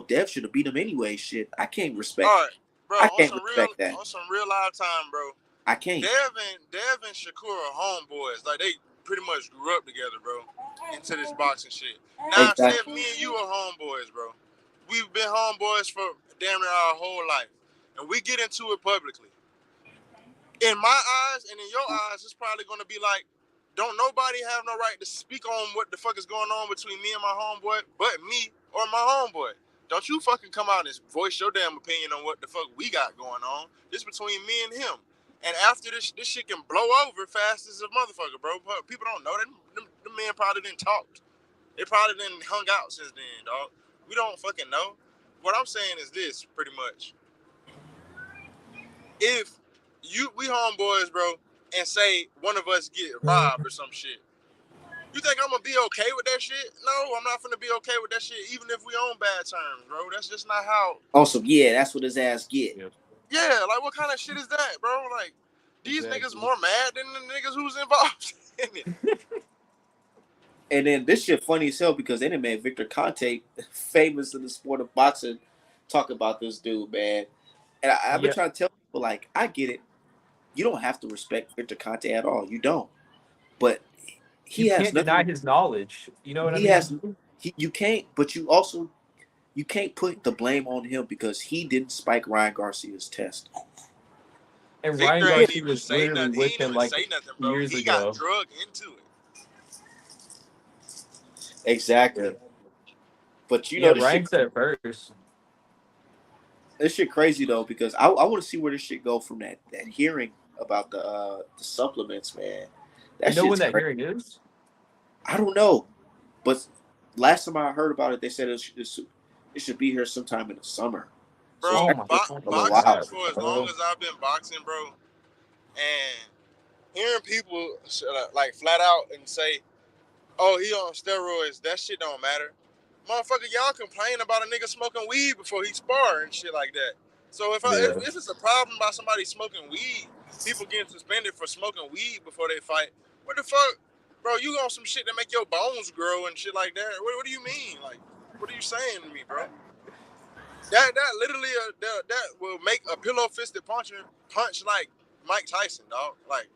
Dev should have beat him anyway. Shit, I can't respect.
All right. Bro,
I can't respect that.
on some real live time, bro.
I can't.
Dev and Shakur are homeboys. Like they pretty much grew up together, bro. Into this boxing shit. Now, say if
Exactly.
me and you are homeboys, bro. We've been homeboys for damn near our whole life, and we get into it publicly. In my eyes and in your eyes, it's probably gonna be like, don't nobody have no right to speak on what the fuck is going on between me and my homeboy, but me or my homeboy. Don't you fucking come out and voice your damn opinion on what the fuck we got going on. This between me and him. And after this shit can blow over fast as a motherfucker, bro. People don't know that the men probably didn't talk. They probably didn't hung out since then, dog. We don't fucking know. What I'm saying is this, pretty much. If we homeboys, bro, and say one of us get robbed or some shit, you think I'm gonna be okay with that shit? No, I'm not gonna be okay with that shit, even if we on bad terms, bro. That's just not how.
Also, yeah, that's what his ass get.
Yeah, like what kind of shit is that, bro? Like these niggas more mad than the niggas who's involved in it.
And then this shit funny as hell because they done made Victor Conte famous in the sport of boxing. Talk about this dude, man. And I've been trying to tell people, like, I get it. You don't have to respect Victor Conte at all. You don't. But he has
can't deny his knowledge. You know what I mean?
You can't, but you can't put the blame on him because he didn't spike Ryan Garcia's test.
And
Victor
Ryan Garcia was literally with him like years
he
ago.
got drugged into it.
Exactly. But you know,
Ryan said it first.
This shit crazy though, because I want to see where this shit go from that hearing about the supplements, man.
You know when that hearing is?
I don't know, but last time I heard about it, they said it should be here sometime in the summer.
Bro,
So
boxing for as long as I've been boxing, bro, and hearing people like flat out and say, "Oh, he on steroids," that shit don't matter. Motherfucker, y'all complain about a nigga smoking weed before he spar and shit like that. So if it's a problem about somebody smoking weed, people getting suspended for smoking weed before they fight, what the fuck? Bro, you on some shit that make your bones grow and shit like that. What do you mean? Like, what are you saying to me, bro? That literally that will make a pillow-fisted puncher punch like Mike Tyson, dog. Like,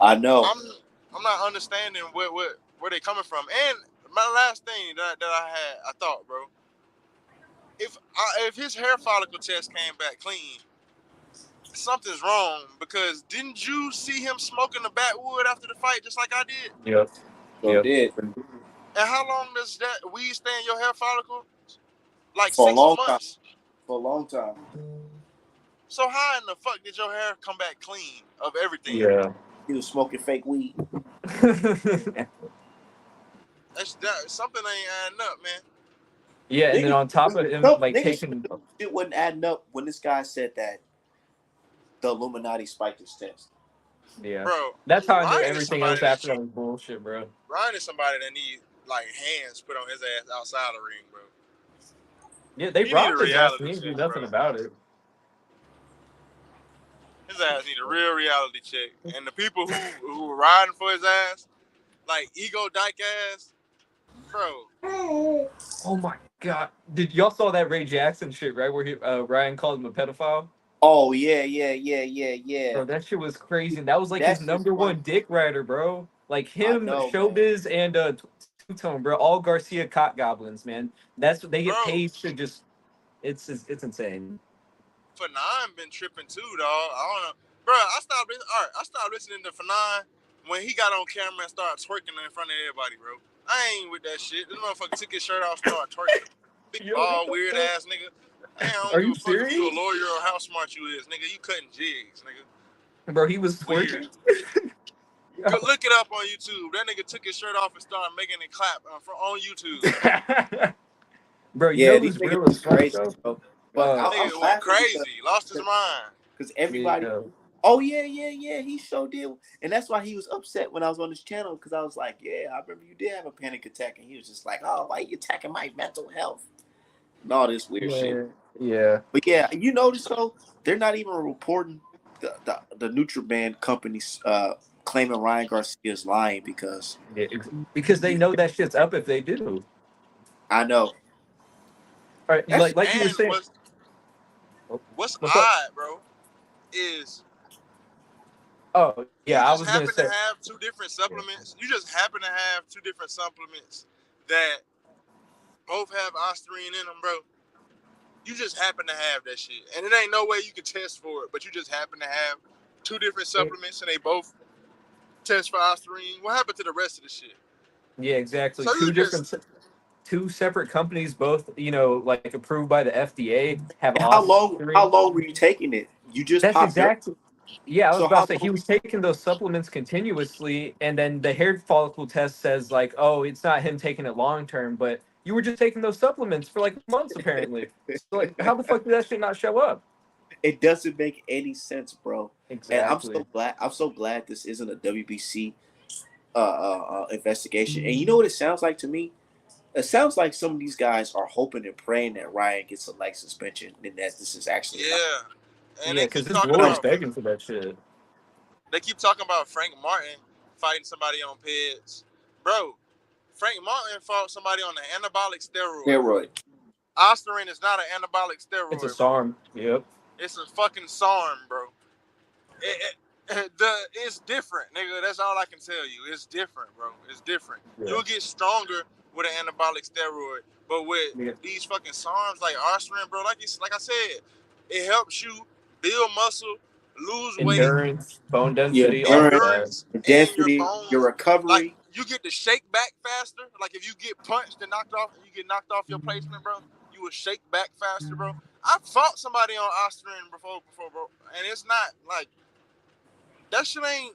I know.
I'm not understanding where they coming from. And my last thing that I thought, bro, if his hair follicle test came back clean, something's wrong, because didn't you see him smoking the backwood after the fight just like I did?
Yep.
Sure did.
And how long does that weed stay in your hair follicle? Like
For
6
a long
months.
time. For a long time.
So how in the fuck did your hair come back clean of everything?
Yeah.
He was smoking fake weed.
Something ain't adding up, man.
Yeah, and then on top of him, taking
it wasn't adding up when this guy said that the Illuminati spiked his test.
Yeah,
bro.
That's how I knew everything else after that was bullshit, bro.
Ryan is somebody that need like hands put on his ass outside the ring, bro.
Yeah, they brought his ass. He didn't do nothing about it.
His ass need a real reality check, and the people who were riding for his ass, like ego dyke ass, bro.
Oh my god! Did y'all saw that Ray Jackson shit, right? Where Ryan called him a pedophile.
Oh yeah.
Bro, that shit was crazy. And that was like his number one dick rider, bro. Like him, Showbiz, and Two-Tone, bro. All Garcia cock goblins, man. That's what they get paid to just. It's insane.
Fanon been tripping too, dog. I don't know, bro. I stopped listening to Fanon when he got on camera and started twerking in front of everybody, bro. I ain't with that shit. This motherfucker took his shirt off, started twerking. Big ball, weird ass nigga.
Are you serious?
If you a lawyer or how smart you is, nigga. You cutting jigs, nigga.
Bro, he was twerking.
Go look it up on YouTube. That nigga took his shirt off and started making it clap on YouTube.
Bro, you know who's real as fuck, though?
But nigga went crazy. Lost his mind.
Because everybody... Yeah. Oh, yeah. He sure did. And that's why he was upset when I was on this channel, because I was like, yeah, I remember you did have a panic attack. And he was just like, oh, why are you attacking my mental health? And all this weird shit.
Yeah.
But yeah, you notice, though, they're not even reporting the NutraBand companies claiming Ryan Garcia is lying because
they know that shit's up if they do.
I know.
Right, like you were saying.
What's
What's up?
odd, bro, is
Oh
you
yeah, I
just
was gonna
happen to
say.
have two different
Yeah.
supplements. You just happen to have two different supplements that both have ostarine in them, bro. You just happen to have that shit, and it ain't no way you can test for it. But you just happen to have two different supplements, and they both test for ostarine. What happened to the rest of the shit?
Yeah, exactly.
So you just
Two separate companies, both like approved by the FDA, have
And how
ostarine.
long were you taking it? You just
That's
popped dirt.
exactly. Yeah, I was
So
about
how
to say he
long?
was taking those supplements continuously, and then the hair follicle test says like, oh, it's not him taking it long term, but you were just taking those supplements for like months apparently. So like, how the fuck did that shit not show up?
It doesn't make any sense, bro. And
Exactly.
I'm so glad this isn't a WBC investigation. And you know what it sounds like to me? It sounds like some of these guys are hoping and praying that Ryan gets a light suspension and that this is actually not.
yeah, and
Yeah,
they
because
keep
his
talking
lawyer's
about
begging for that shit.
Frank Martin fighting somebody on PEDS, bro. Frank Martin fought somebody on the anabolic steroid, bro.
Steroid.
Ostarine is not an anabolic
It's a
steroid, bro.
SARM. Yep.
It's a fucking SARM, bro. It's different, nigga. That's all I can tell you. It's different, bro. It's different.
Yeah.
You'll get stronger with an anabolic steroid, but with these fucking SARMs like ostarine, bro, like I said, it helps you build muscle, lose weight,
Endurance, bone
Your
density, all of that.
endurance,
the
and your
density, your
bones. Like
recovery.
you get to shake back faster. Like if you get punched and knocked off, and you get knocked off your placement, bro, you will shake back faster, bro. I fought somebody on ostarine before, bro, and it's not like that shit ain't.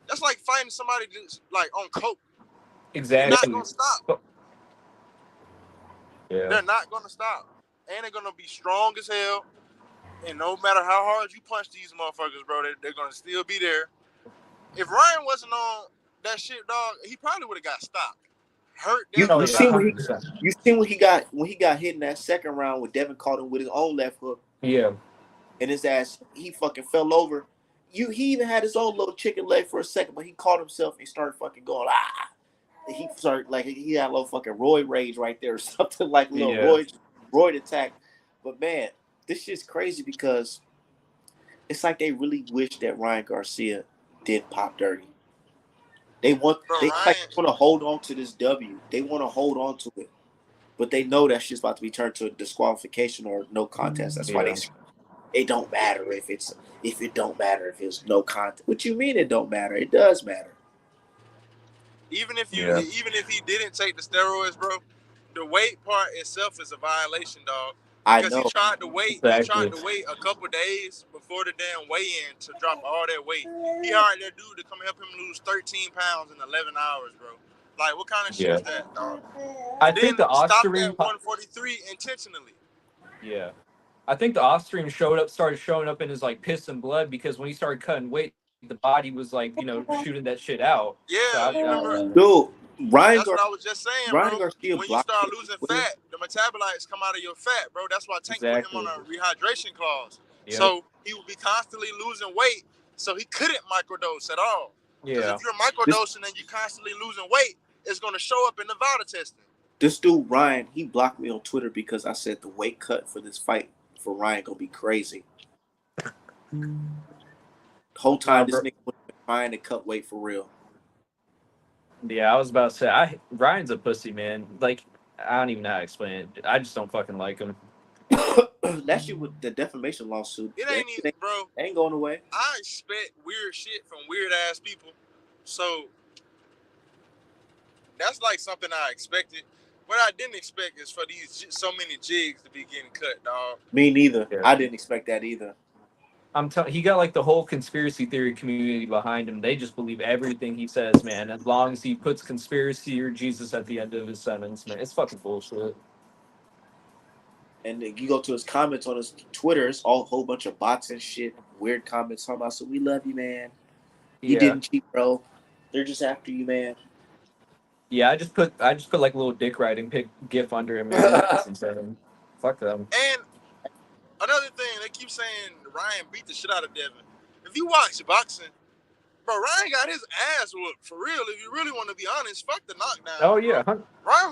That's like fighting somebody just like on coke.
Exactly.
They're not gonna stop.
Yeah.
They're not gonna stop, and they're gonna be strong as hell. And no matter how hard you punch these motherfuckers, bro, they're gonna still be there. If Ryan wasn't on that shit, dog, he probably would have got stopped. Hurt.
You
Yeah,
seen when he got hit in that second round when Devin caught him with his own left hook.
Yeah.
And his ass, he fucking fell over. He even had his own little chicken leg for a second, but he caught himself and he started fucking going, ah. And he started like he had a little fucking roid rage right there or something like a little roid attack. But man, this shit's crazy because it's like they really wish that Ryan Garcia did pop dirty. They want to hold on to this W. They want to hold on to it. But they know that shit's about to be turned to a disqualification or no contest. That's why it don't matter if it don't matter if it's no contest. What you mean it don't matter? It does matter.
Even if he didn't take the steroids, bro, the weight part itself is a violation, dog. Because he tried to wait. Exactly. He tried to wait a couple days before the damn weigh-in to drop all that weight. He hired that dude to come help him lose 13 pounds in 11 hours, bro. Like, what kind of shit is that, dog?
I think the ostarine
at 143 intentionally.
Yeah, I think the ostarine started showing up in his like piss and blood because when he started cutting weight, the body was like shooting that shit out.
Yeah,
dude.
That's what I was just saying,
Ryan
bro.
Garcia
when you start losing fat, the metabolites come out of your fat, bro. That's why Tank put him on a rehydration clause. Yep. So he would be constantly losing weight, so he couldn't microdose at all. Because if you're microdosing and you're constantly losing weight, it's going to show up in the VADA testing.
This dude, Ryan, he blocked me on Twitter because I said the weight cut for this fight for Ryan going to be crazy. The whole time this nigga was trying to cut weight for real.
Yeah, I was about to say, Ryan's a pussy, man. Like, I don't even know how to explain it. I just don't fucking like him.
That shit with the defamation lawsuit.
It ain't even, bro.
Ain't going away.
I expect weird shit from weird ass people. So that's like something I expected. What I didn't expect is for these so many jigs to be getting cut, dog.
Me neither. Yeah. I didn't expect that either.
He got like the whole conspiracy theory community behind him. They just believe everything he says, man. As long as he puts conspiracy or Jesus at the end of his sentence, man, it's fucking bullshit.
And then you go to his comments on his Twitter, it's all a whole bunch of bots and shit, weird comments talking about, so we love you, man. You didn't cheat, bro. They're just after you, man.
Yeah, I just put like a little dick riding gif under him, man. Fuck them.
And another thing, they keep saying Ryan beat the shit out of Devin. If you watch boxing, bro, Ryan got his ass whooped for real. If you really want to be honest, fuck the knockdown.
Oh yeah,
Ryan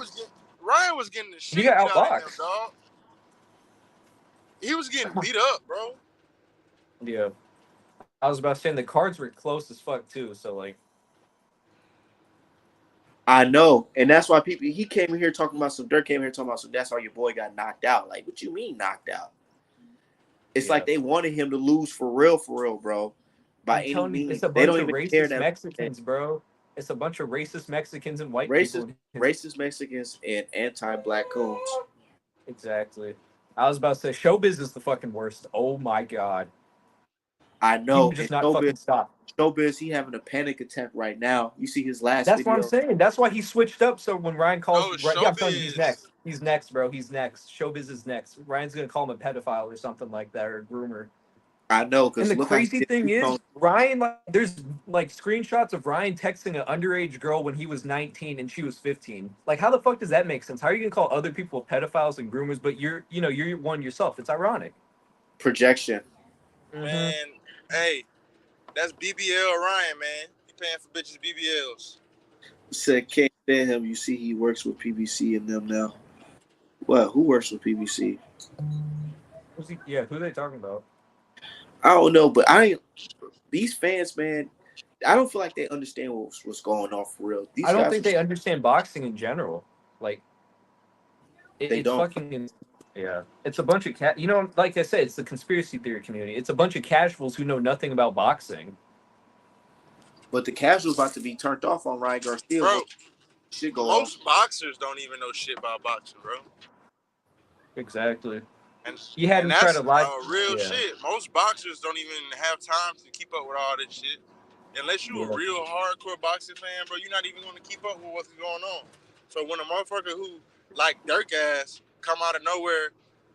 was getting the shit
out
of him, dog. He was getting beat up, bro.
Yeah. I was about to say the cards were close as fuck too. So like,
I know, and that's why people. He came in here talking about some. Dirk came here talking about some. That's why your boy got knocked out. Like, what you mean knocked out? It's like they wanted him to lose for real, bro. By any
telling you,
means,
it's a
they
bunch
don't
of
even care
racist
that
Mexicans, bro. It's a bunch of racist Mexicans and white
racist,
people.
racist Mexicans and anti-black coons.
Exactly. I was about to say, Showbiz is the fucking worst. Oh my god.
I
He would
know, and
just not fucking stop.
Showbiz, he having a panic attack right now. You see his last
That's
video.
what I'm saying. That's why he switched up. So when Ryan calls,
No,
yeah, I'm telling you, he's
Showbiz.
next. He's next, bro. He's next. Showbiz is next. Ryan's gonna call him a pedophile or something like that, or a groomer.
I know, because
And the crazy thing is, Ryan, like, there's like screenshots of Ryan texting an underage girl when he was 19 and she was 15. Like, how the fuck does that make sense? How are you gonna call other people pedophiles and groomers, but you're one yourself? It's ironic.
Projection.
Man, hey, that's BBL Ryan, man. He paying for bitches BBLs.
Said can't stand him. You see, he works with PBC and them now. What? Who works with PBC?
Yeah, who are they talking about?
I don't know, but these fans, man, I don't feel like they understand what's going on for real.
I don't think they understand boxing in general. Like, it's don't. Fucking, yeah. It's a bunch of like I said, it's the conspiracy theory community. It's a bunch of casuals who know nothing about boxing.
But the casuals about to be turned off on Ryan Garcia.
Bro,
shit go
most boxers don't even know shit about boxing, bro.
Exactly.
And
he had him try to lie.
Real shit. Most boxers don't even have time to keep up with all this shit. Unless you a real hardcore boxing fan, bro, you're not even going to keep up with what's going on. So when a motherfucker who like Dirk ass come out of nowhere,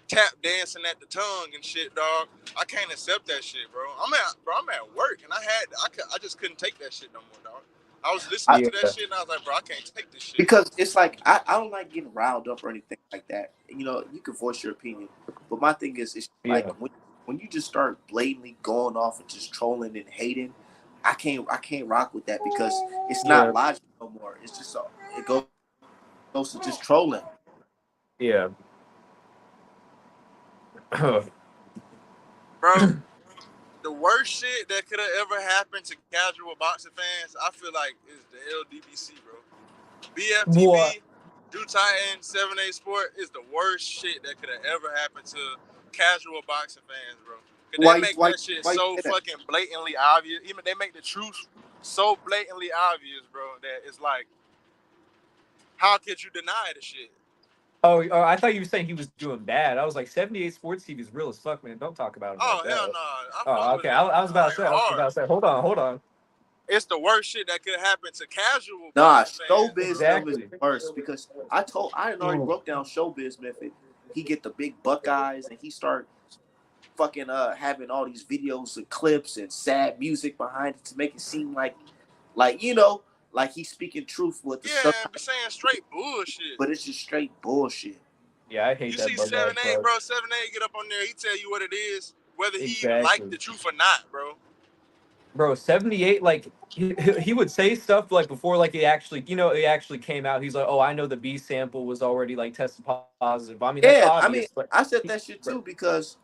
tap dancing at the tongue and shit, dog, I can't accept that shit, bro. I'm at work and I just couldn't take that shit no more, dog. I was listening to that shit and I was like, bro, I can't take this shit.
Because it's like I don't like getting riled up or anything like that. You know, you can voice your opinion, but my thing is, it's like when you just start blatantly going off and just trolling and hating, I can't rock with that because it's not logic no more. It's just it goes to just trolling.
Yeah.
Bro, the worst shit that could have ever happened to casual boxing fans, I feel like, is the LDBC, bro. BFTV, Drew Titan, 7A Sport is the worst shit that could have ever happened to casual boxing fans, bro. They make that shit so fucking blatantly obvious. Even they make the truth so blatantly obvious, bro, that it's like, how could you deny the shit?
Oh, I thought you were saying he was doing bad. I was like, 78 Sports TV is real as fuck, man. Don't talk about him.
Oh,
like
hell
no. Oh, okay. I was about to say. Hold on.
It's the worst shit that could happen to casual.
Showbiz is worse because I already broke down Showbiz method. He get the big Buckeyes and he start fucking having all these videos and clips and sad music behind it to make it seem like he's speaking truth with the
stuff. Yeah, saying straight bullshit.
But it's just straight bullshit.
Yeah, I hate that.
You see 7A, bro. 7A get up on there. He tell you what it is, whether he like the truth or not, bro.
Bro, 78, like he would say stuff like before, like it actually came out. He's like, "Oh, I know the B sample was already like tested positive." I mean, that's obvious,
I said that shit too because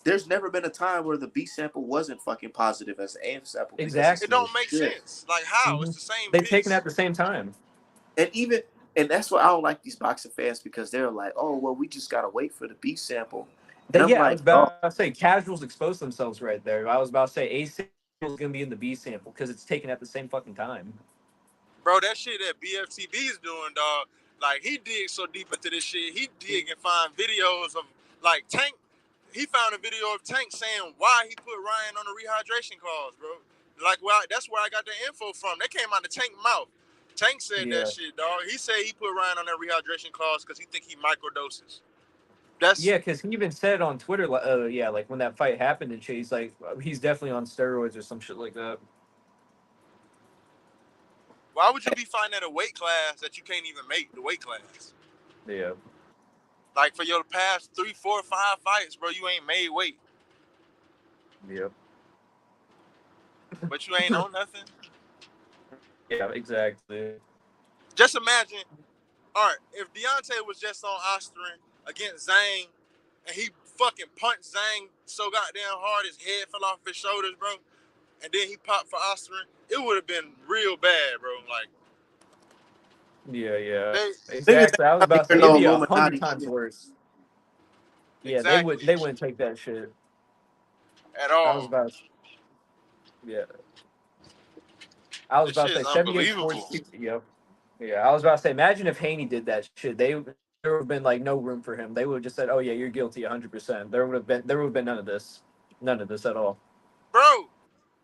there's never been a time where the B sample wasn't fucking positive as the A sample.
Exactly,
it don't make sense. Like how it's the same.
They've taken it at the same time,
and that's why I don't like these boxing fans because they're like, "Oh, well, we just gotta wait for the B sample."
I was about to say casuals expose themselves right there. I was about to say A sample is gonna be in the B sample because it's taken at the same fucking time.
Bro, that shit that BFTB is doing, dog. Like he digs so deep into this shit, he dig and find videos of like Tank. He found a video of Tank saying why he put Ryan on the rehydration clause, bro. Like, well, that's where I got the info from. That came out of Tank's mouth. Tank said that shit, dog. He said he put Ryan on that rehydration clause because he think he microdoses.
Because he even said on Twitter, like when that fight happened and shit, he's like, he's definitely on steroids or some shit like that.
Why would you be fighting at a weight class that you can't even make the weight class?
Yeah.
Like for your past 3, 4, 5 fights, bro, you ain't made weight.
Yep.
But you ain't on nothing.
Yeah, exactly.
Just imagine, all right, if Deontay was just on Osterin against Zhang and he fucking punched Zhang so goddamn hard his head fell off his shoulders, bro. And then he popped for Osterman. It would have been real bad, bro. Like,
Yeah.
they
Exactly. I was about to say
They're
it'd
no
be 100
Illuminati
times
shit
worse. Yeah, they
exactly
wouldn't take that shit.
at
I was
all.
about to, yeah. I was
This
about
shit
to
is
say 78 sports.
unbelievable,
Yep. Yeah, I was about to say, imagine if Haney did that shit. There would have been like no room for him. They would have just said, "Oh yeah, you're guilty 100%." There would have been none of this at all.
bro.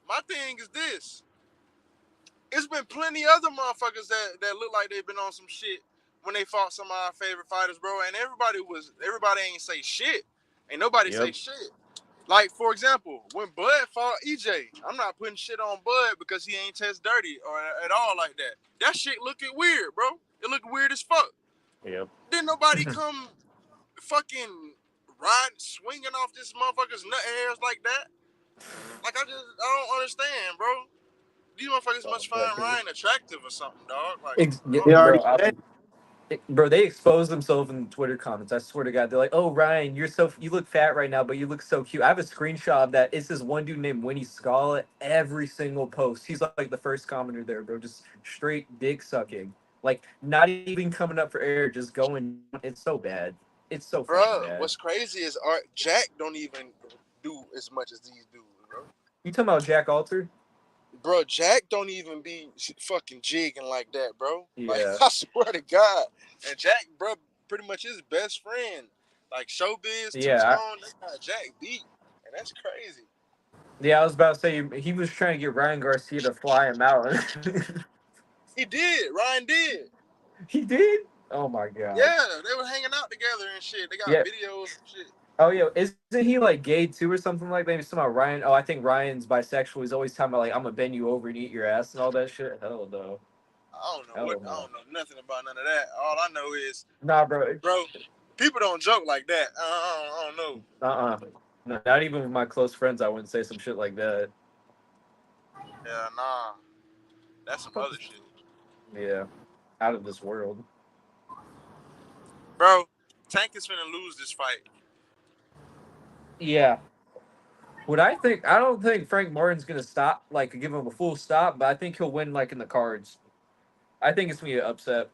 My thing is this. It's been plenty other motherfuckers that look like they've been on some shit when they fought some of our favorite fighters, bro. And everybody ain't say shit. Ain't nobody say
Yep.
shit. Like, for example, when Bud fought EJ, I'm not putting shit on Bud because he ain't test dirty or at all like that. That shit looking weird, bro. It looked weird as fuck.
Yep.
Didn't nobody come fucking swinging off this motherfucker's nut hairs like that? Like, I don't understand, bro. These motherfuckers must find Ryan attractive or something, dog. Like,
they already
Bro,
said
bro, they expose themselves in the Twitter comments. I swear to God, they're like, "Oh, Ryan, you look fat right now, but you look so cute." I have a screenshot of that. It's this one dude named Winnie Scarlett. Every single post, he's like the first commenter there, bro. Just straight dick sucking, like not even coming up for air, just going. It's so bad. It's so fucking
bro,
bad.
what's crazy is Jack don't even do as much as these dudes, bro.
You talking about Jack Alter?
Bro, Jack don't even be fucking jigging like that, bro. Like,
Yeah.
I swear to God. And Jack, bro, pretty much his best friend. Like, Showbiz,
Yeah.
Two-Tone, they got Jack beat. And that's crazy.
Yeah, I was about to say he was trying to get Ryan Garcia to fly him out.
He did. Ryan did.
He did? Oh my God.
Yeah, they were hanging out together and shit. They got
Yeah.
videos and shit.
Oh yeah, isn't he like gay too or something like that? Maybe somehow Ryan. Oh, I think Ryan's bisexual. He's always talking about like I'm gonna bend you over and eat your ass and all that shit. Hell no.
I don't
Hell
know
no.
I don't know nothing about none of that. All I know is,
Nah, bro.
people don't joke like that. I don't know.
No, not even with my close friends, I wouldn't say some shit like that.
Yeah, nah. That's some other shit.
Yeah, out of this world.
Bro, Tank is finna lose this fight.
Yeah. I don't think Frank Martin's gonna stop, like give him a full stop, but I think he'll win like in the cards. I think it's gonna be an upset.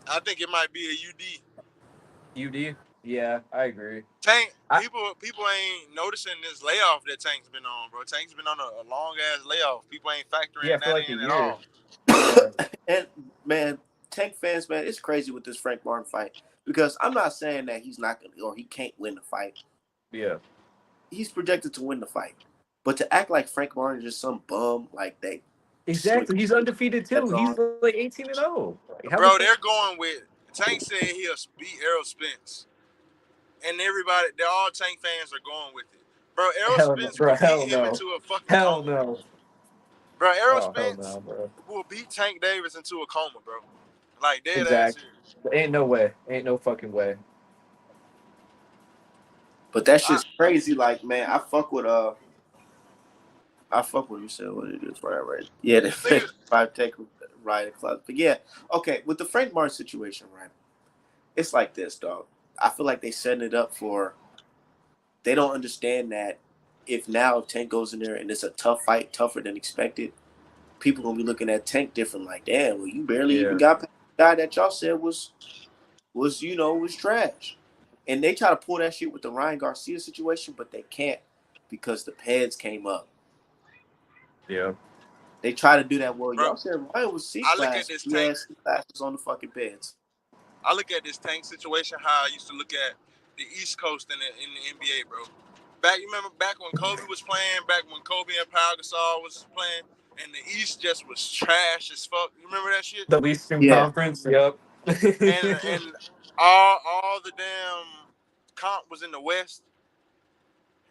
I think it might be a UD.
UD? Yeah, I agree.
Tank, people ain't noticing this layoff that Tank's been on, bro. Tank's been on a long ass layoff. People ain't factoring that
like
in
a
at
year.
all.
And man, Tank fans, man, it's crazy with this Frank Martin fight because I'm not saying that he's not gonna or he can't win the fight.
Yeah.
He's projected to win the fight, but to act like Frank Martin is just some bum like they.
Exactly, he's undefeated too. He's like 18-0.
Bro, they're going with Tank said he'll beat Errol Spence, and they're all Tank fans are going with it. Bro, Errol Spence will beat him into a fucking coma.
No.
Bro, Errol Spence
bro.
will beat Tank Davis into a coma, bro. Like dead
Exactly.
ass serious.
Ain't no way. Ain't no fucking way.
But that shit's crazy. Like, man, I fuck with you said what it is, right? Yeah, the five take Ryan Club. But yeah, okay, with the Frank Martin situation, right? It's like this, dog. I feel like they setting it up for. They don't understand that if now Tank goes in there and it's a tough fight, tougher than expected, people gonna be looking at Tank different. Like, damn, well, you barely even got the guy that y'all said was trash. And they try to pull that shit with the Ryan Garcia situation, but they can't because the pads came up.
Yeah.
They try to do that. Well,
Bro,
y'all said Ryan was C
I look
class.
at this
He
Tank.
had C classes on the fucking beds.
I look at this Tank situation how I used to look at the East Coast in the NBA, bro. Remember back when Kobe was playing, back when Kobe and Pau Gasol was playing, and the East just was trash as fuck. You remember that shit?
The Eastern Conference, yep.
and all the damn comp was in the West.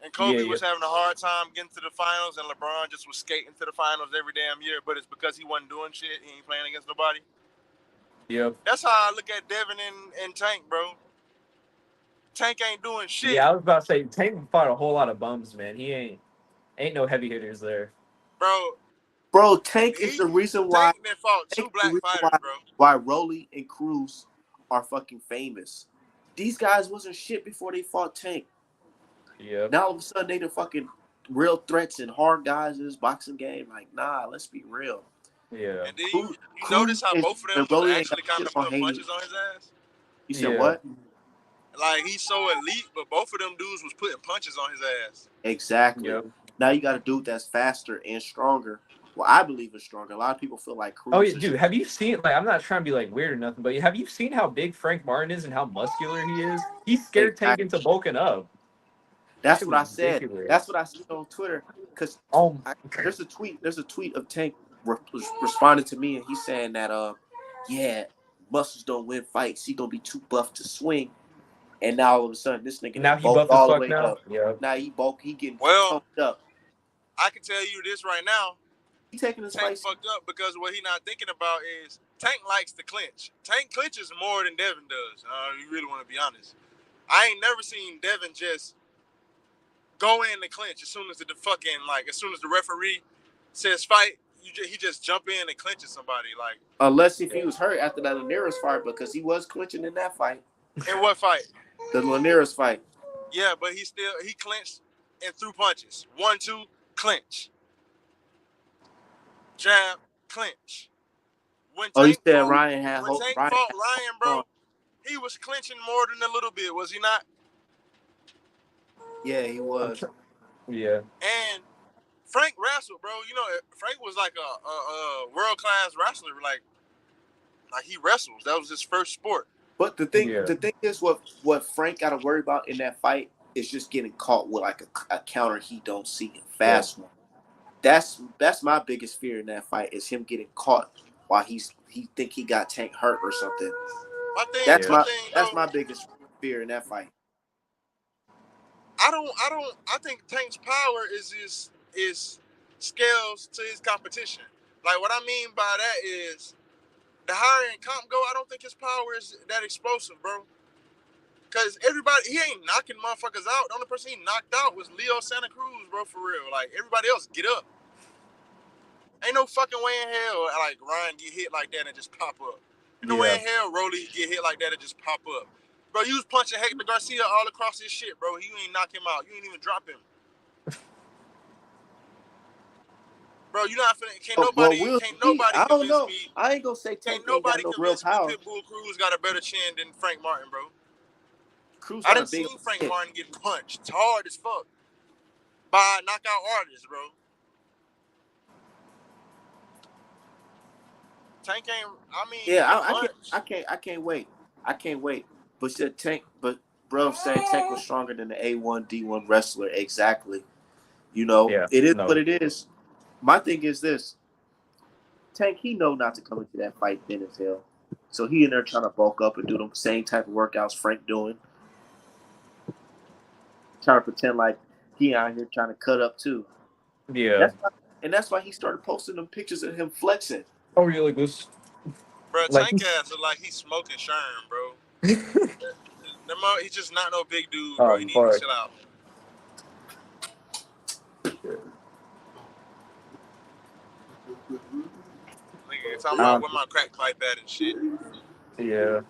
And Kobe was having a hard time getting to the finals, and LeBron just was skating to the finals every damn year. But it's because he wasn't doing shit. He ain't playing against nobody.
Yep.
That's how I look at Devin and Tank, bro. Tank ain't doing shit.
Yeah, I was about to say Tank fought a whole lot of bums, man. He ain't no heavy hitters there.
Bro,
Tank is the reason why
Tank then fought two black fighters, bro.
Why Rolly and Cruz are fucking famous. These guys wasn't shit before they fought Tank.
Yeah.
Now all of a sudden they the fucking real threats and hard guys in this boxing game. Like, nah, let's be real.
Yeah.
And then you notice how both of them was actually kind of putting punches on his ass?
You said what?
Like, he's so elite, but both of them dudes was putting punches on his ass.
Exactly.
Yep.
Now you got a dude that's faster and stronger. Well, I believe is stronger. A lot of people feel like Cruz.
Oh yeah, dude. Have you seen? Like, I'm not trying to be like weird or nothing, but have you seen how big Frank Martin is and how muscular he is? He scared Tank into bulking up.
That's what I said.
Ridiculous.
That's what I said on Twitter. Because there's a tweet of Tank responded to me, and he's saying that yeah, muscles don't win fights. He gonna be too buff to swing. And now all of a sudden, this nigga
now he
bulked
buffed
all the
fuck
way
now.
up.
Yeah.
Now he bulked. He getting pumped up.
I can tell you this right now.
He taking his
Tank
fight
fucked up because what he not thinking about is Tank likes to clinch. Tank clinches more than Devin does. You really want to be honest. I ain't never seen Devin just go in and clinch as soon as as soon as the referee says fight, he just jump in and clinches somebody. Like,
unless if he was hurt after that Linares fight, because he was clinching in that fight.
In what fight?
The Linares fight.
Yeah, but he clinched and threw punches. 1, 2, clinch. Jab, clinch. When
you said Ryan had
when
hope.
Tank fought Ryan, bro, he was clinching more than a little bit, was he not?
Yeah, he was.
Yeah.
And Frank wrestled, bro. You know, Frank was like a world-class wrestler. Like he wrestles. That was his first sport.
But the thing is, what Frank got to worry about in that fight is just getting caught with like a counter he don't see, a fast one. That's my biggest fear in that fight is him getting caught while he think he got Tank hurt or something. That's my biggest fear in that fight.
I think Tank's power is his scales to his competition. Like, what I mean by that is the higher in comp go, I don't think his power is that explosive, bro. Because he ain't knocking motherfuckers out. The only person he knocked out was Leo Santa Cruz, bro, for real. Like, everybody else, get up. Ain't no fucking way in hell, like, Ryan get hit like that and just pop up. Ain't no way in hell Rolly get hit like that and just pop up. Bro, you was punching Hector Garcia all across this shit, bro. You ain't knock him out. You ain't even drop him. Bro, you not finna. Can't nobody
I don't know.
Me.
I ain't gonna say Tank
ain't nobody
got no real power.
Pitbull Cruz got a better chin than Frank Martin, bro.
Cruz
I didn't see Frank Martin get punched hard as fuck by knockout artists, bro. Tank ain't. I mean,
yeah, I can't wait. I can't wait. But said Tank, but bro said Tank was stronger than the A1 D1 wrestler. Exactly. You know, it is what it is. My thing is this: Tank, he know not to come into that fight thin as hell, so he in there trying to bulk up and do the same type of workouts Frank doing, trying to pretend like he out here trying to cut up too.
Yeah,
that's why he started posting them pictures of him flexing.
Oh, really? This,
bro, Tank ass is like he's smoking Sherm, bro. He's just not no big dude, bro. He needs to chill out. Nigga, talking about where my crack pipe at and shit.
Yeah.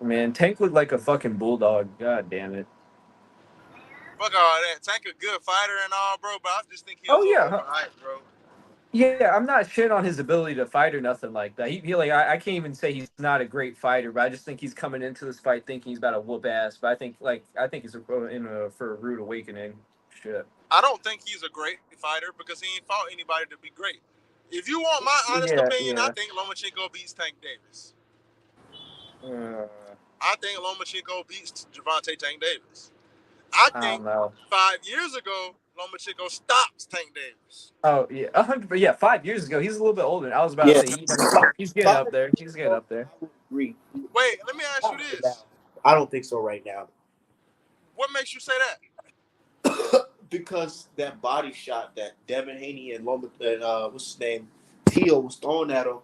Man, Tank looked like a fucking bulldog. God damn it.
Fuck all that. Tank a good fighter and all, bro, but I just think he's overhyped, bro.
Yeah, I'm not shit on his ability to fight or nothing like that. He like I can't even say he's not a great fighter, but I just think he's coming into this fight thinking he's about to whoop ass. But I think he's for a rude awakening. Shit.
I don't think he's a great fighter because he ain't fought anybody to be great. If you want my honest opinion, I think Lomachenko beats Tank Davis. I think Lomachenko beats Gervonta Tank Davis. I think 5 years ago, Lomachenko stops Tank Davis.
Oh yeah, 100. Yeah, 5 years ago, he's a little bit older. I was about to say he's getting up there. He's getting up there.
Agree.
Wait, let me ask you this.
I don't think so right now.
What makes you say that?
Because that body shot that Devin Haney and what's his name, Teal was throwing at him,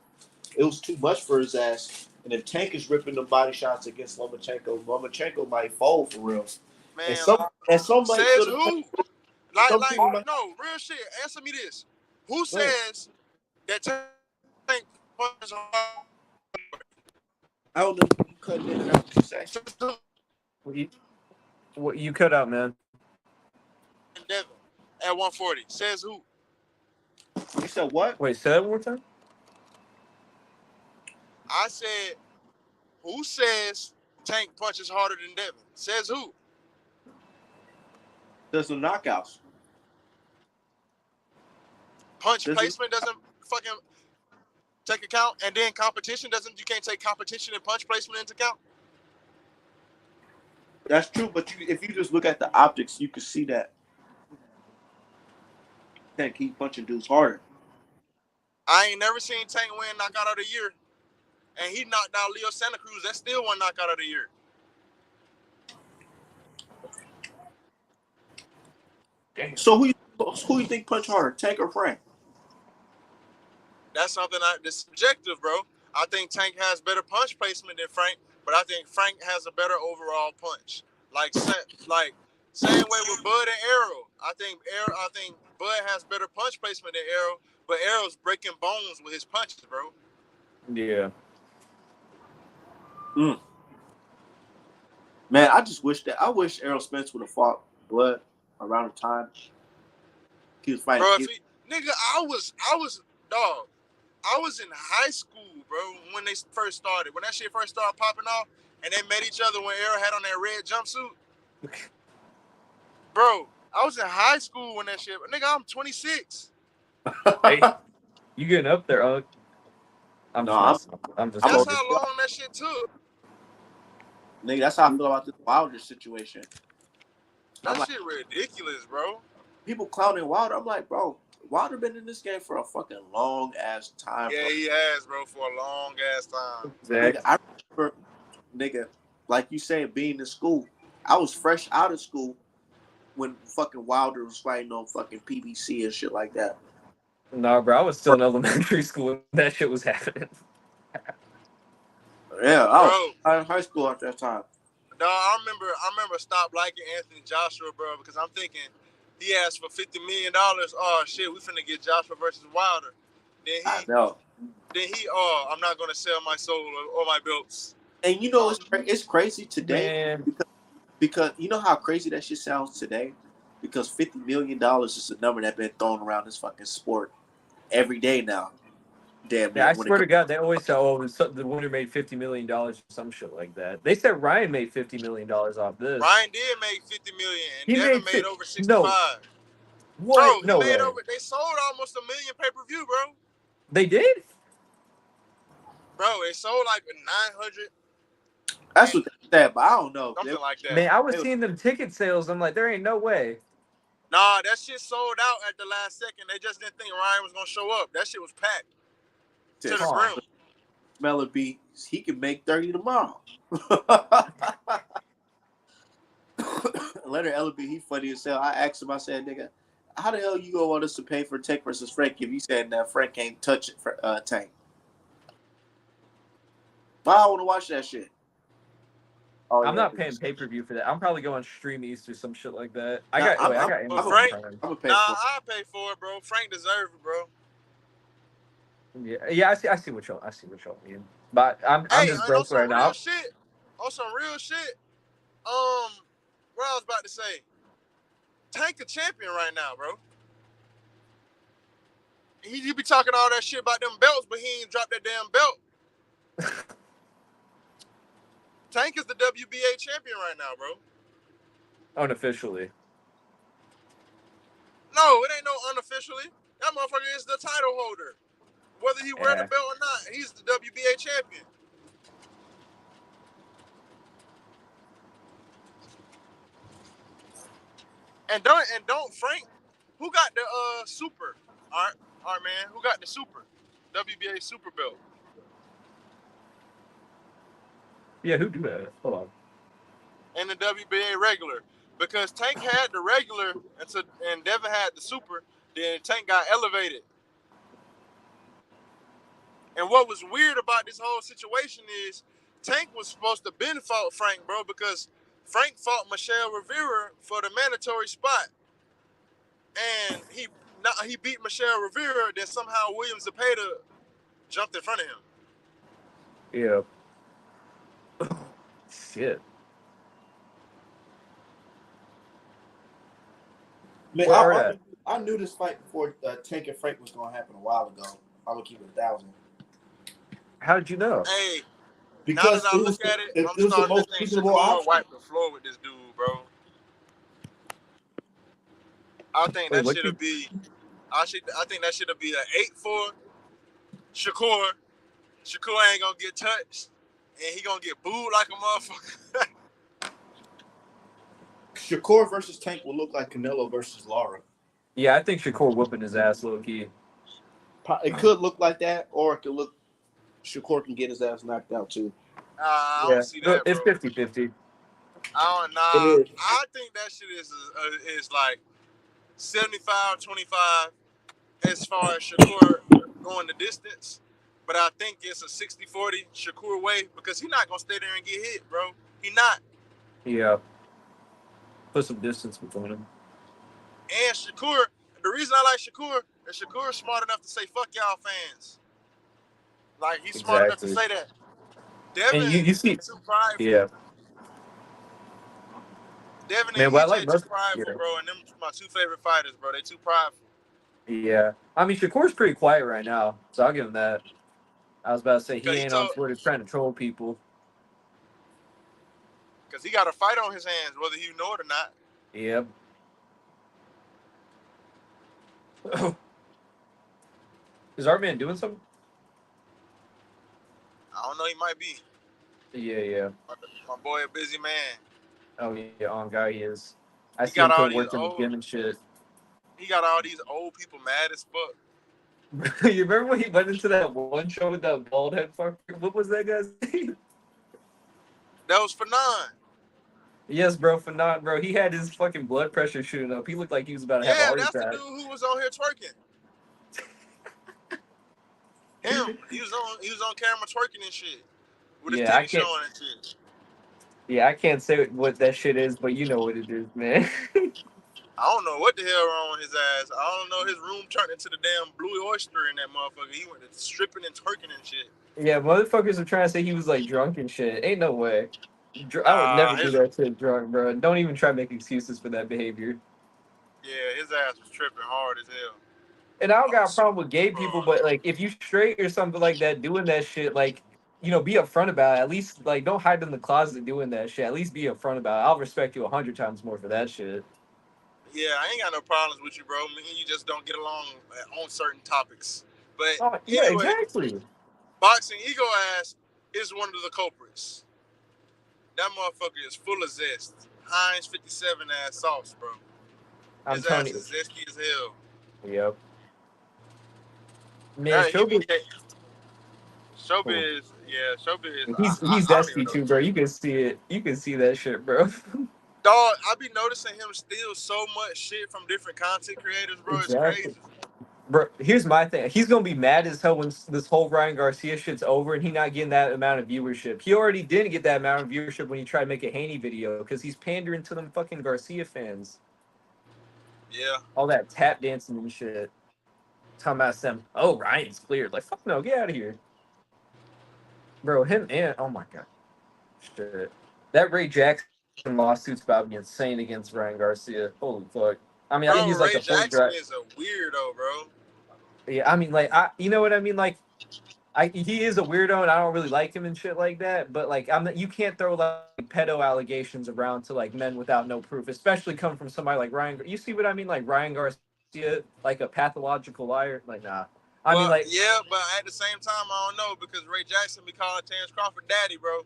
it was too much for his ass. And if Tank is ripping the body shots against Lomachenko might fold for real.
Man,
and somebody
says who? Like, no, real shit. Answer me this: who says that Tank punches hard?
I don't know. You cutting in and out.
What you cut out, man?
Devin at 140. Says who?
You said what?
Wait, say that one more time.
I said, who says Tank punches harder than Devin? Says who?
There's the knockouts.
Punch placement doesn't fucking take account, and then competition doesn't. You can't take competition and punch placement into account.
That's true, but if you just look at the optics, you can see that Tank keep punching dudes harder.
I ain't never seen Tank win knockout of the year, and he knocked out Leo Santa Cruz. That's still one knockout of the year.
Damn. So who you think punch harder, Tank or Frank?
That's something that's subjective, bro. I think Tank has better punch placement than Frank, but I think Frank has a better overall punch. Like same way with Bud and Arrow. I think Bud has better punch placement than Arrow, but Arrow's breaking bones with his punches, bro.
Yeah.
Man, I wish Errol Spence would have fought Bud around the time he was fighting.
Bro, I was in high school, bro, when they first started. When that shit first started popping off, and they met each other when Arrow had on that red jumpsuit. Bro, I was in high school when that shit. Nigga, I'm 26.
Hey, you getting up there, Ugg? I'm just.
That's how long that shit took.
Nigga, that's how I feel about this Wilder situation.
That shit ridiculous, bro.
People clowning Wilder. I'm like, bro, Wilder been in this game for a fucking long ass time.
Yeah,
bro.
he has, bro, for a long ass time.
Exactly.
Nigga, I remember, nigga, like you said, being in school. I was fresh out of school when fucking Wilder was fighting on fucking PBC and shit like that.
Nah, bro, I was still in elementary school when that shit was happening.
Yeah, I was in high school at that time.
No, I remember stop liking Anthony Joshua, bro, because I'm thinking he asked for $50 million. Oh shit, we finna get Joshua versus Wilder.
I know.
Then I'm not gonna sell my soul or my belts.
And you know it's crazy today,
Man.
because you know how crazy that shit sounds today? Because $50 million is a number that's been thrown around this fucking sport every day now. Damn.
Yeah, I swear to God, they always say, the winner made $50 million or some shit like that. They said Ryan made $50 million off this.
Ryan did make $50 million, and Devin made over 65.
No. What?
Bro,
way.
They sold almost 1 million pay-per-view, bro.
They did?
Bro, they sold like 900.
That's what they said, but I don't know.
Something like that.
Man, I was seeing them ticket sales. I'm like, there ain't no way.
Nah, that shit sold out at the last second. They just didn't think Ryan was gonna show up. That shit was packed to the brim.
Smeller B, he can make 30 tomorrow. Leonard Ellerby, he funny as hell. I asked him, I said, nigga, how the hell you gonna want us to pay for Tank versus Frank if you said that Frank can't touch it for Tank? Why I want to watch that shit?
Oh, I'm not paying pay-per-view for that. I'm probably going Stream East or some shit like that. I got Amazon
Frank,
Prime.
I'm gonna pay
I'll pay for it, bro. Frank deserves it, bro.
Yeah, I see what y'all mean. But I'm just broke right now.
On some real shit. What I was about to say. Tank a champion right now, bro. He be talking all that shit about them belts, but he ain't dropped that damn belt. Tank is the WBA champion right now, bro.
Unofficially.
No, it ain't no unofficially. That motherfucker is the title holder. Whether he wear the belt or not, he's the WBA champion. And don't Frank, who got the super? All right, man, who got the super? WBA super belt.
Yeah, who do that? Hold on.
And the WBA regular. Because Tank had the regular and Devin had the super, then Tank got elevated. And what was weird about this whole situation is Tank was supposed to been fought Frank, bro, because Frank fought Michelle Rivera for the mandatory spot. And he beat Michelle Rivera, then somehow William Zepeda jumped in front of him.
Yeah. Shit.
Man, I knew this fight before Tank and Frank was gonna happen a while ago. I'm gonna keep it 1,000.
How did you know?
Hey,
Because
now that I look at it, I'm starting to think Shakur wiped the floor with this dude, bro. I think that should be. I think that should be an 8-4. Shakur ain't gonna get touched, and he gonna get booed like a motherfucker.
Shakur versus Tank will look like Canelo versus Lara.
Yeah, I think Shakur whooping his ass low key.
It could look like that, or it could look Shakur can get his ass knocked out too.
I don't see that, bro.
It's 50-50.
I think that shit is like 75-25 as far as Shakur going the distance. But I think it's a 60-40 Shakur way because he's not gonna stay there and get hit, bro. He not.
Yeah. Put some distance between them.
And Shakur, the reason I like Shakur is Shakur's smart enough to say "fuck y'all fans." Like he's smart enough to say that. Devin,
and you see,
too prideful.
Yeah.
Devin and EJ too prideful, bro. And them my two favorite fighters, bro. They too prideful.
Yeah. I mean, Shakur's pretty quiet right now, so I'll give him that. I was about to say he ain't on Twitter trying to troll people.
Because he got a fight on his hands, whether you know it or not.
Yep. Is our man doing something?
I don't know. He might be.
Yeah.
My boy, a busy man.
Oh, yeah. On guy he is. I see him put work in the gym and shit.
He got all these old people mad as fuck.
You remember when he went into that one show with that bald head fucker? What was that guy's name?
That was Fanon.
Yes, bro, Fanon, bro. He had his fucking blood pressure shooting up. He looked like he was about to have a heart attack.
Yeah, that's the dude who was on here twerking. Him. He was on camera twerking and shit. With his titties showing and shit.
Yeah, I can't say what that shit is, but you know what it is, man.
I don't know what the hell wrong with his ass. I don't know. His room turned into the damn Blue Oyster in that motherfucker. He went to stripping and twerking and shit.
Yeah, motherfuckers are trying to say he was like drunk and shit. Ain't no way. I would never do that shit drunk, bro. Don't even try to make excuses for that behavior.
Yeah, his ass was tripping hard as hell.
And I don't got a problem with gay people, but like if you straight or something like that, doing that shit, like, you know, be upfront about it. At least like don't hide in the closet doing that shit. At least be upfront about it. I'll respect you 100 times more for that shit.
Yeah, I ain't got no problems with you, bro. Me and you just don't get along on certain topics. But
yeah, anyway, exactly.
Boxing ego ass is one of the culprits. That motherfucker is full of zest. Heinz 57 ass sauce, bro. His ass is zesty as hell.
Yep. Man, Showbiz. He's zesty too, bro. You can see it. You can see that shit, bro.
Dog, I be noticing him steal so much shit from different content creators, bro. Exactly. It's crazy.
Bro, here's my thing. He's gonna be mad as hell when this whole Ryan Garcia shit's over and he not getting that amount of viewership. He already didn't get that amount of viewership when he tried to make a Haney video because he's pandering to them fucking Garcia fans.
Yeah.
All that tap dancing and shit. Talking about them. Oh, Ryan's cleared. Like, fuck no, get out of here. Bro, him and oh my god. Shit. That Ray Jackson lawsuit's about to be insane against Ryan Garcia. Holy fuck. I mean, I think he's like
Ray Jackson is a weirdo, bro.
Yeah, I mean, like, you know what I mean? Like, he is a weirdo, and I don't really like him and shit like that. But like, you can't throw like pedo allegations around to like men without no proof, especially coming from somebody like Ryan. You see what I mean? Like Ryan Garcia, like a pathological liar. Like, nah. I mean, like,
yeah, but at the same time, I don't know because Ray Jackson be calling Terrence Crawford daddy, bro.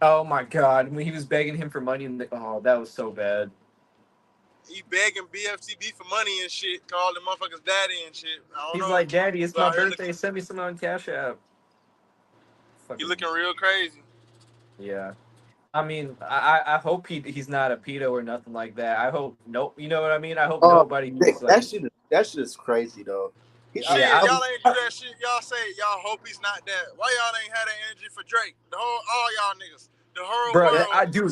Oh my god, when he was begging him for money, that was so bad.
He begging BFTB for money and shit, calling motherfuckers daddy and shit.
He's like, Daddy, it's my birthday. Send me some on Cash App.
You looking real crazy.
Yeah. I mean, I hope he's not a pedo or nothing like that. I hope you know what I mean? I hope nobody.
That shit is crazy though.
Shit, y'all ain't do that shit. Y'all say y'all hope he's not that. Why y'all ain't had that energy for Drake? All y'all niggas. The whole world.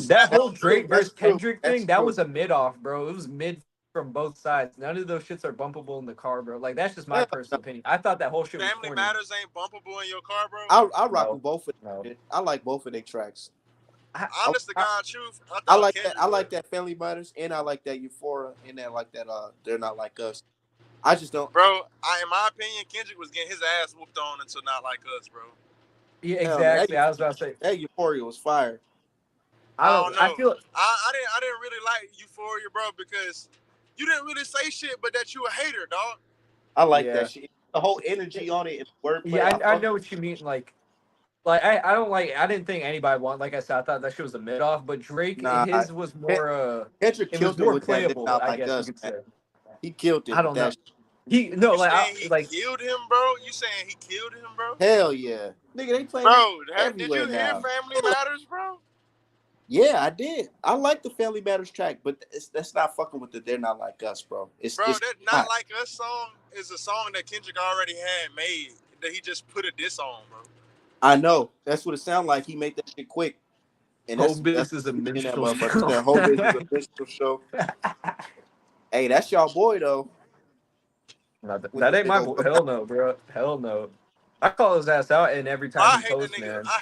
That whole Drake versus Kendrick thing, that was a mid-off, bro. It was mid from both sides. None of those shits are bumpable in the car, bro. Like, that's just my personal opinion. I thought that whole shit was
Family Matters ain't bumpable in your car, bro?
I rock with both of them. I like both of their tracks.
honest to God truth, I
I
thought
like
Kendrick
that. I like
would.
that Family Matters, and I like that Euphoria, and I like that They're Not Like Us. I just don't.
Bro, in my opinion, Kendrick was getting his ass whooped on until Not Like Us, bro.
Yeah,
Hell no,
exactly. I was about to say.
that Euphoria was fire.
I
I
don't.
don't
I
know.
feel.
I didn't really like Euphoria, bro, because you didn't really say shit, but that you a hater, dog.
I like
Yeah.
that shit. The whole energy on it and wordplay.
Yeah, I know what you mean. I don't like. I didn't think anybody won. Like I said, I thought that shit was a mid off. But Drake,
Nah,
his was more.
Kendrick
It was
killed it
more
with that. They're
playable.
Not
I
Like
guess you
Us,
could
man.
say.
He killed it
I
with
don't know.
that.
He no
You
like
saying he
like
killed him, bro? You saying he killed him, bro?
Hell yeah, nigga, they play
Bro, did
everywhere
you hear
now.
Family Matters, bro?
Yeah, I did. I like the Family Matters track, but that's not fucking with the They're Not Like Us, bro. It's
Bro, that Not
not.
Like Us song is a song that Kendrick already had made that he just put a diss on, bro.
I know. That's what it sounded like. He made that shit quick. And
whole
that's
business is a
in that
minstrel
motherfucker.
show.
That whole business is a minstrel show. Hey, that's y'all boy though.
That ain't my boy. Hell no, bro. Hell no. I call his ass out, and every time
I
he
hate
posts,
that nigga.
man.
I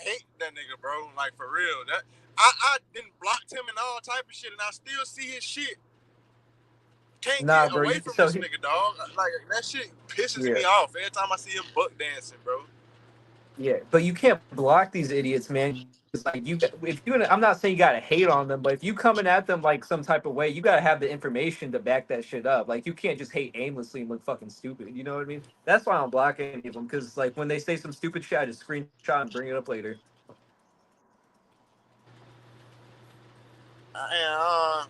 hate that nigga, bro. Like, for real. That I didn't block him and all type of shit, and I still see his shit. Can't
Nah,
get
bro.
away from this nigga, dog. Like, that shit pisses me off every time I see him buck dancing, bro.
Yeah, but you can't block these idiots, man. It's like I'm not saying you gotta hate on them, but if you coming at them like some type of way, you gotta have the information to back that shit up. Like you can't just hate aimlessly and look fucking stupid. You know what I mean? That's why I don't block any of them, because like when they say some stupid shit, I just screenshot and bring it up later.
Man,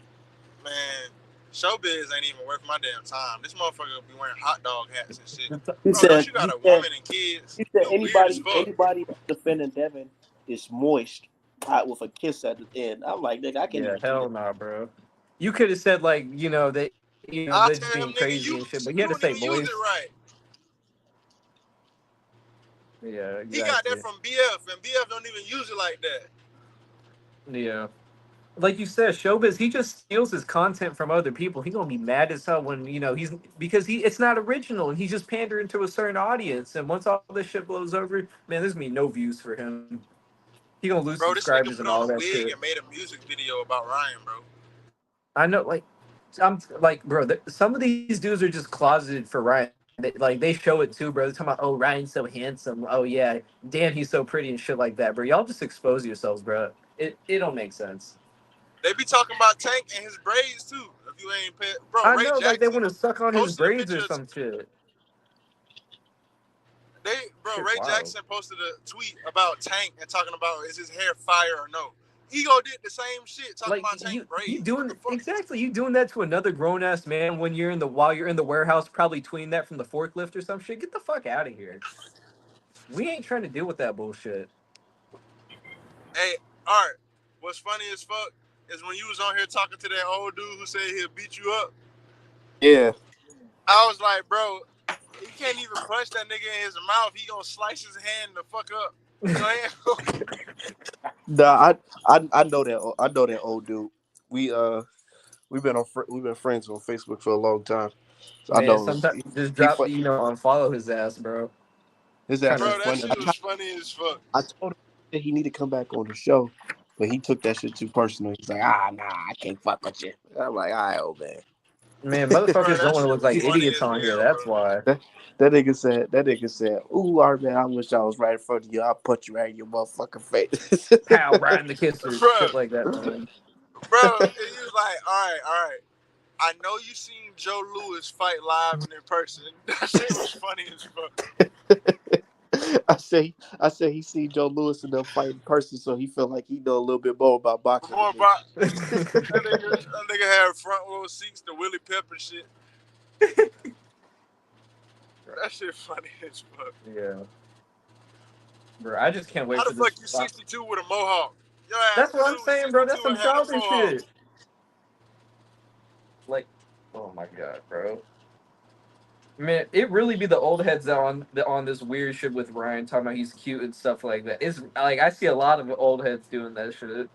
showbiz ain't even worth my damn time. This motherfucker be wearing hot dog hats and shit.
He
Bro,
said,
don't you got a woman and kids?
He said
You weird as fuck.
anybody defending Devin is moist with a kiss at the end. I'm like, nigga, I can't even.
Hell nah, bro. You could have said like, they're just being crazy and shit, but you had to say moist.
Use it right.
Yeah, exactly.
He got that from BF, and BF don't even use it like that.
Yeah. Like you said, Showbiz, he just steals his content from other people. He gonna be mad as hell when it's not original and he's just pandering to a certain audience. And once all this shit blows over, man, there's gonna be no views for him. He gonna lose subscribers and all that shit.
This nigga put on a wig and made a music video about Ryan, bro.
I know, I'm like, bro, some of these dudes are just closeted for Ryan. They show it too, bro. They're talking about, oh, Ryan's so handsome. Oh yeah, damn, he's so pretty and shit like that, bro. Y'all just expose yourselves, bro. It don't make sense.
They be talking about Tank and his braids too. If you ain't paid, bro.
I
Ray
know,
Jackson
like they want to suck on his braids or some shit.
Ray Jackson posted a tweet about Tank and talking about is his hair fire or no. Ego did the same shit talking about Tank braids.
You doing that to another grown ass man while you're in the warehouse, probably tweeting that from the forklift or some shit. Get the fuck out of here. We ain't trying to deal with that bullshit.
Hey, Art, what's funny as fuck is when you was on here talking to that old dude who said he'll beat you up.
Yeah.
I was like, bro, he can't even punch that nigga in his mouth. He gonna slice his hand the fuck up.
Nah, I know that. I know that old dude. We've been friends on Facebook for a long time. So man, I know.
Sometimes just drop unfollow his ass, bro.
His ass
bro,
is funny.
That shit was funny as fuck.
I told him that he need to come back on the show, but he took that shit too personal. He's like, nah, I can't fuck with you. I'm like, all right, old man.
Man, motherfuckers don't want to look like idiots on here. That's why.
That nigga said, ooh, Art, man, I wish I was right in front of you. I'll punch you right in your motherfucking face.
Pow, right in the kisser. Shit like that, man.
Bro, he was like, all right. I know you seen Joe Louis fight live and in person. That shit was funny as fuck.
I say he seen Joe Louis in them fight in person, so he felt like he know a little bit more about boxing.
That nigga had front row seats to Willie Pepper shit. That shit funny as fuck.
Yeah. Bro, I just can't wait
for
this.
How the fuck you 62 with a mohawk?
That's what I'm saying, bro. That's some childish shit. Like, oh my god, bro. Man, it really be the old heads on this weird shit with Ryan talking about he's cute and stuff like that. It's like I see a lot of old heads doing that shit.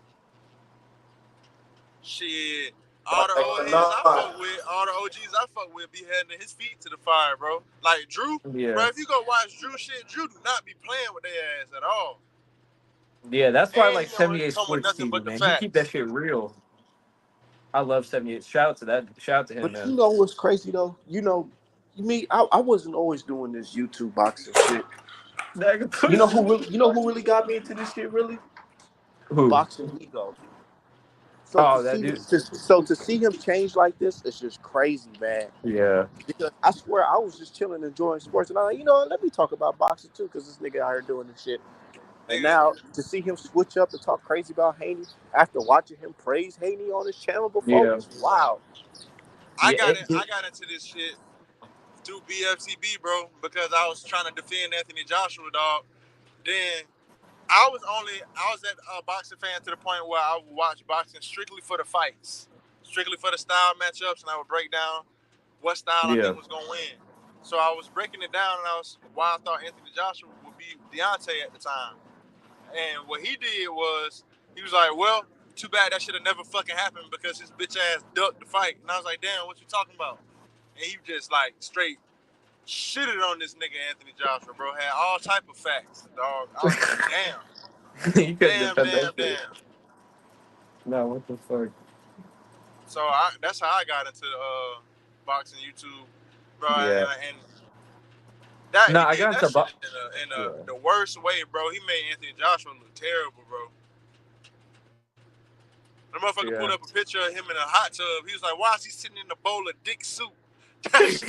Shit. All the old heads all the OGs I fuck with be heading his feet to the fire, bro. Like Drew, bro, if you go watch Drew shit, Drew do not be playing with their ass at all.
Yeah, that's why I
And
like
he don't really
78
come with
Sports
nothing
TV,
but the
man. He keep that
facts.
shit real. I love 78. Shout out to that. Shout out to him,
But
man.
you know what's crazy though? You know, me, I wasn't always doing this YouTube boxing shit. You know who really got me into this shit? Really,
Who?
Boxing Ego. So to
Oh, that
see
dude.
to see him change like this, it's just crazy, man.
Yeah.
Because I swear I was just chilling, enjoying sports, and I'm like, you know, let me talk about boxing too, because this nigga out here doing this shit. And
Nigga,
now to see him switch up and talk crazy about Haney after watching him praise Haney on his channel before
Yeah.
was wow.
Yeah.
I got into this shit through BFTB, bro, because I was trying to defend Anthony Joshua, dog. Then I was at a boxing fan to the point where I would watch boxing strictly for the fights, strictly for the style matchups, and I would break down what style I
Yeah.
think was gonna win. So I was breaking it down, and why I thought Anthony Joshua would be Deontay at the time. And what he did was he was like, well, too bad that should have never fucking happened because his bitch ass ducked the fight. And I was like, damn, what you talking about? And he just like straight shitted on this nigga Anthony Joshua, bro. Had all type of facts, dog. I was like, damn,
You couldn't
damn,
defend
damn,
that shit.
damn.
No, what the fuck?
So that's how I got into boxing YouTube, bro.
Yeah.
And that
No,
he
I
did
got
that
into
shit
yeah.
the worst way, bro. He made Anthony Joshua look terrible, bro. The motherfucker pulled up a picture of him in a hot tub. He was like, why is he sitting in a bowl of dick soup? That shit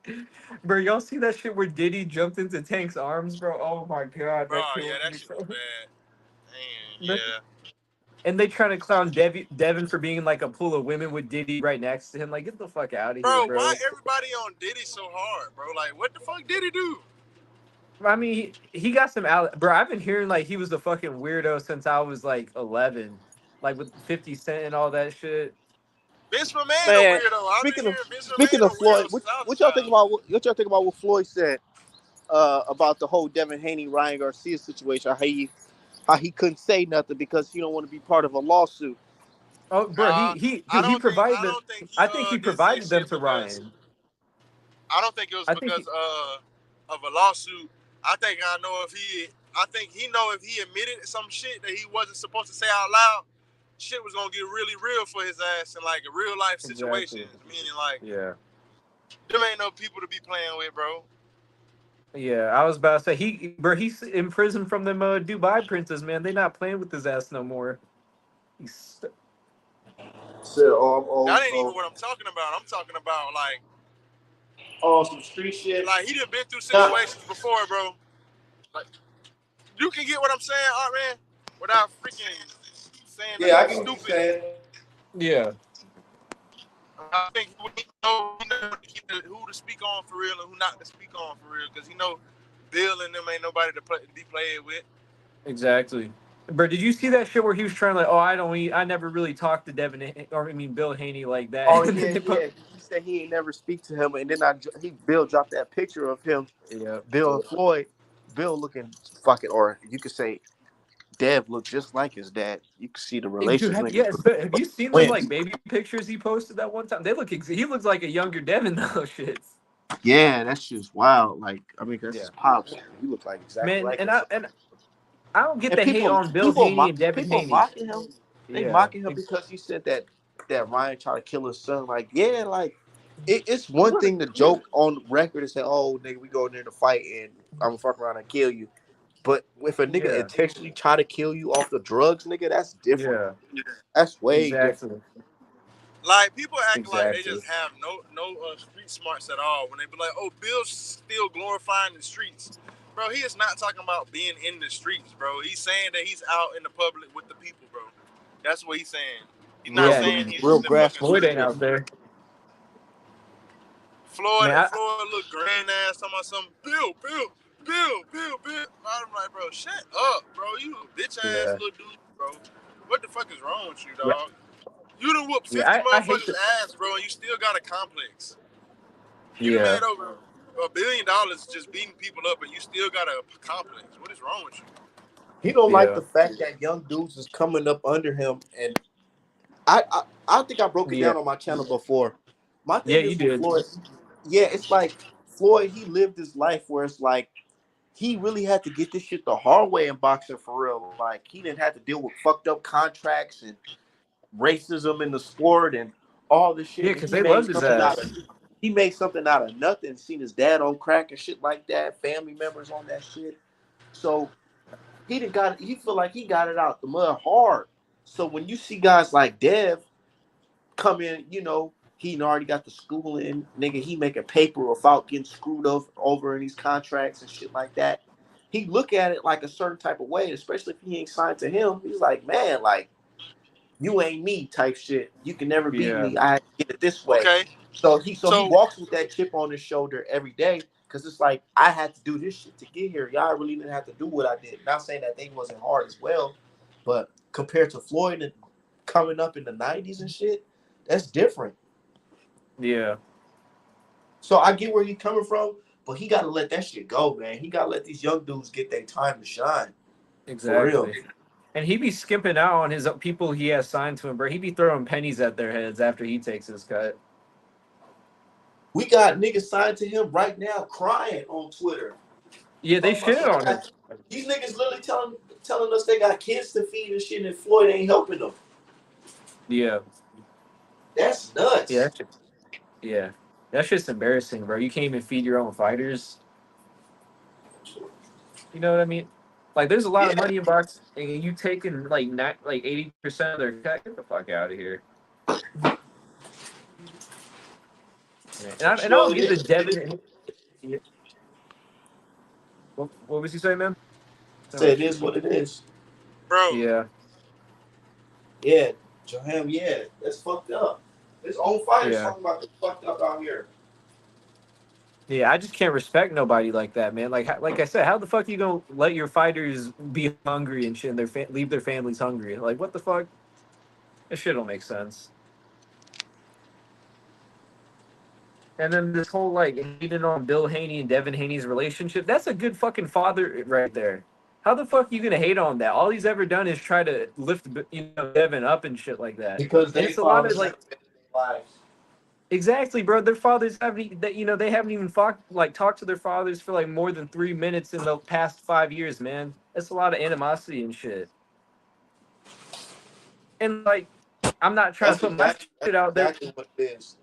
was,
Bro, y'all see that shit where Diddy jumped into Tank's arms, bro? Oh my god,
bro,
that
yeah,
killed
that
me,
shit
bro.
was bad. Man, yeah.
And they trying to clown Devin for being like a pool of women with Diddy right next to him. Like, get the fuck out of here,
Bro, why
bro.
everybody on Diddy so hard, bro? Like, what the fuck did he do?
I mean, he got some bro. I've been hearing like he was a fucking weirdo since I was like 11, like with 50 Cent and all that shit.
Vince remained a
Man,
weirdo. I've been hearing Vince
speaking
remained a
of Floyd,
weirdo since I was
what
a
y'all think
child.
about what Floyd said about the whole Devin Haney Ryan Garcia situation? How he couldn't say nothing because he don't want to be part of a lawsuit.
Oh, bro, he
I
dude, he provided
I
them.
don't think
I think he
didn't say
provided them
shit
to
because
Ryan.
I don't think it was
I think
because of a lawsuit. I think he know if he admitted some shit that he wasn't supposed to say out loud, shit was gonna get really real for his ass in like a real life situations.
Exactly.
Meaning like,
Yeah.
them ain't no people to be playing with, bro.
Yeah, I was about to say he's in prison from them Dubai princes, man. They not playing with his ass no more.
That ain't even what I'm talking about. I'm talking about like
Some street shit.
like he done been through situations before, bro. Like, you can get what I'm saying, Art Man, without freaking saying nothing stupid.
Yeah.
I think he know who to speak on for real and who not to speak on for real, because he know Bill and them ain't nobody to be played with.
Exactly. But did you see that shit where he was trying like, oh, I never really talked to Bill Haney like that.
Oh yeah. He said he ain't never speak to him, and then Bill dropped that picture of him,
Yeah.
Bill and Floyd, Bill looking fucking, or you could say Dev looked just like his dad. You can see the relationship.
Have you seen those like baby pictures he posted that one time? He looks like a younger Devin those shits.
Yeah, that's just wild. Like, I mean, that's his pops. He looked like exactly
Man,
like
and
him.
I don't get the hate on Bill Haney and Devin Haney.
Mocking him. They mocking him because he said that Ryan tried to kill his son. Like, yeah, like it's one thing to joke on record and say, "Oh, nigga, we go in there to fight and I'm gonna fuck around and kill you." But if a nigga intentionally try to kill you off the drugs, nigga, that's different. Yeah. That's way different.
Like, people act like they just have no street smarts at all when they be like, "Oh, Bill's still glorifying the streets." Bro, he is not talking about being in the streets, bro. He's saying that he's out in the public with the people, bro. That's what he's saying. He's not saying he's
real
in the
grass.
Floyd ain't out there.
Floyd look grand ass talking about some Bill. I'm like, bro, shut up, bro. You bitch ass little dude, bro. What the fuck is wrong with you, dog? You done whooped 50 motherfuckers' ass, bro, and you still got a complex. You made over $1 billion just beating people up, and you still got a complex. What is wrong with you?
He don't like the fact that young dudes is coming up under him, and I think I broke it down on my channel before. My thing is with Floyd. Yeah, it's like Floyd. He lived his life where it's like he really had to get this shit the hard way in boxing for real. Like he didn't have to deal with fucked up contracts and racism in the sport and all this
Yeah,
shit. And
because they loved his ass.
he made something out of nothing. Seen his dad on crack and shit like that. Family members on that shit. So he feel like he got it out the mud hard. So when you see guys like Dev come in, he already got the schooling, nigga. He making paper without getting screwed over in these contracts and shit like that. He look at it like a certain type of way, especially if he ain't signed to him. He's like, man, like you ain't me type shit. You can never beat me. I get it this way.
Okay.
So he walks with that chip on his shoulder every day because it's like I had to do this shit to get here. Y'all really didn't have to do what I did. Not saying that thing wasn't hard as well, but compared to Floyd and coming up in the 90s and shit, that's different.
Yeah.
So I get where he's coming from, but he got to let that shit go, man. He got to let these young dudes get their time to shine.
Exactly.
For real.
And he be skimping out on his people he has signed to him, bro. He be throwing pennies at their heads after he takes his cut.
We got niggas signed to him right now crying on Twitter.
Yeah, they shit on it.
These niggas literally telling us they got kids to feed and shit, and Floyd ain't helping them.
Yeah.
That's nuts.
Yeah. That shit's embarrassing, bro. You can't even feed your own fighters. You know what I mean? Like, there's a lot of money in boxing, and you taking like 80% of their cut. Get the fuck out of here. And I don't get the Devin. Yeah. What was you saying, man?
Say it is what it is,
bro.
Yeah.
Yeah, Johan. Yeah, that's fucked up. His own fighters talking about it's fucked up out here.
Yeah, I just can't respect nobody like that, man. Like I said, how the fuck you gonna let your fighters be hungry and shit, and leave their families hungry? Like, what the fuck? This shit don't make sense. And then this whole like hating on Bill Haney and Devin Haney's relationship—that's a good fucking father right there. How the fuck you gonna hate on that? All he's ever done is try to lift Devin up and shit like that.
Because
it's a lot of like lives. Exactly, bro. Their fathers haven't, they haven't even talked to their fathers for like more than 3 minutes in the past 5 years, man. That's a lot of animosity and shit. And like, I'm not trying to put my shit out there.
Exactly what it is.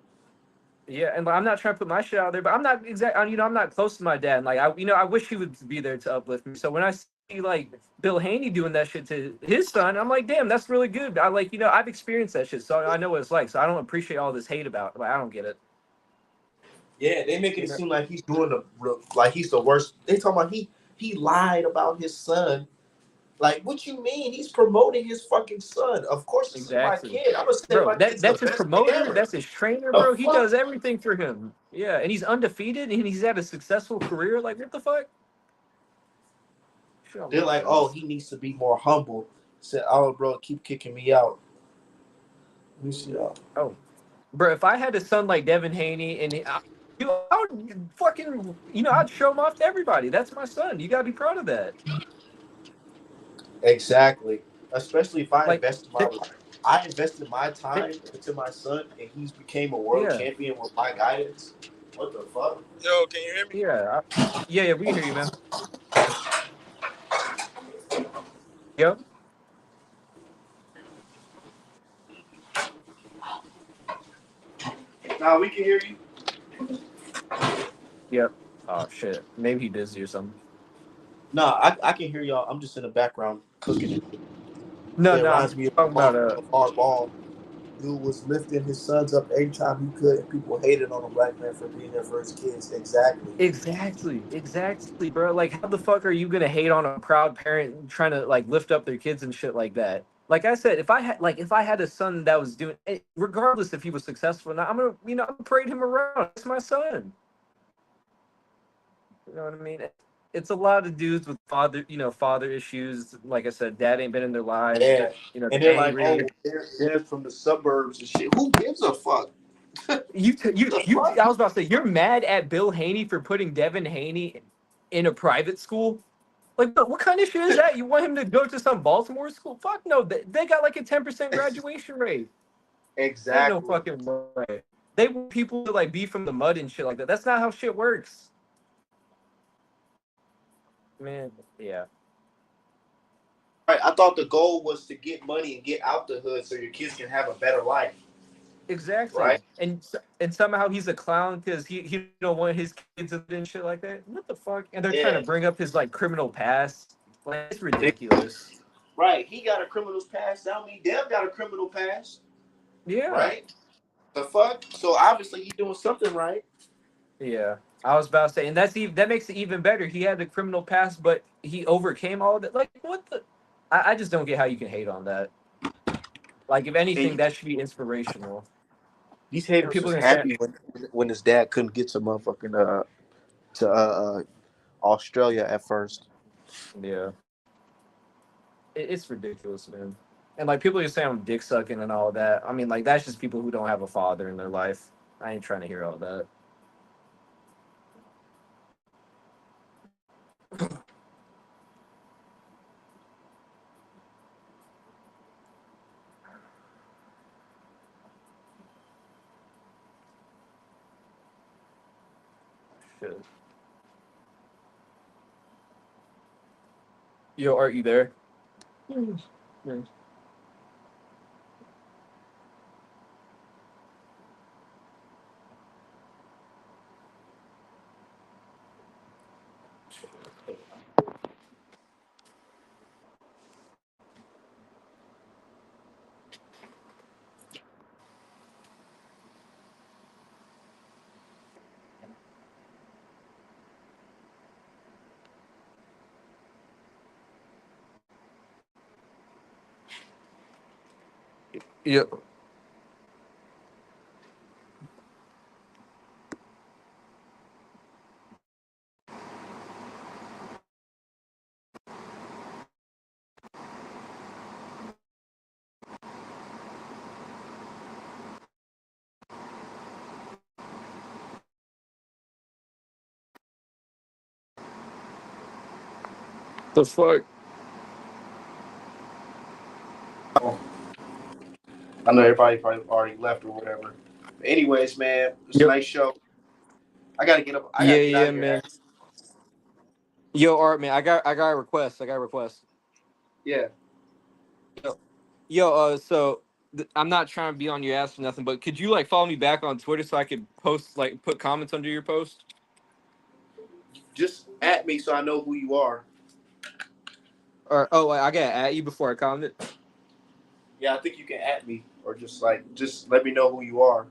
Yeah, and I'm not trying to put my shit out there, but I'm not I'm not close to my dad. And like, I wish he would be there to uplift me. So when I see like Bill Haney doing that shit to his son, I'm like, damn, that's really good. I like, I've experienced that shit, so I know what it's like. So I don't appreciate all this hate about it. Like, I don't get it.
Yeah, they make it seem like he's doing like he's the worst. They talking about he lied about his son. Like, what you mean? He's promoting his fucking son. Of course, this is my kid. I'm gonna say
bro,
my kid's
that's
the
his
best
promoter.
ever.
That's his trainer, bro. He does everything for him. Yeah, and he's undefeated, and he's had a successful career. Like, what the fuck?
They're like, oh, he needs to be more humble. Said, oh, bro, keep kicking me out. Let me see.
Oh, bro, if I had a son like Devin Haney, and I would fucking, I'd show him off to everybody. That's my son. You gotta be proud of that.
Exactly. Especially if I invested my time into my son, and he's became a world champion with my guidance. What the fuck?
Yo, can you hear me?
Yeah, we can hear you, man. Yo.
Nah, we can hear you.
Yep. Oh shit. Maybe he dizzy or something.
Nah, I can hear y'all. I'm just in the background cooking it.
No,
it reminds me of
hard
ball. Dude was lifting his sons up every time he could, and people hated on a black man for being there for his kids.
Exactly, bro. Like, how the fuck are you gonna hate on a proud parent trying to like lift up their kids and shit like that? Like I said, if I had a son that was doing, regardless if he was successful or not, I'm gonna parade him around. It's my son. You know what I mean? It's a lot of dudes with father issues. Like I said, dad ain't been in their lives.
Yeah. And they're like, oh, they're from the suburbs and shit. Who gives a fuck?
I was about to say, you're mad at Bill Haney for putting Devin Haney in a private school? Like, what kind of shit is that? You want him to go to some Baltimore school? Fuck no. They got like a 10% graduation rate.
Exactly.
Ain't no fucking way. They want people to like be from the mud and shit like that. That's not how shit works. Man, yeah.
Right. I thought the goal was to get money and get out the hood so your kids can have a better life.
Exactly.
Right.
And somehow he's a clown because he don't want his kids and shit like that. What the fuck? And they're trying to bring up his like criminal past. Like it's ridiculous.
Right. He got a criminal's past. That mean Dev got a criminal past.
Yeah.
Right. The fuck. So obviously he's doing something right.
Yeah. I was about to say, and that makes it even better. He had the criminal past, but he overcame all of that. Like what the? I just don't get how you can hate on that. Like if anything, that should be inspirational.
These haters
People
was
are gonna
happy when his dad couldn't get to motherfucking to Australia at first.
Yeah. It's ridiculous, man. And like people just say I'm dick sucking and all of that. I mean, like that's just people who don't have a father in their life. I ain't trying to hear all that. Shit. Yo, Art, you there? Yeah. Yeah. The fuck?
I know everybody probably already left or whatever. But anyways, man, it's a
Yep.
nice show. I gotta get up. I gotta get out
Yeah,
of here.
man. Yo, Art, man, I got a request.
Yeah.
Yo, so I'm not trying to be on your ass or nothing, but could you like follow me back on Twitter so I could post like put comments under your post?
Just at me so I know who you are.
Or I gotta at you before I comment.
Yeah, I think you can at me or just let me know who you are.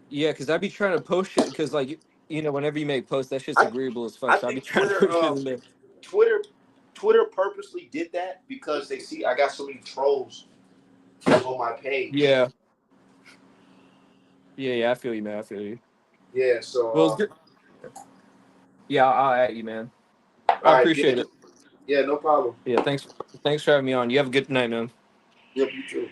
Yeah, because I'd be trying to post shit because like whenever you make posts, that shit's agreeable as fuck.
I
So I'd be
think
trying to put shit in there.
Twitter purposely did that because they see I got so many trolls on my page.
Yeah. Yeah, I feel you, man. I feel you.
Yeah, so
Well, it's good. Yeah, I'll at you, man. I
all right,
appreciate it.
yeah, no problem.
Yeah, thanks for having me on. You have a good night, man.
Yep, you too.